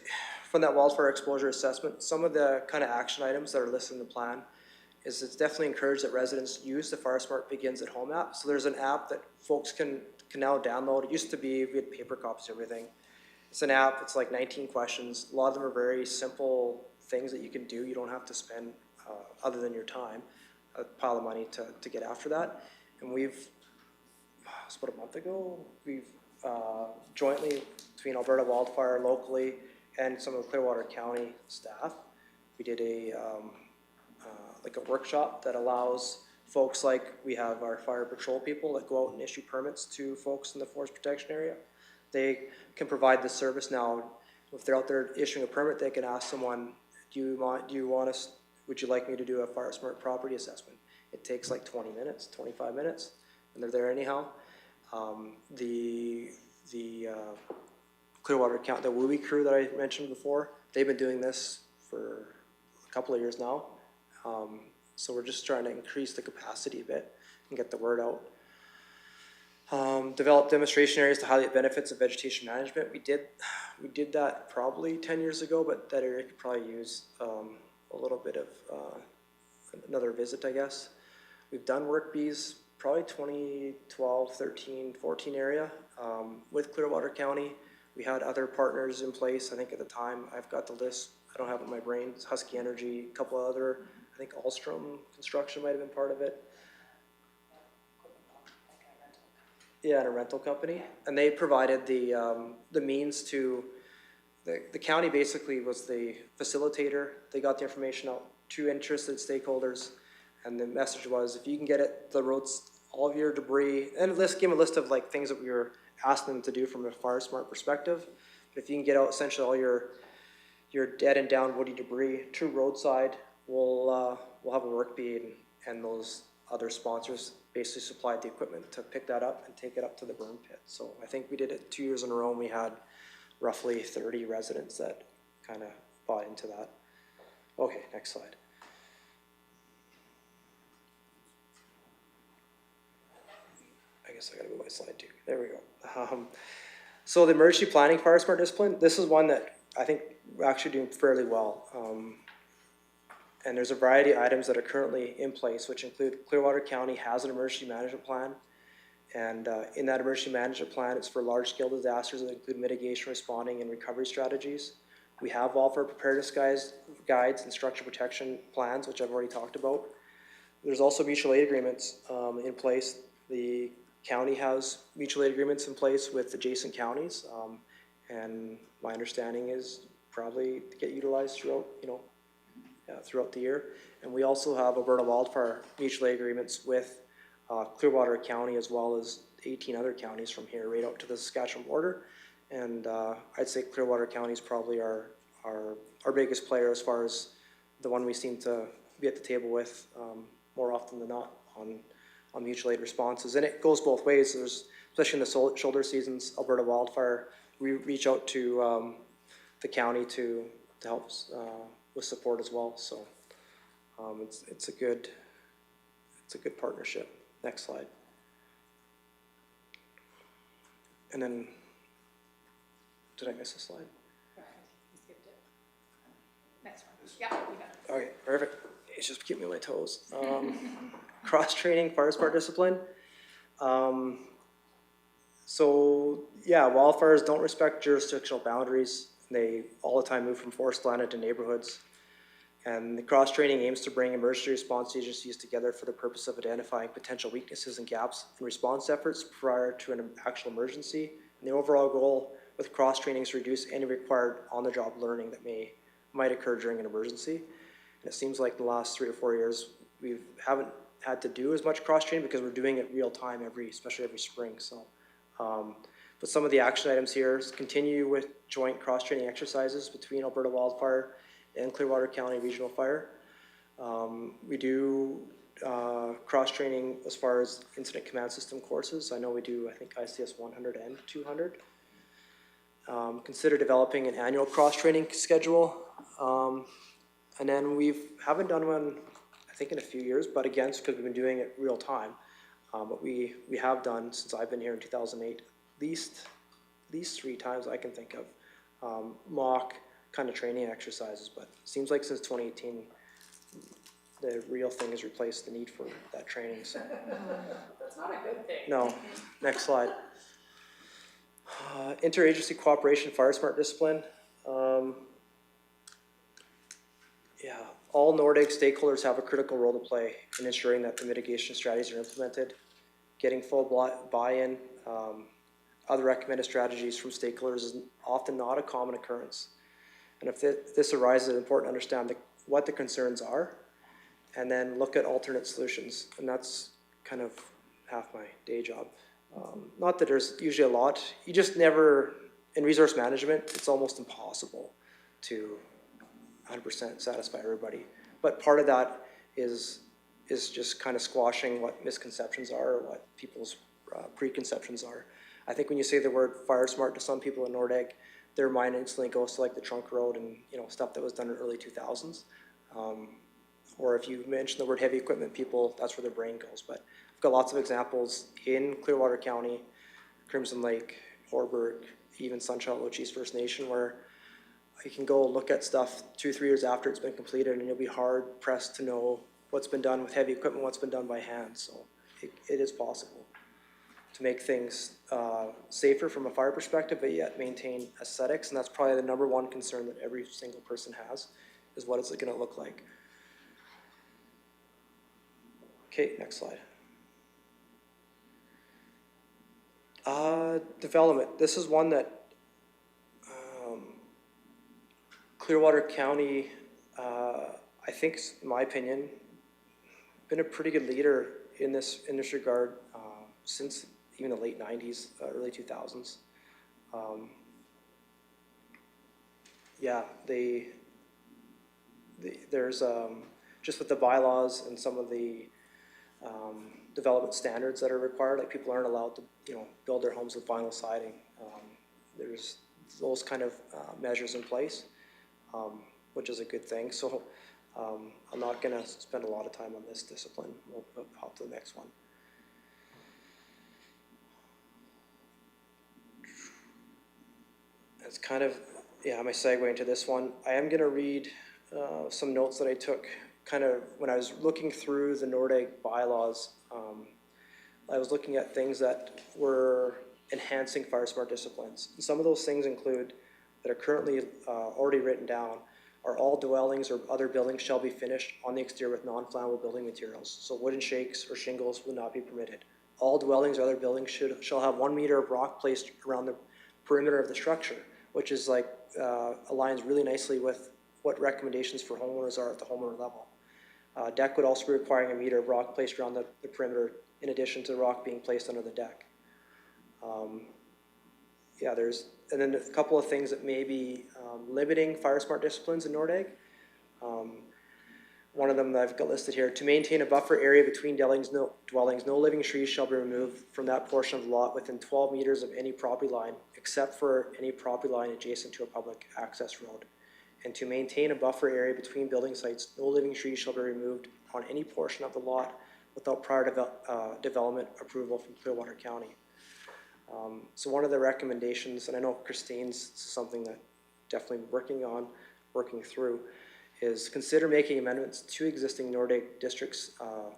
from that wildfire exposure assessment, some of the kind of action items that are listed in the plan is it's definitely encouraged that residents use the FireSmart Begins at Home app. So there's an app that folks can now download. It used to be, we had paper copies of everything. It's an app, it's like 19 questions. A lot of them are very simple things that you can do. You don't have to spend, other than your time, a pile of money to get after that. And we've, it's about a month ago, we've jointly between Alberta Wildfire locally and some of the Clearwater County staff, we did like a workshop that allows folks, like we have our fire patrol people that go out and issue permits to folks in the forest protection area. They can provide this service now. If they're out there issuing a permit, they can ask someone, would you like me to do a FireSmart property assessment? It takes like 20 minutes, 25 minutes, and they're there anyhow. The Clearwater County, the WUI crew that I mentioned before, they've been doing this for a couple of years now. So we're just trying to increase the capacity a bit and get the word out. Develop demonstration areas to highlight benefits of vegetation management. We did that probably 10 years ago, but that area could probably use a little bit of another visit, I guess. We've done work bees probably 2012, 13, 14 area with Clearwater County. We had other partners in place. I think at the time, I've got the list, I don't have it in my brain. It's Husky Energy, a couple of other, I think Alstrom Construction might have been part of it. Yeah, and a rental company. And they provided the means to, the county basically was the facilitator. They got the information out to interested stakeholders. And the message was, if you can get it, the roads, all of your debris, and let's give them a list of like things that we were asking them to do from a FireSmart perspective. But if you can get out essentially all your dead and down woody debris to roadside, we'll have a work bee, and those other sponsors basically supplied the equipment to pick that up and take it up to the burn pit. So I think we did it 2 years in a row, and we had roughly 30 residents that kind of bought into that. Okay, next slide. I guess I gotta move my slide too. There we go. So the emergency planning FireSmart discipline, this is one that I think we're actually doing fairly well. And there's a variety of items that are currently in place, which include Clearwater County has an emergency management plan. And in that emergency management plan, it's for large-scale disasters that include mitigation, responding, and recovery strategies. We have wildfire preparedness guides and structure protection plans, which I've already talked about. There's also mutual aid agreements in place. The county has mutual aid agreements in place with adjacent counties. And my understanding is probably to get utilized throughout, throughout the year. And we also have Alberta wildfire mutual aid agreements with Clearwater County as well as 18 other counties from here right out to the Saskatchewan border. And I'd say Clearwater County is probably our biggest player as far as the one we seem to be at the table with more often than not on mutual aid responses. And it goes both ways. There's, especially in the shoulder seasons, Alberta wildfire, we reach out to the county to help with support as well. So it's a good partnership. Next slide. And then, did I miss a slide? Next one. Yeah, you got it. Okay, perfect. It's just keep me on my toes. Cross-training, FireSmart discipline. So yeah, wildfires don't respect jurisdictional boundaries. They all the time move from forest land into neighborhoods. And the cross-training aims to bring emergency response agencies together for the purpose of identifying potential weaknesses and gaps in response efforts prior to an actual emergency. And the overall goal with cross-training is to reduce any required on-the-job learning that might occur during an emergency. And it seems like the last 3 or 4 years we haven't had to do as much cross-training because we're doing it real time especially every spring. So, but some of the action items here is continue with joint cross-training exercises between Alberta Wildfire and Clearwater County Regional Fire. We do cross-training as far as incident command system courses. I know we do, I think, ICS 100 and 200. Consider developing an annual cross-training schedule. And then we haven't done one, I think, in a few years, but again, it's because we've been doing it real time. But we have done, since I've been here in 2008, at least 3 times I can think of, mock kind of training exercises. But it seems like since 2018, the real thing has replaced the need for that training. So That's not a good thing. no. Next slide. Interagency cooperation, FireSmart discipline. Yeah, all Nordegg stakeholders have a critical role to play in ensuring that the mitigation strategies are implemented, getting full buy-in. Other recommended strategies from stakeholders is often not a common occurrence. And if this arises, it's important to understand what the concerns are and then look at alternate solutions. And that's kind of half my day job. Not that there's usually a lot. You just never, in resource management, it's almost impossible to 100% satisfy everybody. But part of that is just kind of squashing what misconceptions are or what people's preconceptions are. I think when you say the word FireSmart to some people in Nordegg, their mind instantly goes to like the trunk road and stuff that was done in the early 2000s. Or if you mention the word heavy equipment, people, that's where their brain goes. But I've got lots of examples in Clearwater County, Crimson Lake, Horberg, even Sunshine Lochies First Nation, where you can go look at stuff 2-3 years after it's been completed and you'll be hard pressed to know what's been done with heavy equipment, what's been done by hand. So it is possible to make things safer from a fire perspective, but yet maintain aesthetics. And that's probably the #1 concern that every single person has, is what is it gonna look like? Okay, next slide. Development. This is one that Clearwater County, I think, in my opinion, been a pretty good leader in this regard since even the late 90s, early 2000s. Yeah, there's just with the bylaws and some of the development standards that are required, like people aren't allowed to build their homes with vinyl siding. There's those kind of measures in place, which is a good thing. So I'm not going to spend a lot of time on this discipline. We'll hop to the next one. It's kind of, yeah, my segue into this one. I am going to read some notes that I took kind of when I was looking through the Nordegg bylaws. I was looking at things that were enhancing FireSmart disciplines. And some of those things include, that are currently already written down, are all dwellings or other buildings shall be finished on the exterior with non-flammable building materials. So wooden shakes or shingles will not be permitted. All dwellings or other buildings shall have 1 meter of rock placed around the perimeter of the structure. which is like, aligns really nicely with what recommendations for homeowners are at the homeowner level. Deck would also be requiring a meter of rock placed around the perimeter in addition to rock being placed under the deck. Yeah, and then a couple of things that may be limiting FireSmart disciplines in Nordegg. One of them that I've got listed here, to maintain a buffer area between dwellings, no living trees shall be removed from that portion of the lot within 12 meters of any property line, except for any property line adjacent to a public access road. And to maintain a buffer area between building sites, no living trees shall be removed on any portion of the lot without prior development approval from Clearwater County. So one of the recommendations, and I know Christine's something that definitely working through, is consider making amendments to existing Nordegg districts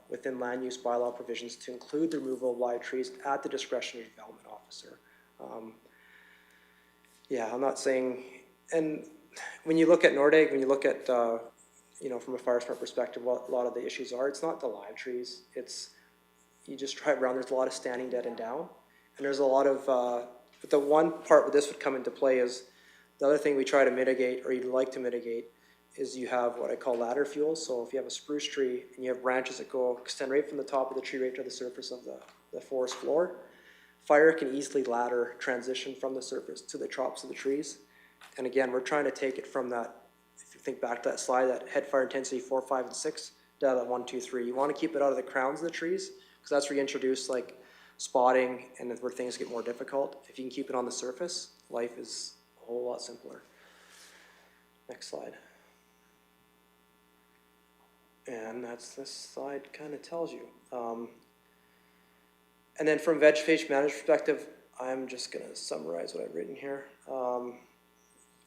within land use bylaw provisions to include the removal of live trees at the discretion of the development officer. Yeah, I'm not saying, and when you look at Nordegg, when you look at, you know, from a FireSmart perspective, what a lot of the issues are, it's not the live trees, it's, you just drive around, there's a lot of standing dead and down, and there's a lot of, but the one part where this would come into play is, the other thing we try to mitigate, or you'd like to mitigate, is you have what I call ladder fuel. So if you have a spruce tree and you have branches that extend right from the top of the tree right to the surface of the forest floor, fire can easily ladder transition from the surface to the tops of the trees. And again, we're trying to take it from that, if you think back to that slide, that head fire intensity 4, 5, and 6, down to that 1, 2, 3. You want to keep it out of the crowns of the trees, because that's where you introduce like spotting and where things get more difficult. If you can keep it on the surface, life is a whole lot simpler. Next slide. And that's this slide kind of tells you. And then from vegetation management perspective, I'm just going to summarize what I've written here.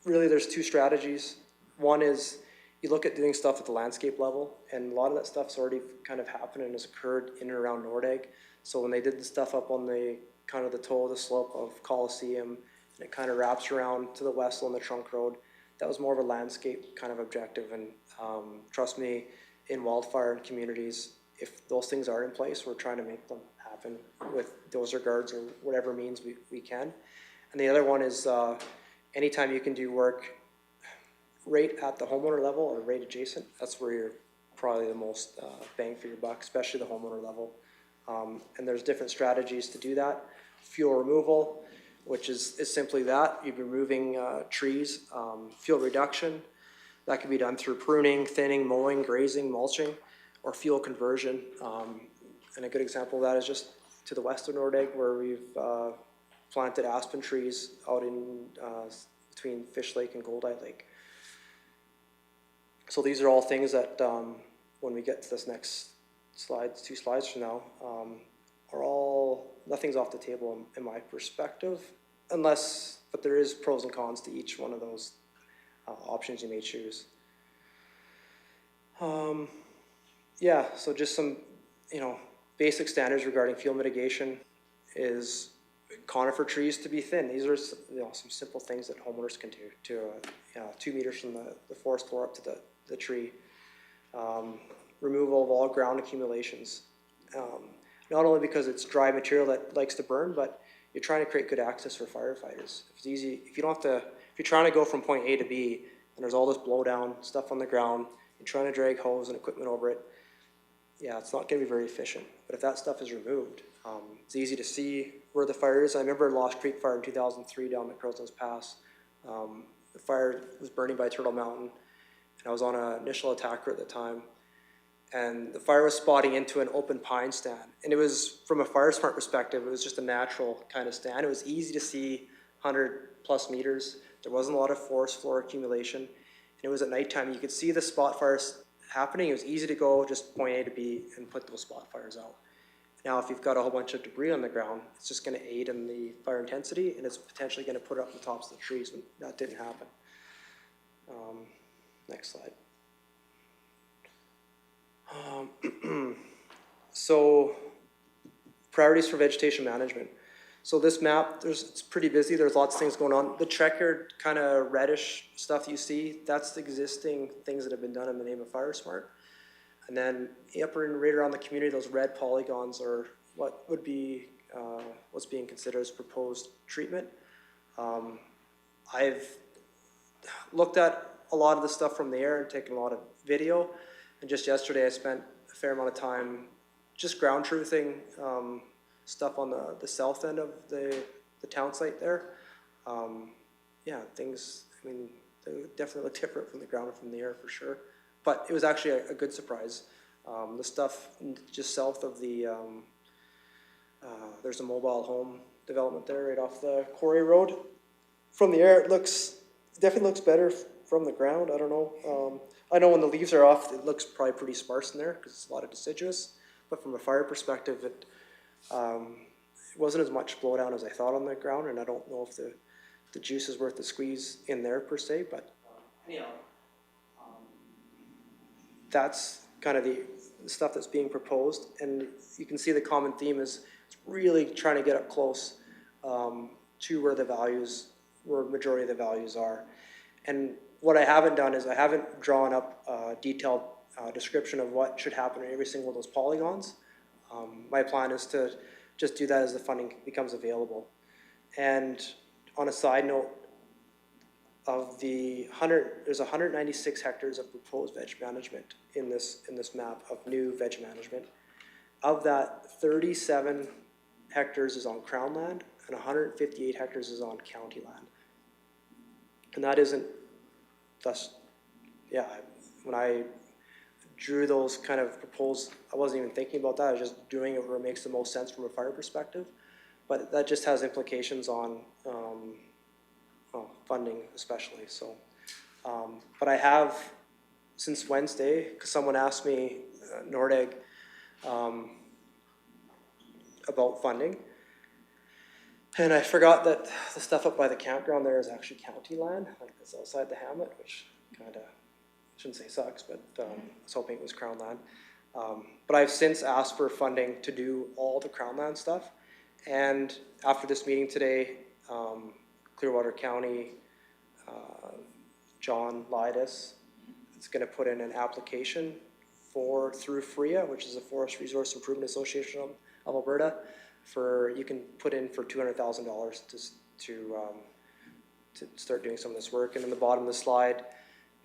Really, there's two strategies. One is you look at doing stuff at the landscape level, and a lot of that stuff's already kind of happened and has occurred in and around Nordegg. So when they did the stuff up on the kind of the toe of the slope of Coliseum, and it kind of wraps around to the west on the trunk road, that was more of a landscape kind of objective. And trust me, in wildfire communities, if those things are in place, we're trying to make them happen with dozer guards or whatever means we can. And the other one is anytime you can do work right at the homeowner level or right adjacent, that's where you're probably the most bang for your buck, especially the homeowner level. And there's different strategies to do that. Fuel removal, which is simply that. You'd be removing trees. Fuel reduction, that can be done through pruning, thinning, mowing, grazing, mulching, or fuel conversion. And a good example of that is just to the west of Nordegg, where we've planted aspen trees out in between Fish Lake and Goldeye Lake. So these are all things that when we get to this next slide, 2 slides from now, are all, nothing's off the table in my perspective, but there is pros and cons to each one of those options you may choose. Yeah, so just some, basic standards regarding fuel mitigation is conifer trees to be thin. These are some simple things that homeowners can do to 2 meters from the forest floor up to the tree. Removal of all ground accumulations. Not only because it's dry material that likes to burn, but you're trying to create good access for firefighters. If it's easy, if you're trying to go from point A to B and there's all this blow down stuff on the ground, you're trying to drag hose and equipment over it, yeah, it's not going to be very efficient. But if that stuff is removed, it's easy to see where the fire is. I remember Lost Creek fire in 2003 down at Crowson's Pass. The fire was burning by Turtle Mountain, and I was on an initial attacker at the time. And the fire was spotting into an open pine stand. And it was, from a FireSmart perspective, it was just a natural kind of stand. It was easy to see 100 plus meters. There wasn't a lot of forest floor accumulation. And it was at nighttime. You could see the spot fires happening. It was easy to go just point A to B and put those spot fires out. Now, if you've got a whole bunch of debris on the ground, it's just going to aid in the fire intensity, and it's potentially going to put it up the tops of the trees when that didn't happen. Next slide. So, priorities for vegetation management. So this map, it's pretty busy. There's lots of things going on. The checkered kind of reddish stuff you see, that's the existing things that have been done in the name of FireSmart. And then up and right around the community, those red polygons are what would be what's being considered as proposed treatment. I've looked at a lot of the stuff from the air and taken a lot of video. And just yesterday, I spent a fair amount of time just ground truthing stuff on the south end of the town site there. Yeah, things, I mean, they definitely look different from the ground and from the air for sure. But it was actually a good surprise. The stuff just south of the, there's a mobile home development there right off the quarry road. From the air, it definitely looks better from the ground. I don't know. I know when the leaves are off, it looks probably pretty sparse in there because it's a lot of deciduous. But from a fire perspective, it wasn't as much blowdown as I thought on the ground, and I don't know if the juice is worth the squeeze in there per se. But anyhow, that's kind of the stuff that's being proposed, and you can see the common theme is it's really trying to get up close to where where majority of the values are. And what I haven't done is I haven't drawn up a detailed description of what should happen in every single of those polygons. My plan is to just do that as the funding becomes available. And on a side note, of the there's 196 hectares of proposed veg management in this map of new veg management. Of that, 37 hectares is on Crown land and 158 hectares is on county land. And that isn't, when I drew those kind of proposed, I wasn't even thinking about that, I was just doing it where it makes the most sense from a fire perspective. But that just has implications on funding especially, so. But I have, since Wednesday, because someone asked me, Nordegg, about funding. And I forgot that the stuff up by the campground there is actually county land, like it's outside the hamlet, which kind of, shouldn't say sucks, but I was hoping it was Crown land. But I've since asked for funding to do all the Crown land stuff. And after this meeting today, Clearwater County, John Lidus is going to put in an application through FRIA, which is the Forest Resource Improvement Association of Alberta, you can put in for $200,000 to start doing some of this work. And in the bottom of the slide,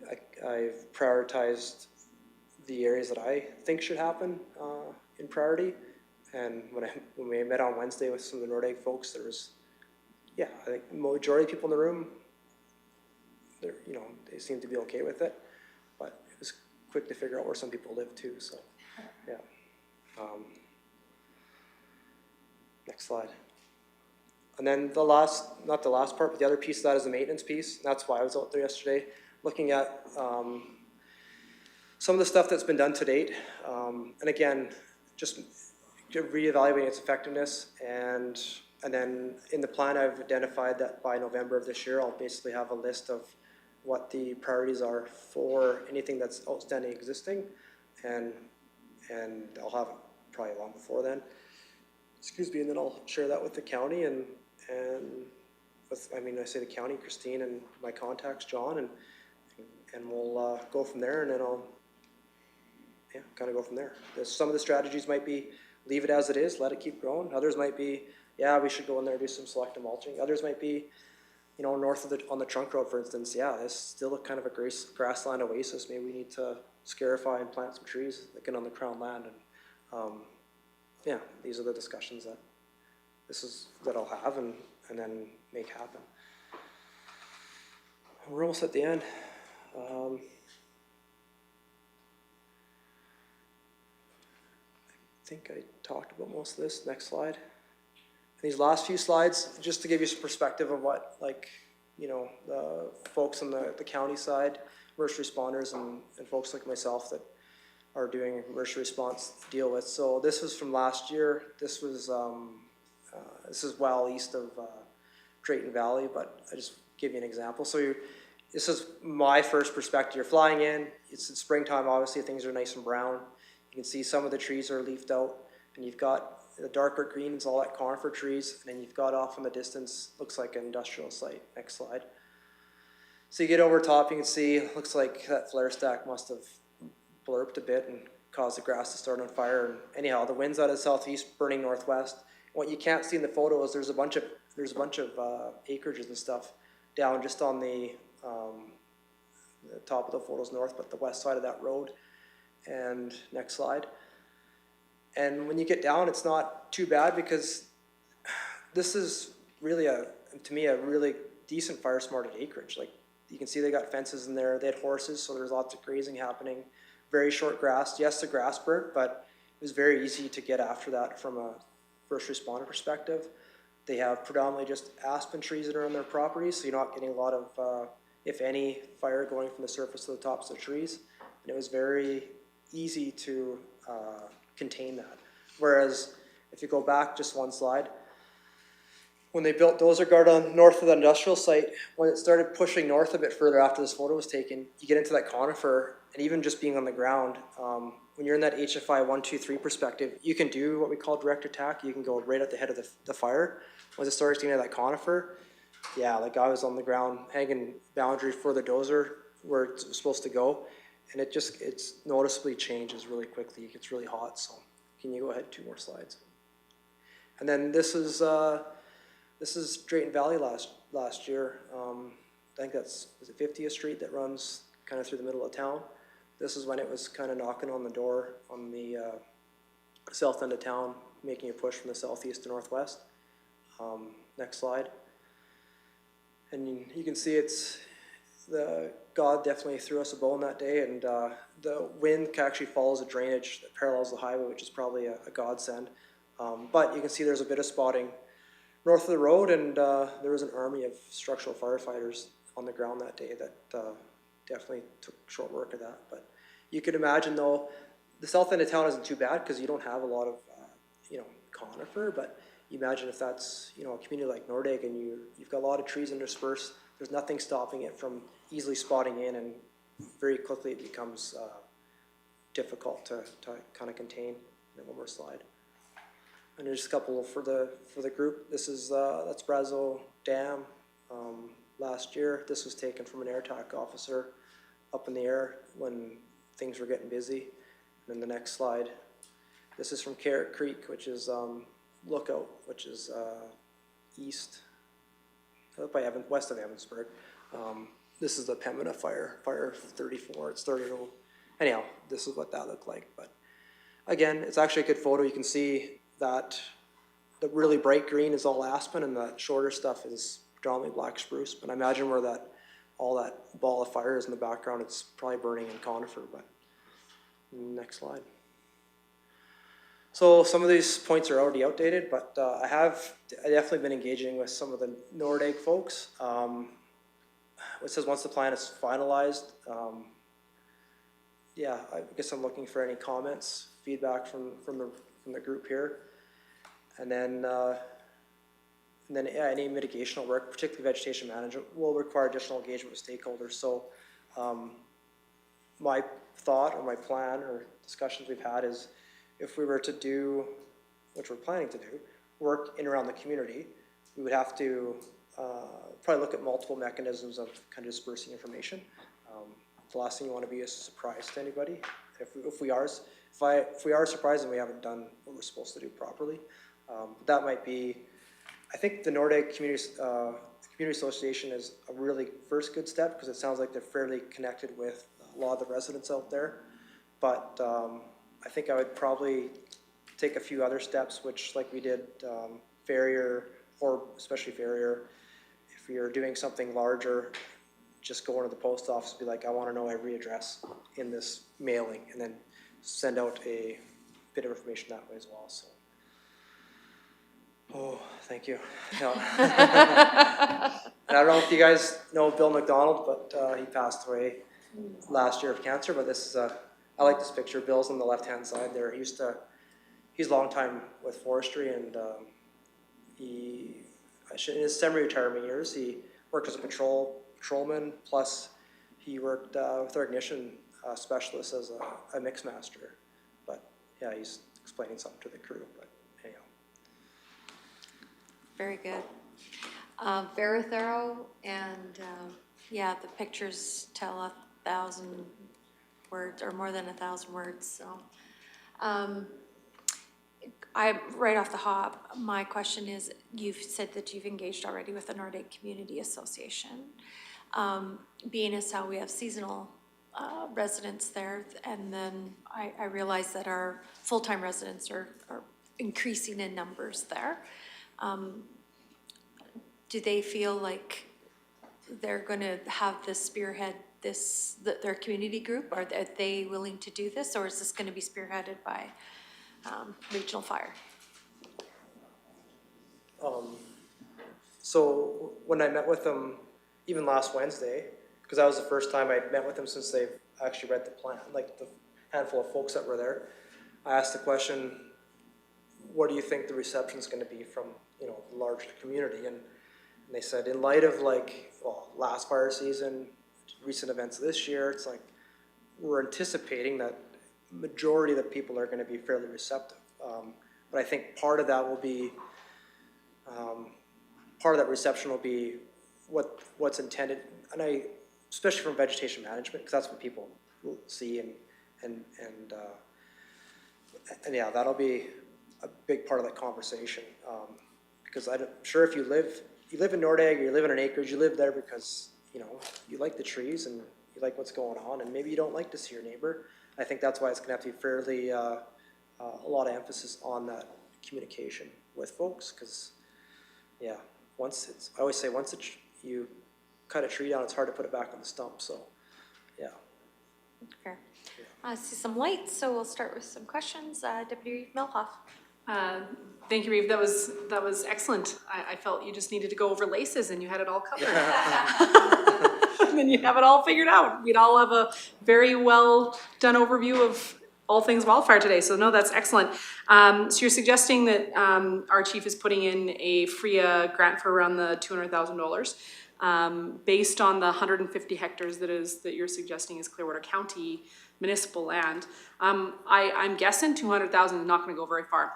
I've prioritized the areas that I think should happen in priority. And when we met on Wednesday with some of the Nordegg folks, there was, I think the majority of people in the room, they seemed to be okay with it. But it was quick to figure out where some people live too. So, yeah. Next slide. And then not the last part, but the other piece of that is the maintenance piece. And that's why I was out there yesterday looking at some of the stuff that's been done to date. And again, just reevaluating its effectiveness. And then in the plan, I've identified that by November of this year, I'll basically have a list of what the priorities are for anything that's outstanding existing. And I'll have it probably long before then. Excuse me, and then I'll share that with the county and with, I say the county, Christine, and my contacts, John, and we'll go from there, and then I'll, kind of go from there. Some of the strategies might be leave it as it is, let it keep growing. Others might be, we should go in there and do some selective mulching. Others might be, north of on the trunk road, for instance, it's still a kind of a grassland oasis. Maybe we need to scarify and plant some trees, again, on the Crown land, and these are the discussions that I'll have and then make happen. We're almost at the end. I think I talked about most of this. Next slide. These last few slides, just to give you some perspective of what, the folks on the county side, emergency responders and folks like myself that are doing emergency response deal with. So this was from last year. This was this is well east of Drayton Valley, but I just give you an example. So this is my first perspective. You're flying in. It's in springtime. Obviously, things are nice and brown. You can see some of the trees are leafed out, and you've got the darker greens, all that conifer trees, and then you've got off in the distance, looks like an industrial site. Next slide. So you get over top, you can see, looks like that flare stack must have blurped a bit and caused the grass to start on fire. And anyhow, the wind's out of the southeast, burning northwest. What you can't see in the photo is there's a bunch of acreages and stuff down just on the top of the photos north, but the west side of that road. And next slide. And when you get down, it's not too bad because this is really to me, a really decent fire-smarted acreage. Like you can see they got fences in there, they had horses, so there's lots of grazing happening. Very short grass. Yes, the grass burnt, but it was very easy to get after that from a first responder perspective. They have predominantly just aspen trees that are on their property, so you're not getting a lot of, if any, fire going from the surface to the tops of the trees. And it was very easy to contain that. Whereas if you go back just one slide, when they built Dozer Guard on north of the industrial site, when it started pushing north a bit further after this photo was taken, you get into that conifer, and even just being on the ground, when you're in that HFI 1, 2, 3 perspective, you can do what we call direct attack. You can go right at the head of the fire. Once it starts getting to that conifer, yeah, like I was on the ground hanging boundary for the dozer where it's supposed to go, and it's noticeably changes really quickly. It gets really hot. So can you go ahead 2 more slides? And then this is Drayton Valley last year. I think is it 50th Street that runs kind of through the middle of town. This is when it was kind of knocking on the door on the south end of town, making a push from the southeast to northwest. Next slide. And you can see God definitely threw us a bone that day, and the wind actually follows a drainage that parallels the highway, which is probably a godsend. But you can see there's a bit of spotting north of the road, and there was an army of structural firefighters on the ground that day that definitely took short work of that. But you could imagine, though, the south end of town isn't too bad because you don't have a lot of conifer, but you imagine if that's a community like Nordegg and you've got a lot of trees interspersed, there's nothing stopping it from easily spotting in, and very quickly it becomes difficult to kind of contain. And then one more slide. And there's a couple for the group. This is that's Brazo Dam last year. This was taken from an air attack officer up in the air when things were getting busy. And then the next slide. This is from Carrot Creek, which is Lookout, which is east, west of Evansburg. This is the Pembina fire, Fire 34. It started. Anyhow, this is what that looked like. But again, it's actually a good photo. You can see that the really bright green is all aspen, and the shorter stuff is predominantly black spruce. But I imagine where all that ball of fire is in the background, it's probably burning in conifer. But next slide. So some of these points are already outdated, but I definitely been engaging with some of the Nordegg folks. It says once the plan is finalized, yeah, I guess I'm looking for any comments, feedback from the group here. And then yeah, any mitigational work, particularly vegetation management, will require additional engagement with stakeholders. So my thought or my plan or discussions we've had is if we were to do, which we're planning to do, work in around the community, we would have to probably look at multiple mechanisms of kind of dispersing information. The last thing you want to be is a surprise to anybody. If we are surprised and we haven't done what we're supposed to do properly, that might be. I think the Nordegg Community Association is a really first good step because it sounds like they're fairly connected with a lot of the residents out there. But I think I would probably take a few other steps, which like we did Farrier, or especially Farrier, if you're doing something larger, just go into the post office and be like, I want to know every address in this mailing, and then send out a bit of information that way as well. So, oh, thank you. Yeah. And I don't know if you guys know Bill McDonald, but he passed away last year of cancer. But this is I like this picture. Bill's on the left-hand side there. He's a long time with forestry, and in his semi-retirement years, he worked as a patrolman, plus he worked with our ignition specialist as a mix master. But yeah, he's explaining something to the crew. But anyhow. Very good. Very thorough, and yeah, the pictures tell 1,000 words or more than 1,000 words. So right off the hop, my question is, you've said that you've engaged already with the Nordegg Community Association. Being as how we have seasonal residents there, and then I realize that our full-time residents are increasing in numbers there. Do they feel like they're gonna have this spearhead their community group? Are they willing to do this, or is this gonna be spearheaded by regional fire? So when I met with them, even last Wednesday, because that was the first time I'd met with them since they've actually read the plan, like the handful of folks that were there, I asked the question, what do you think the reception's gonna be from, you know, the larger community? And they said, in light of like, well, last fire season, recent events this year, it's like, we're anticipating that majority of the people are gonna be fairly receptive. But I think part of that will be, part of that reception will be what's intended, and especially from vegetation management, because that's what people see, and yeah, that'll be a big part of that conversation. Because I'm sure if you live in Nordegg, or you live in an acreage, you live there because, you know, you like the trees and you like what's going on, and maybe you don't like to see your neighbor. I think that's why it's gonna have to be fairly, a lot of emphasis on that communication with folks, because, yeah, I always say, once you cut a tree down, it's hard to put it back on the stump, so, yeah. Fair. I see some lights, so we'll start with some questions. Deputy Milhoff. Thank you, Reeve. That was excellent. I felt you just needed to go over laces and you had it all covered. And then you have it all figured out. We'd all have a very well done overview of all things wildfire today. So no, that's excellent. So you're suggesting that our chief is putting in a FRIA grant for around the $200,000 based on the 150 hectares that you're suggesting is Clearwater County municipal land. I'm guessing 200,000 is not going to go very far.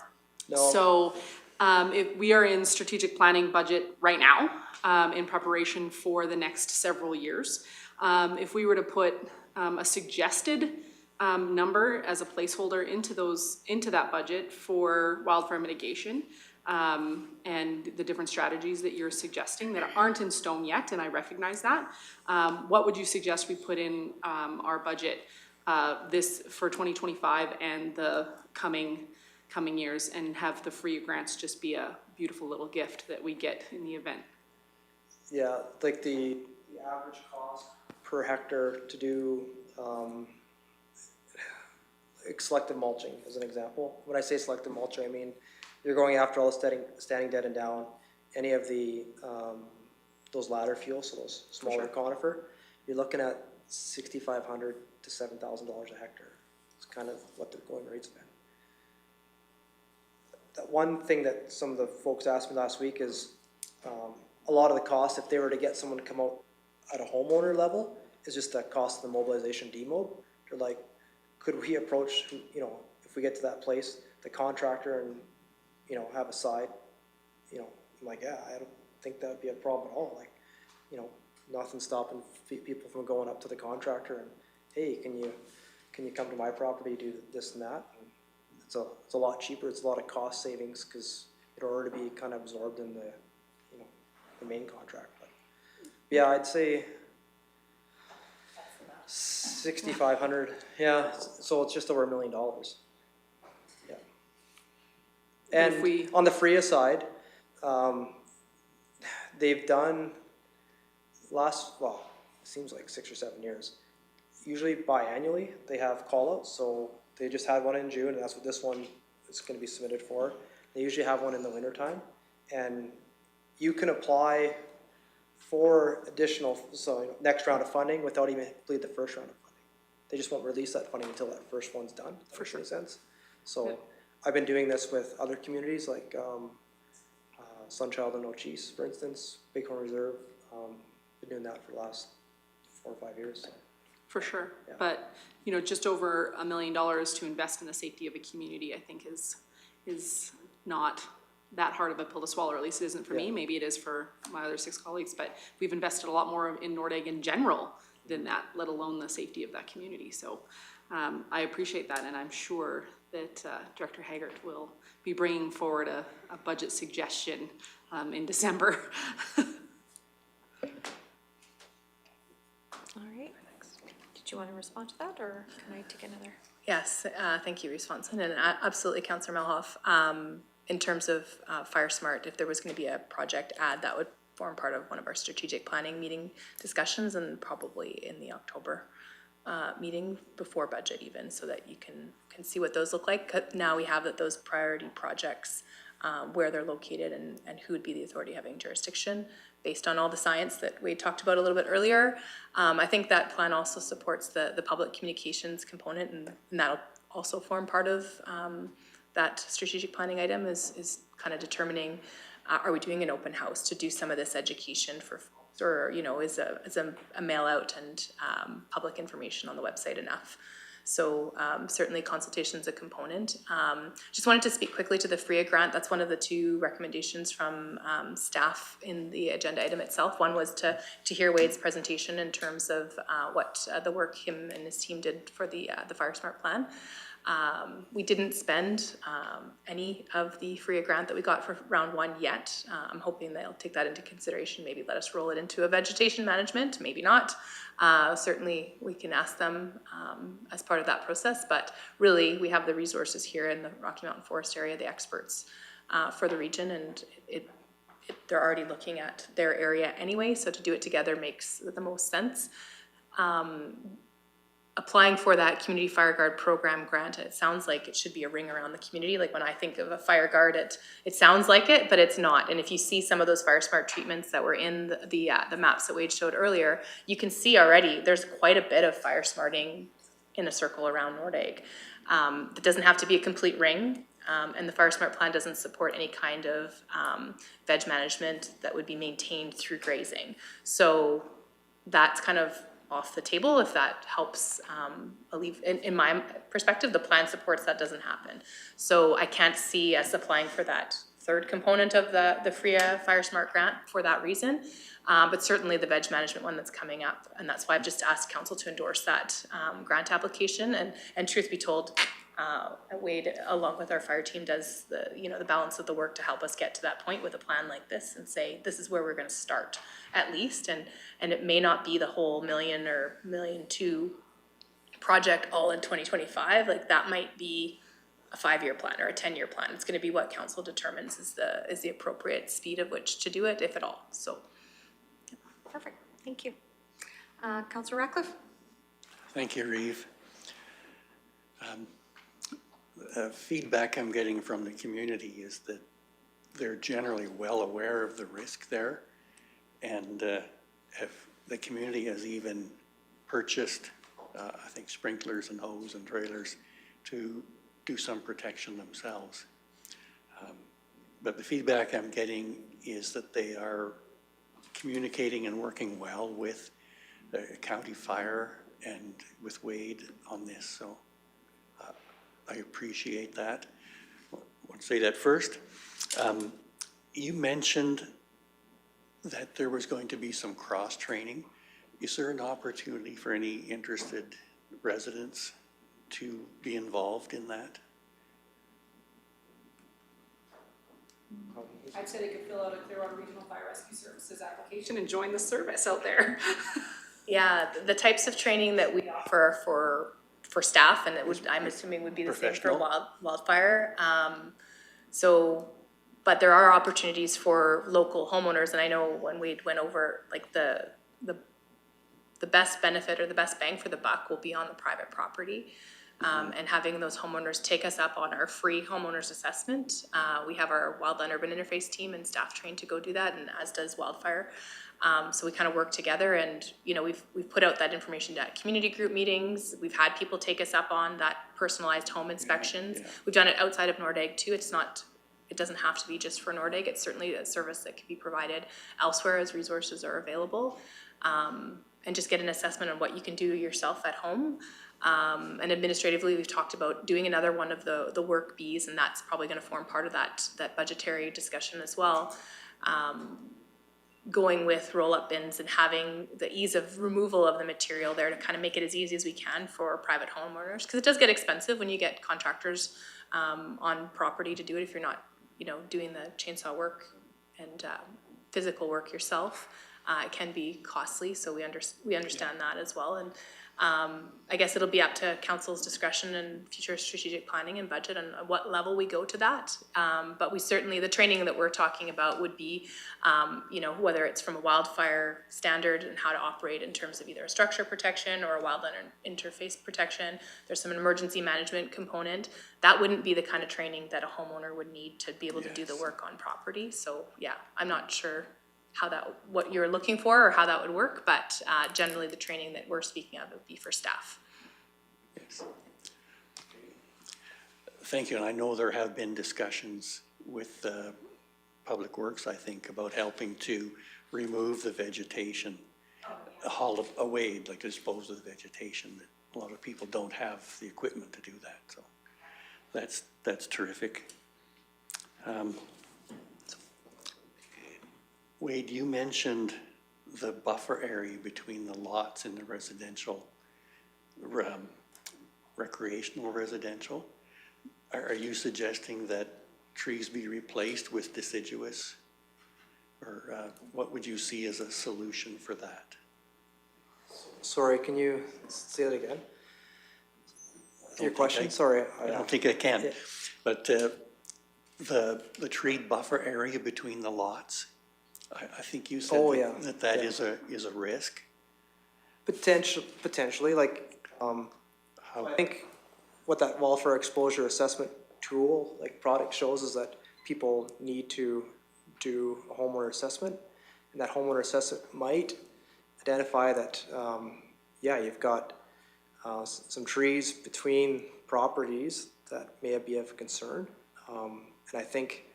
No. So if we are in strategic planning budget right now in preparation for the next several years. If we were to put a suggested number as a placeholder into that budget for wildfire mitigation and the different strategies that you're suggesting that aren't in stone yet, and I recognize that, what would you suggest we put in our budget this for 2025 and the coming years, and have the free grants just be a beautiful little gift that we get in the event? Yeah, like the average cost per hectare to do selective mulching as an example. When I say selective mulching, I mean you're going after all the standing dead and down, any of the those ladder fuels, so those smaller conifer, you're looking at $6,500 to $7,000 a hectare. It's kind of what the going rate's been. That one thing that some of the folks asked me last week is a lot of the cost, if they were to get someone to come out at a homeowner level, is just the cost of the mobilization demob. They're like, could we approach, you know, if we get to that place, the contractor and, you know, have a side, you know, I'm like, yeah, I don't think that would be a problem at all. Like, you know, nothing stopping people from going up to the contractor and, hey, can you come to my property, do this and that? And it's a lot cheaper. It's a lot of cost savings because it'll already be kind of absorbed in the, you know, the main contract. But yeah, I'd say 6,500. Yeah, so it's just over $1 million. Yeah. And on the FRIA side, they've done it seems like 6 or 7 years. Usually biannually, they have call-outs. So they just had one in June, and that's what this one is going to be submitted for. They usually have one in the wintertime. And you can apply for additional, next round of funding without even completing the first round of funding. They just won't release that funding until that first one's done. For sure. Makes sense. So yeah. I've been doing this with other communities like Sunchild and Ochese, for instance, Bighorn Reserve. Been doing that for the last 4 or 5 years. So. For sure, yeah. But you know, just over $1 million to invest in the safety of a community, I think is not that hard of a pill to swallow, or at least it isn't for me. Maybe it is for my other 6 colleagues, but we've invested a lot more in Nordegg in general than that, let alone the safety of that community. So I appreciate that, and I'm sure that Director Haggart will be bringing forward a budget suggestion in December. All right. Did you want to respond to that, or can I take another? Yes, thank you, Reeve Swanson, and absolutely, Councillor Melhoff. In terms of FireSmart, if there was going to be a project ad, that would form part of one of our strategic planning meeting discussions, and probably in the October meeting before budget even, so that you can see what those look like. Now we have those priority projects, where they're located and who would be the authority having jurisdiction based on all the science that we talked about a little bit earlier. I think that plan also supports the public communications component, and that'll also form part of that strategic planning item is kind of determining, are we doing an open house to do some of this education for folks, or, you know, is a mail out and public information on the website enough? So certainly consultation is a component. Just wanted to speak quickly to the FRIA grant. That's one of the two recommendations from staff in the agenda item itself. One was to hear Wade's presentation in terms of what the work him and his team did for the FireSmart plan. We didn't spend any of the FRIA grant that we got for round one yet. I'm hoping they'll take that into consideration, maybe let us roll it into a vegetation management, maybe not. Certainly we can ask them as part of that process, but really we have the resources here in the Rocky Mountain Forest area, the experts for the region, and they're already looking at their area anyway, so to do it together makes the most sense. Applying for that community fire guard program grant, it sounds like it should be a ring around the community. Like when I think of a fire guard, it sounds like it, but it's not. And if you see some of those FireSmart treatments that were in the maps that Wade showed earlier, you can see already there's quite a bit of FireSmarting in a circle around Nordegg. It doesn't have to be a complete ring, and the FireSmart plan doesn't support any kind of veg management that would be maintained through grazing. So that's kind of off the table if that helps alleviate. In my perspective, the plan supports that doesn't happen. So I can't see us applying for that third component of the FRIA FireSmart grant for that reason, but certainly the veg management one that's coming up, and that's why I've just asked council to endorse that grant application. And truth be told, Wade, along with our fire team, does the balance of the work to help us get to that point with a plan like this and say, this is where we're going to start at least. And it may not be the whole $1 million or $1.2 million project all in 2025. Like that might be a 5-year plan or a 10-year plan. It's going to be what council determines is the appropriate speed of which to do it, if at all. So. Perfect. Thank you. Councillor Ratcliffe? Thank you, Reeve. Feedback I'm getting from the community is that they're generally well aware of the risk there, and if the community has even purchased, I think, sprinklers and hose and trailers to do some protection themselves. But the feedback I'm getting is that they are communicating and working well with the county fire and with Wade on this, so I appreciate that. I want to say that first. You mentioned that there was going to be some cross-training. Is there an opportunity for any interested residents to be involved in that? I'd say they could fill out a Clearwater Regional Fire Rescue Services application and join the service out there. Yeah, the types of training that we offer for staff, and I'm assuming would be the same for wildfire. But there are opportunities for local homeowners, and I know when Wade went over, like the best benefit or the best bang for the buck will be on the private property. And having those homeowners take us up on our free homeowners assessment. We have our wildland urban interface team and staff trained to go do that, and as does wildfire. So we kind of work together, and we've put out that information at community group meetings. We've had people take us up on that personalized home inspections. We've done it outside of Nordegg too. It doesn't have to be just for Nordegg. It's certainly a service that can be provided elsewhere as resources are available. And just get an assessment on what you can do yourself at home. And administratively, we've talked about doing another one of the work Bs, and that's probably going to form part of that budgetary discussion as well. going with roll-up bins and having the ease of removal of the material there to kind of make it as easy as we can for private homeowners. Because it does get expensive when you get contractors on property to do it if you're not, you know, doing the chainsaw work and physical work yourself. It can be costly, so we understand that as well. And I guess it'll be up to council's discretion and future strategic planning and budget on what level we go to that. But we certainly, the training that we're talking about would be, you know, whether it's from a wildfire standard and how to operate in terms of either a structure protection or a wildland interface protection. There's some emergency management component. That wouldn't be the kind of training that a homeowner would need to be able to do the work on property. So yeah, I'm not sure what you're looking for or how that would work, but generally the training that we're speaking of would be for staff. Yes. Thank you, and I know there have been discussions with Public Works, I think, about helping to remove the vegetation, haul it away, like dispose of the vegetation. That a lot of people don't have the equipment to do that, so that's terrific. Wade, you mentioned the buffer area between the lots in the residential, recreational residential. Are you suggesting that trees be replaced with deciduous? Or what would you see as a solution for that? Sorry, can you say that again? Your question, sorry. I don't think I can. Yeah. But the tree buffer area between the lots, I think you said that is a risk. Potentially, like I think what that wildfire exposure assessment tool, like product, shows is that people need to do a homeowner assessment, and that homeowner assessment might identify that you've got some trees between properties that may be of concern, and I think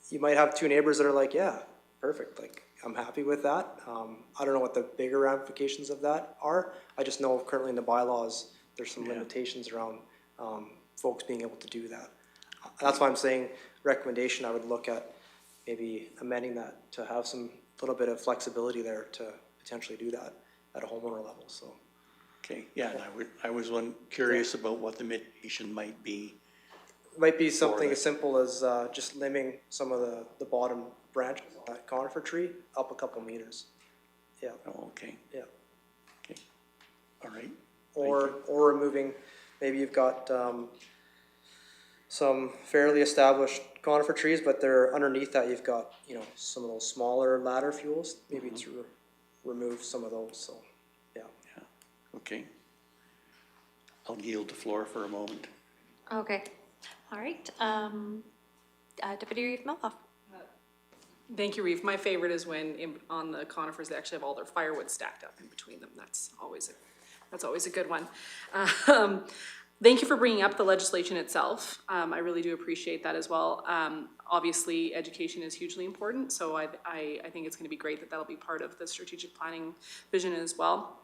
you might have two neighbors that are like, yeah, perfect, like I'm happy with that. I don't know what the bigger ramifications of that are. I just know currently in the bylaws there's some limitations around folks being able to do that. That's why I'm saying recommendation, I would look at maybe amending that to have some little bit of flexibility there to potentially do that at a homeowner level. So okay, yeah, and I was curious about what the mitigation might be. It might be something as simple as just limbing some of the bottom branches of that conifer tree up a couple meters. Yeah. Oh, okay. Yeah. Okay. All right. Or removing, maybe you've got some fairly established conifer trees, but they're underneath that you've got, you know, some of those smaller ladder fuels, maybe to remove some of those. So yeah. Okay. I'll yield the floor for a moment. Okay. All right. Deputy Reeve Melhoff. Thank you, Reeve. My favorite is when on the conifers they actually have all their firewood stacked up in between them. That's always a good one. Thank you for bringing up the legislation itself. I really do appreciate that as well. Obviously, education is hugely important, so I think it's going to be great that that'll be part of the strategic planning vision as well.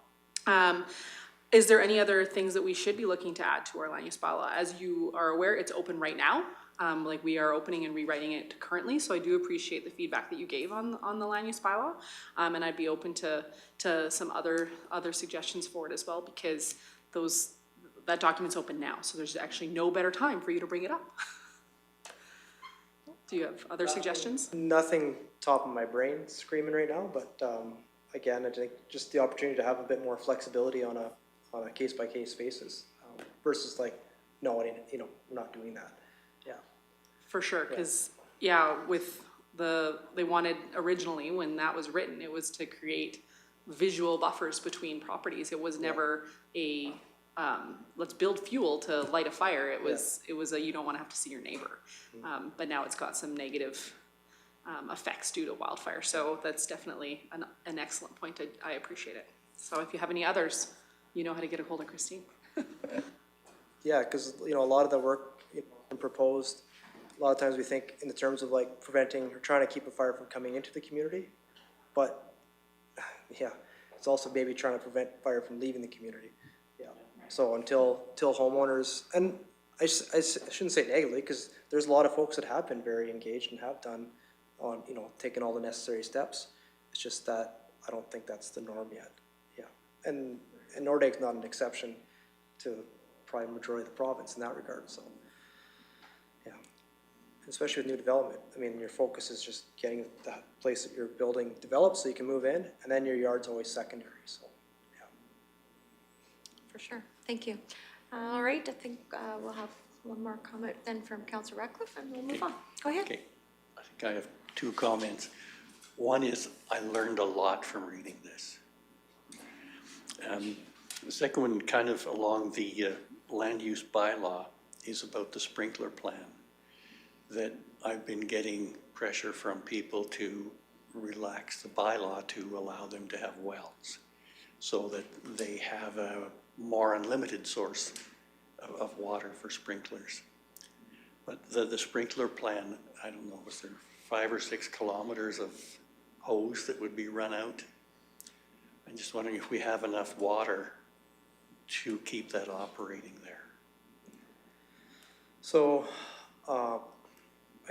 Is there any other things that we should be looking to add to our land use bylaw? As you are aware, it's open right now. Like we are opening and rewriting it currently, so I do appreciate the feedback that you gave on the land use bylaw, and I'd be open to some other suggestions for it as well, because that document's open now, so there's actually no better time for you to bring it up. Do you have other suggestions? Nothing top of my brain screaming right now, but again, I think just the opportunity to have a bit more flexibility on a case by case basis versus like, no, you know, we're not doing that. Yeah. For sure, because with they wanted originally when that was written, it was to create visual buffers between properties. It was never a let's build fuel to light a fire. It was a you don't want to have to see your neighbor. But now it's got some negative effects due to wildfire. So that's definitely an excellent point. I appreciate it. So if you have any others, you know how to get a hold of Christine. Yeah, because you know a lot of the work proposed. A lot of times we think in the terms of like preventing or trying to keep a fire from coming into the community, but yeah, it's also maybe trying to prevent fire from leaving the community. Yeah. So until homeowners, and I shouldn't say negatively, because there's a lot of folks that have been very engaged and have done on, you know, taking all the necessary steps. It's just that I don't think that's the norm yet, yeah. And Nordegg's not an exception to probably the majority of the province in that regard, so, yeah. Especially with new development, I mean, your focus is just getting that place that you're building developed so you can move in, and then your yard's always secondary, so, yeah. For sure, thank you. All right, I think we'll have one more comment then from Councillor Ratcliffe, and we'll move on. Go ahead. Okay, I think I have two comments. One is I learned a lot from reading this. The second one, kind of along the land use bylaw, is about the sprinkler plan. That I've been getting pressure from people to relax the bylaw to allow them to have wells, so that they have a more unlimited source of water for sprinklers. But the sprinkler plan, I don't know, was there 5 or 6 kilometers of hose that would be run out? I'm just wondering if we have enough water to keep that operating there. So, I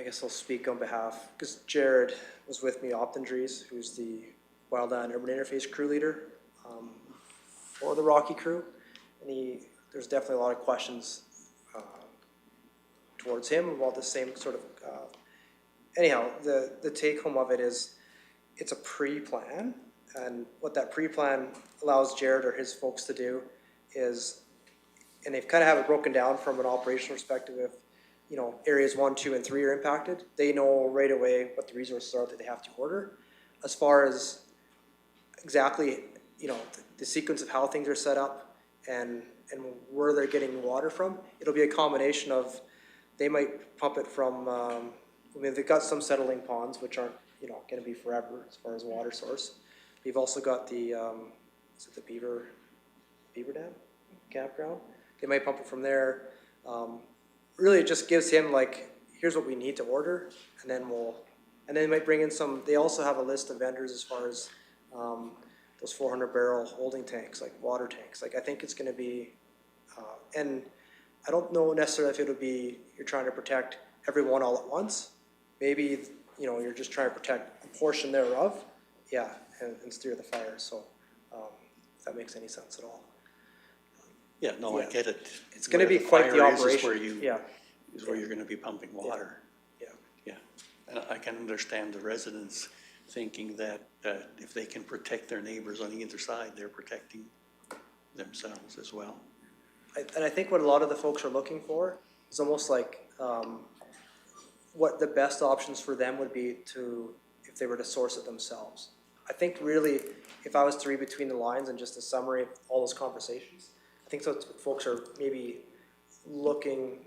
guess I'll speak on behalf, because Jared was with me, Optendries, who's the Wildland Urban Interface crew leader for the Rocky crew, and there's definitely a lot of questions towards him about the same sort of, anyhow, the take home of it is it's a pre-plan, and what that pre-plan allows Jared or his folks to do is, and they've kind of have it broken down from an operational perspective, if, you know, areas 1, 2, and 3 are impacted, they know right away what the resources are that they have to order. As far as exactly, you know, the sequence of how things are set up and where they're getting water from, it'll be a combination of, they might pump it from, I mean, they've got some settling ponds, which aren't, you know, gonna be forever as far as water source. We've also got the, is it the Beaver Dam campground? They might pump it from there. Really, it just gives him like, here's what we need to order, and then they might bring in some, they also have a list of vendors as far as those 400 barrel holding tanks, like water tanks. Like, I think it's gonna be, and I don't know necessarily if it'll be, you're trying to protect everyone all at once. Maybe, you know, you're just trying to protect a portion thereof, yeah, and steer the fire, so, if that makes any sense at all. Yeah, no, I get it. It's gonna be quite the operation, Is where you're gonna be pumping water. Yeah. Yeah, and I can understand the residents thinking that if they can protect their neighbors on either side, they're protecting themselves as well. And I think what a lot of the folks are looking for is almost like what the best options for them would be to, if they were to source it themselves. I think really, if I was to read between the lines and just a summary of all those conversations, I think that's what folks are maybe looking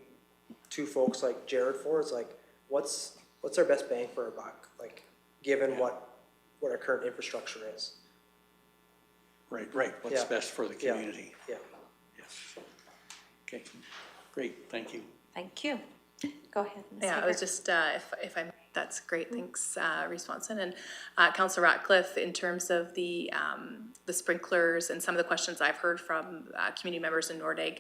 to folks like Jared for, is like, what's our best bang for our buck? Like, given what our current infrastructure is. Right, what's best for the community. Yeah. Yes. Okay, great, thank you. Thank you. Go ahead, Ms. Yeah, I was just, if I, that's great, thanks, Reese Swanson. And Councillor Ratcliffe, in terms of the sprinklers and some of the questions I've heard from community members in Nordegg,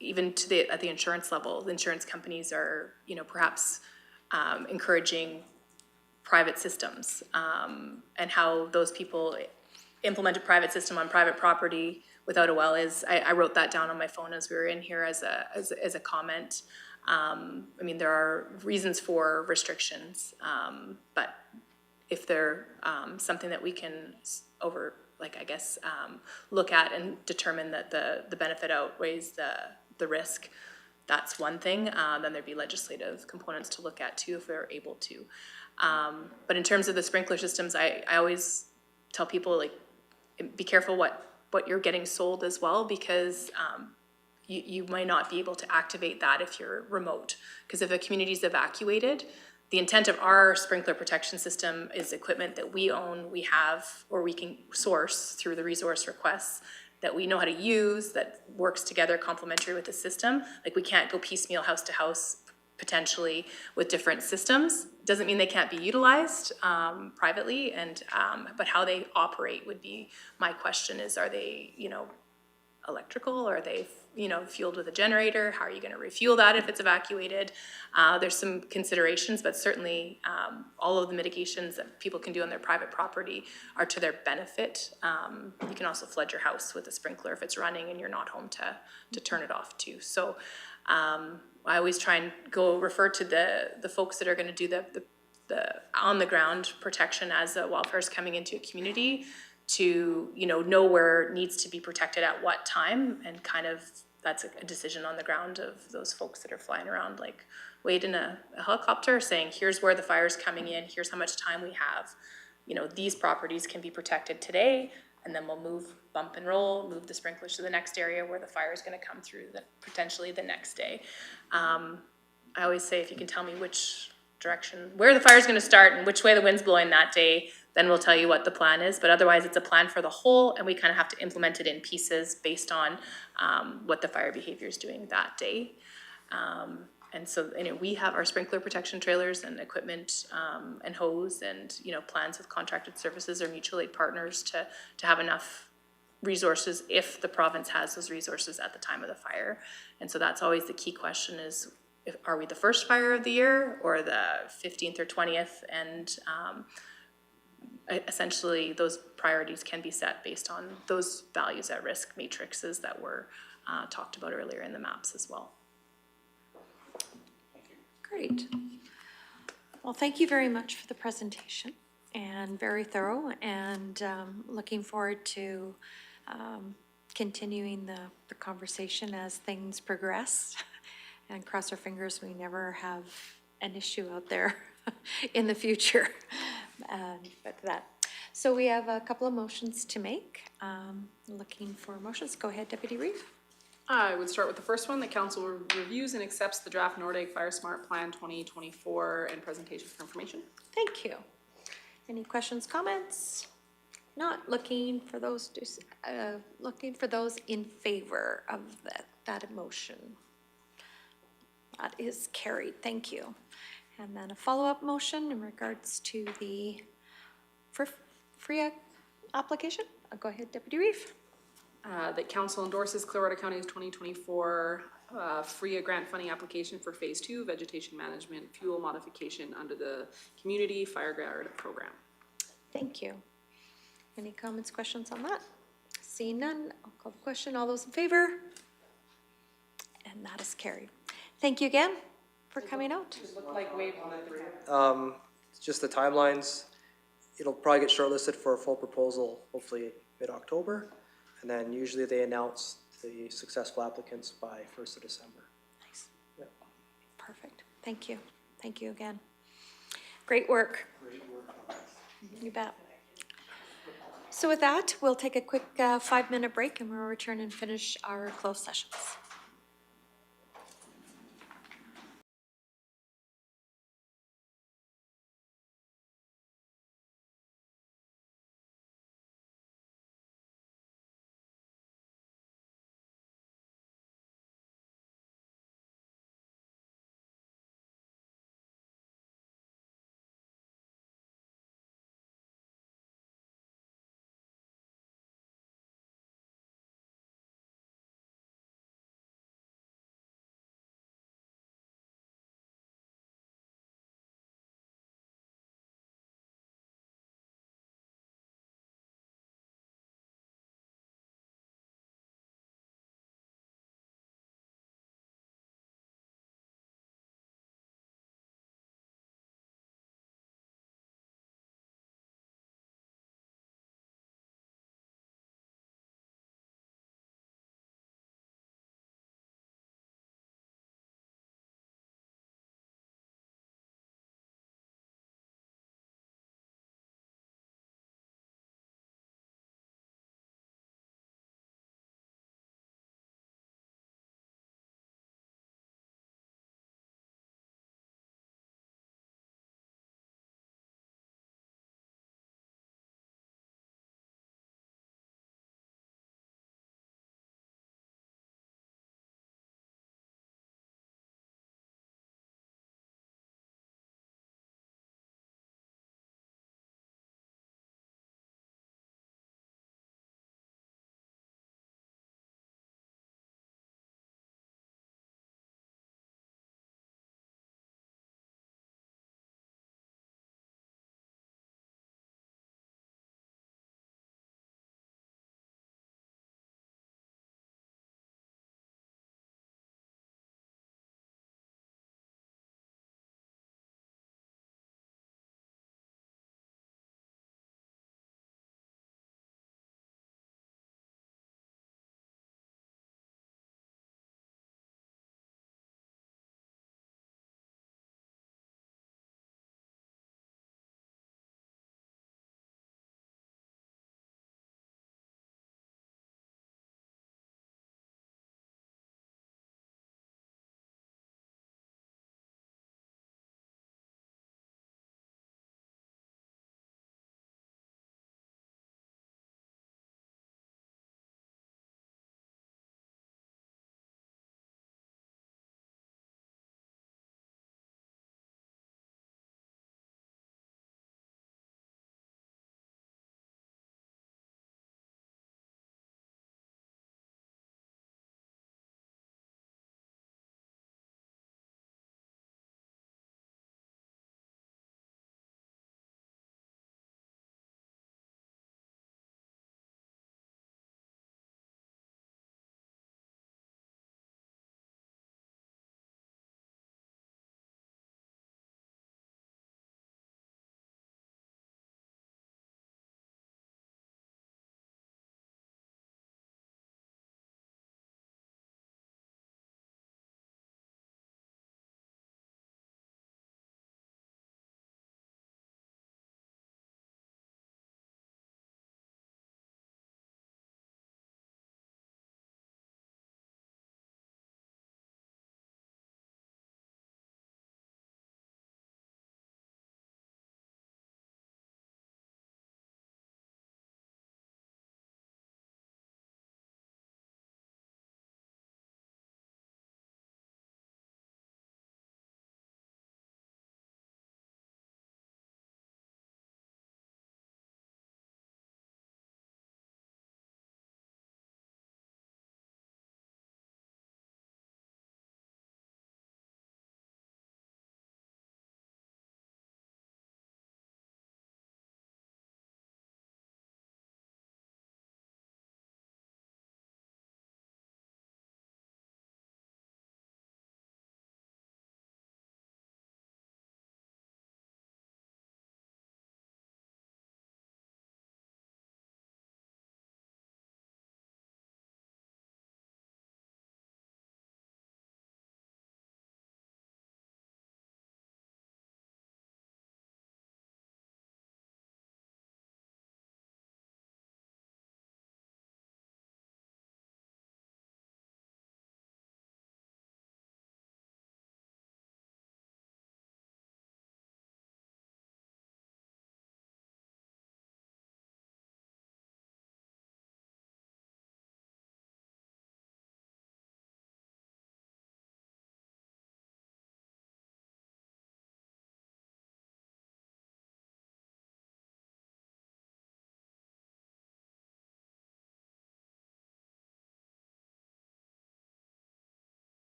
even to at the insurance level, the insurance companies are, you know, perhaps encouraging private systems, and how those people implement a private system on private property without a well is, I wrote that down on my phone as we were in here as a comment. I mean, there are reasons for restrictions, but if they're something that we can look at and determine that the benefit outweighs the risk, that's one thing. Then there'd be legislative components to look at too if we're able to. But in terms of the sprinkler systems, I always tell people, like, be careful what you're getting sold as well, because you might not be able to activate that if you're remote. Because if a community is evacuated, the intent of our sprinkler protection system is equipment that we own, we have, or we can source through the resource requests that we know how to use, that works together complementary with the system. Like, we can't go piecemeal house to house potentially with different systems. Doesn't mean they can't be utilized privately, and but how they operate would be my question, is, are they, you know, electrical? Are they, fueled with a generator? How are you gonna refuel that if it's evacuated? There's some considerations, but certainly, all of the mitigations that people can do on their private property are to their benefit. You can also flood your house with a sprinkler if it's running and you're not home to turn it off too. So, I always try and refer to the folks that are gonna do the on-the-ground protection as a wildfire is coming into a community to, know where it needs to be protected at what time, and kind of, that's a decision on the ground of those folks that are flying around, like Wade in a helicopter saying, here's where the fire's coming in, here's how much time we have. These properties can be protected today, and then we'll bump and roll, move the sprinklers to the next area where the fire is gonna come through potentially the next day. I always say, if you can tell me which direction, where the fire's gonna start and which way the wind's blowing that day, then we'll tell you what the plan is. But otherwise, it's a plan for the whole, and we kind of have to implement it in pieces based on what the fire behavior is doing that day. And so, we have our sprinkler protection trailers and equipment and hose and, plans with contracted services or mutual aid partners to have enough resources if the province has those resources at the time of the fire. And so that's always the key question is, are we the first fire of the year or the 15th or 20th? And essentially those priorities can be set based on those values at risk matrices that were talked about earlier in the maps as well. Great. Well, thank you very much for the presentation, and very thorough, and looking forward to continuing the conversation as things progress, and cross our fingers we never have an issue out there in the future. So we have a couple of motions to make. Looking for motions. Go ahead, Deputy Reeve. I would start with the first one. The council reviews and accepts the draft Nordegg FireSmart Plan 2024 and presentation for information. Thank you. Any questions, comments? Not looking for those in favor of that motion. That is carried. Thank you. And then a follow-up motion in regards to the free application. Go ahead, Deputy Reeve. That council endorses Clearwater County's 2024 FREA grant funding application for Phase 2 vegetation management fuel modification under the Community Fire Guard Program. Thank you. Any comments, questions on that? Seeing none, I'll call the question. All those in favor? And that is carried. Thank you again for coming out. Look like wave Just the timelines. It'll probably get shortlisted for a full proposal, hopefully mid-October. And then usually they announce the successful applicants by 1st of December. Nice. Yep. Perfect. Thank you. Thank you again. Great work. Great work. You bet. So with that, we'll take a quick 5-minute break, and we'll return and finish our closed sessions.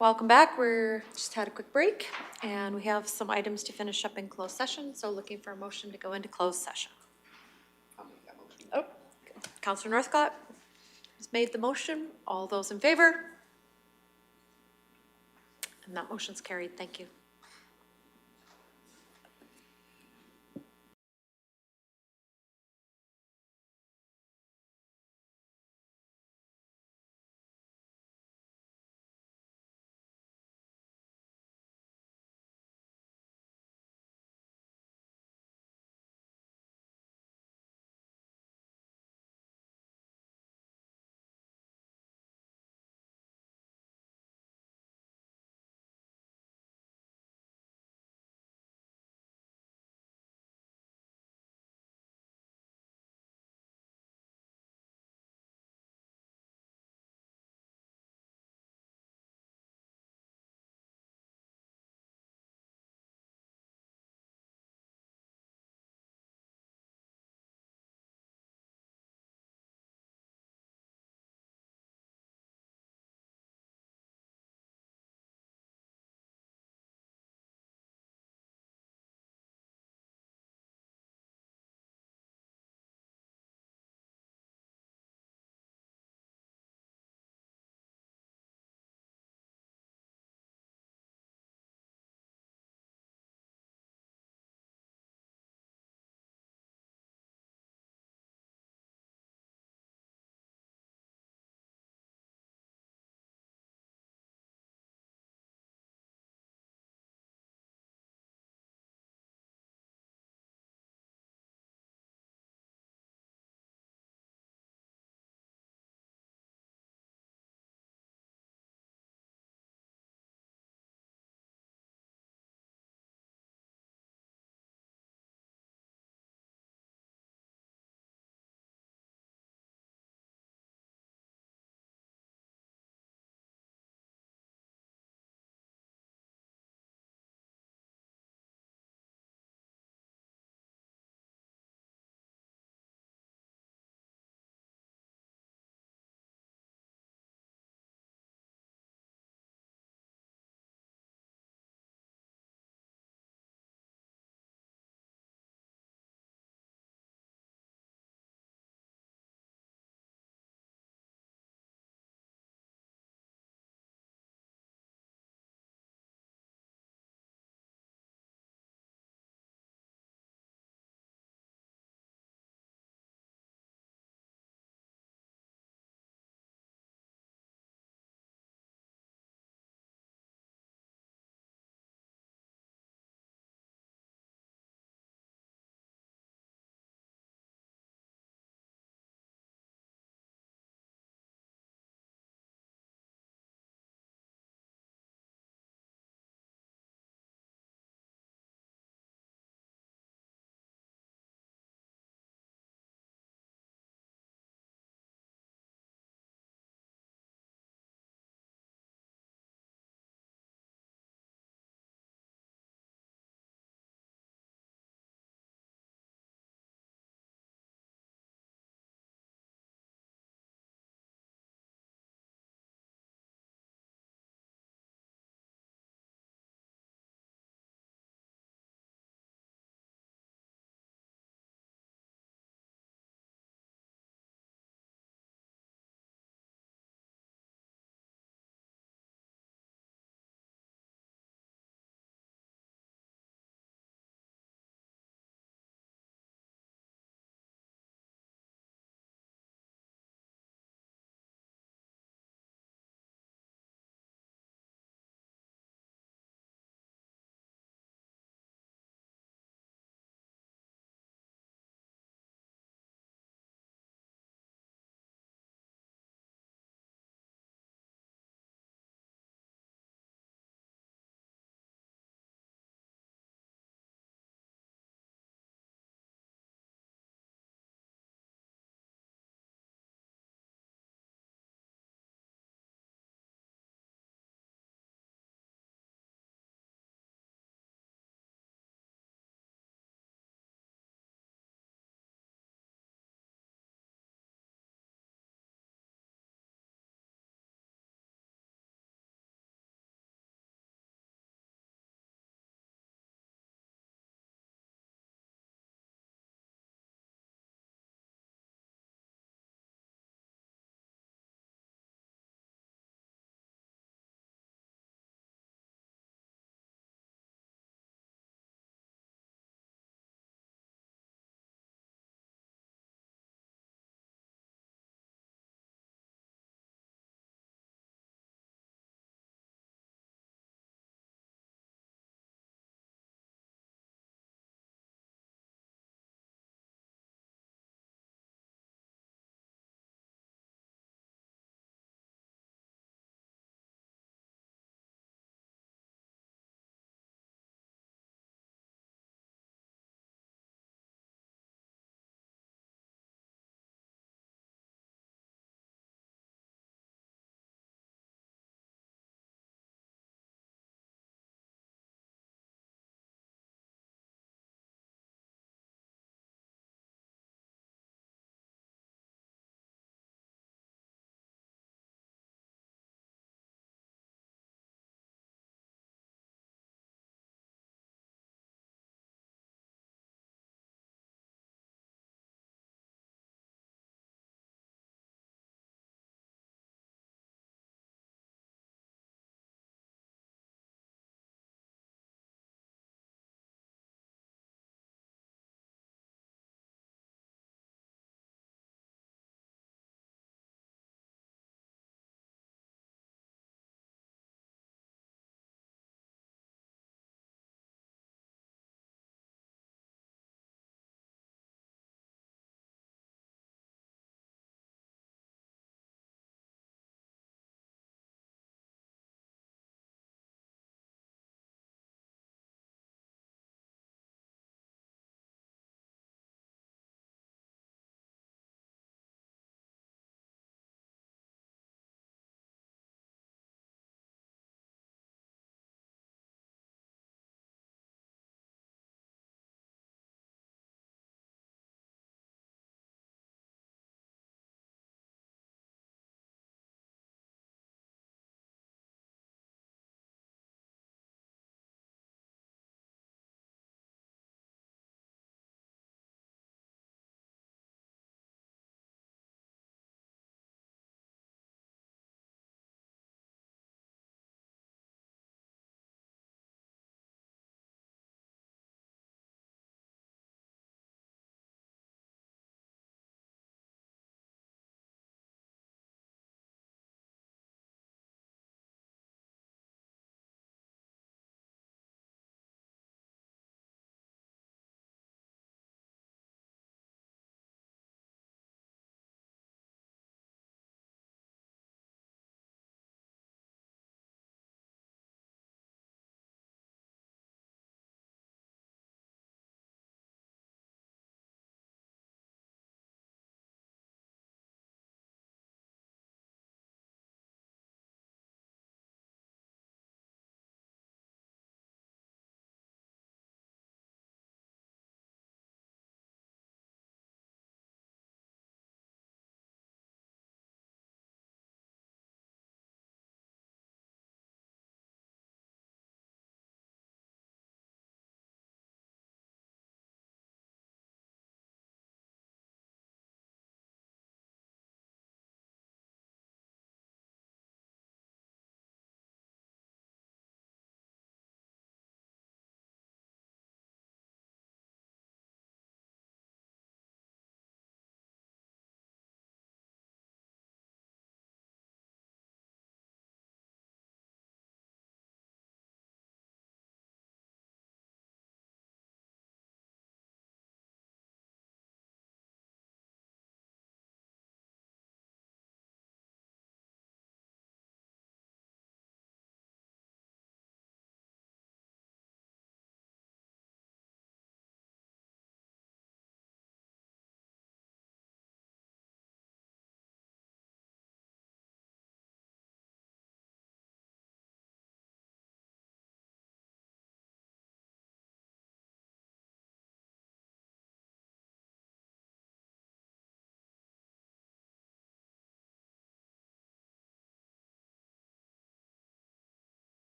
Welcome back. We're just had a quick break and we have some items to finish up in closed session. So looking for a motion to go into closed session. Oh, Councillor Northcott has made the motion. All those in favor? And that motion's carried. Thank you.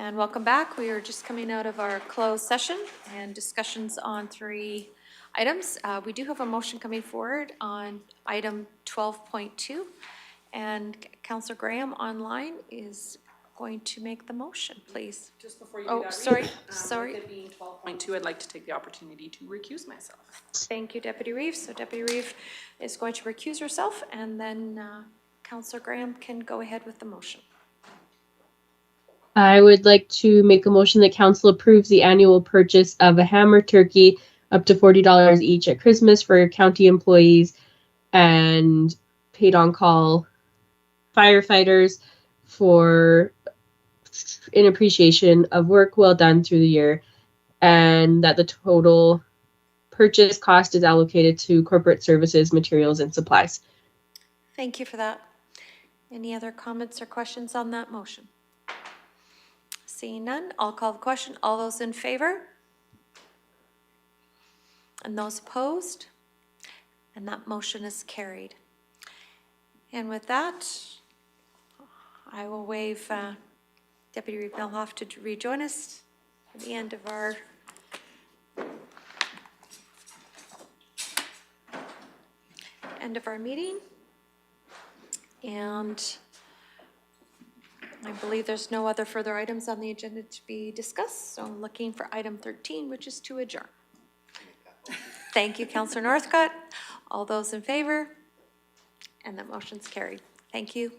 And welcome back. We are just coming out of our closed session and discussions on 3 items. We do have a motion coming forward on item 12.2, and Councillor Graham online is going to make the motion, please. Just before you do that, sorry, Reeve, sorry. With it being 12.2, I'd like to take the opportunity to recuse myself. Thank you, Deputy Reeve. So Deputy Reeve is going to recuse herself, and then Councillor Graham can go ahead with the motion. I would like to make a motion that council approves the annual purchase of a hammer turkey up to $40 each at Christmas for county employees and paid on call firefighters for in appreciation of work well done through the year, and that the total purchase cost is allocated to corporate services, materials, and supplies. Thank you for that. Any other comments or questions on that motion? Seeing none, I'll call the question. All those in favor? And those opposed? And that motion is carried. And with that, I will waive Deputy Reeve Milhoff to rejoin us at the end of our meeting. And I believe there's no other further items on the agenda to be discussed, so I'm looking for item 13, which is to adjourn. Thank you, Councillor Northcott. All those in favor? And that motion's carried. Thank you.